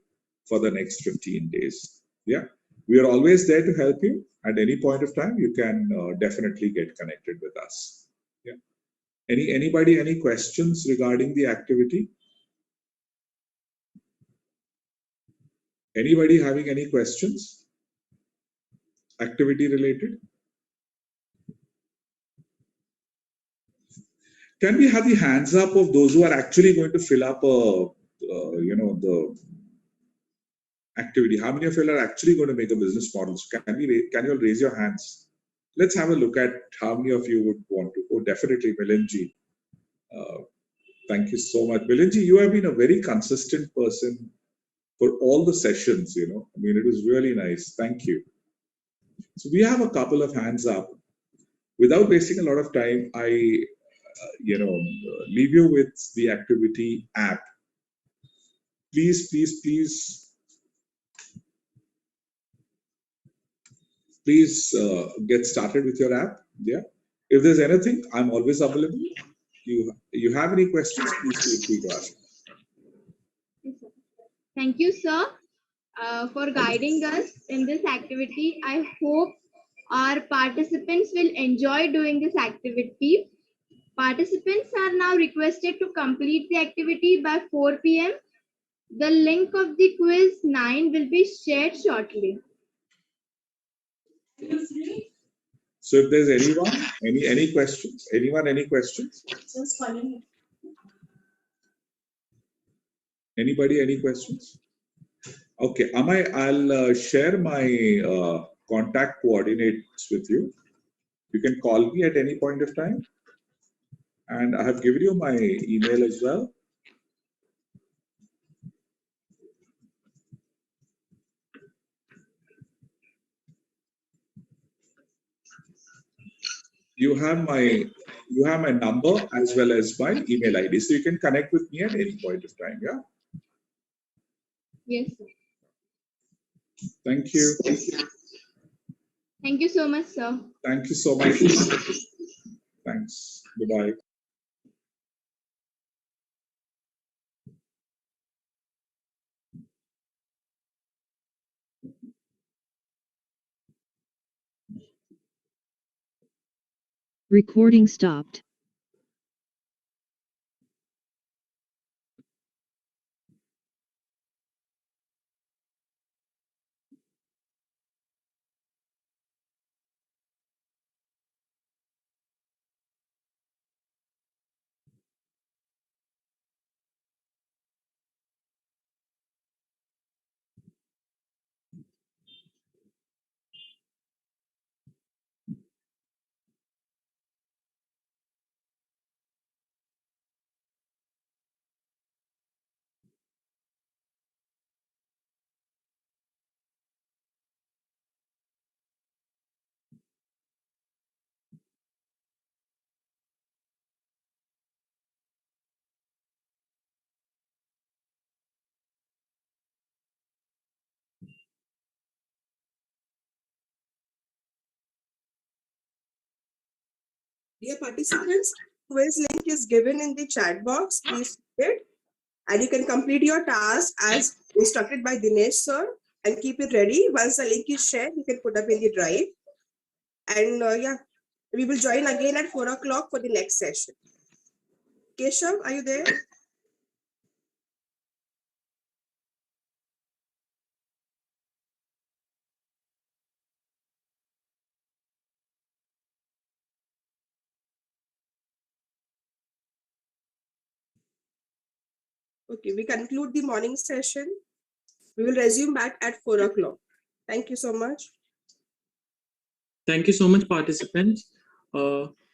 for the next 15 days. Yeah, we are always there to help you. At any point of time, you can definitely get connected with us. Yeah. Anybody, any questions regarding the activity? Anybody having any questions? Activity related? Can we have the hands up of those who are actually going to fill up the activity? How many of you are actually going to make a business model? So can you all raise your hands? Let's have a look at how many of you would want to. Oh, definitely, Milinji. Thank you so much. Milinji, you have been a very consistent person for all the sessions, I mean, it was really nice. Thank you. So we have a couple of hands up. Without wasting a lot of time, I, leave you with the activity app. Please get started with your app. Yeah. If there's anything, I'm always available. You have any questions, please feel free to ask. Thank you, sir, for guiding us in this activity. I hope our participants will enjoy doing this activity. Participants are now requested to complete the activity by 4 p.m. The link of the quiz 9 will be shared shortly. So if there's anyone, any questions? Anyone, any questions? Anybody, any questions? Okay, Amay, I'll share my contact coordinates with you. You can call me at any point of time. And I have given you my email as well. You have my number as well as my email ID. So you can connect with me at any point of time. Yeah. Yes, sir. Thank you. Thank you so much, sir. Thank you so much. Thanks. Bye-bye. Recording stopped. Dear participants, quiz link is given in the chat box. Please read it. And you can complete your task as instructed by Dinesh sir and keep it ready. Once the link is shared, you can put up in the drive. And yeah, we will join again at 4 o'clock for the next session. Keshav, are you there? Okay, we conclude the morning session. We will resume back at 4 o'clock. Thank you so much. Thank you so much, participants.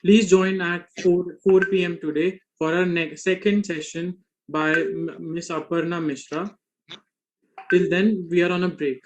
Please join at 4 p.m. today for our second session by Ms. Aparna Mishra. Till then, we are on a break.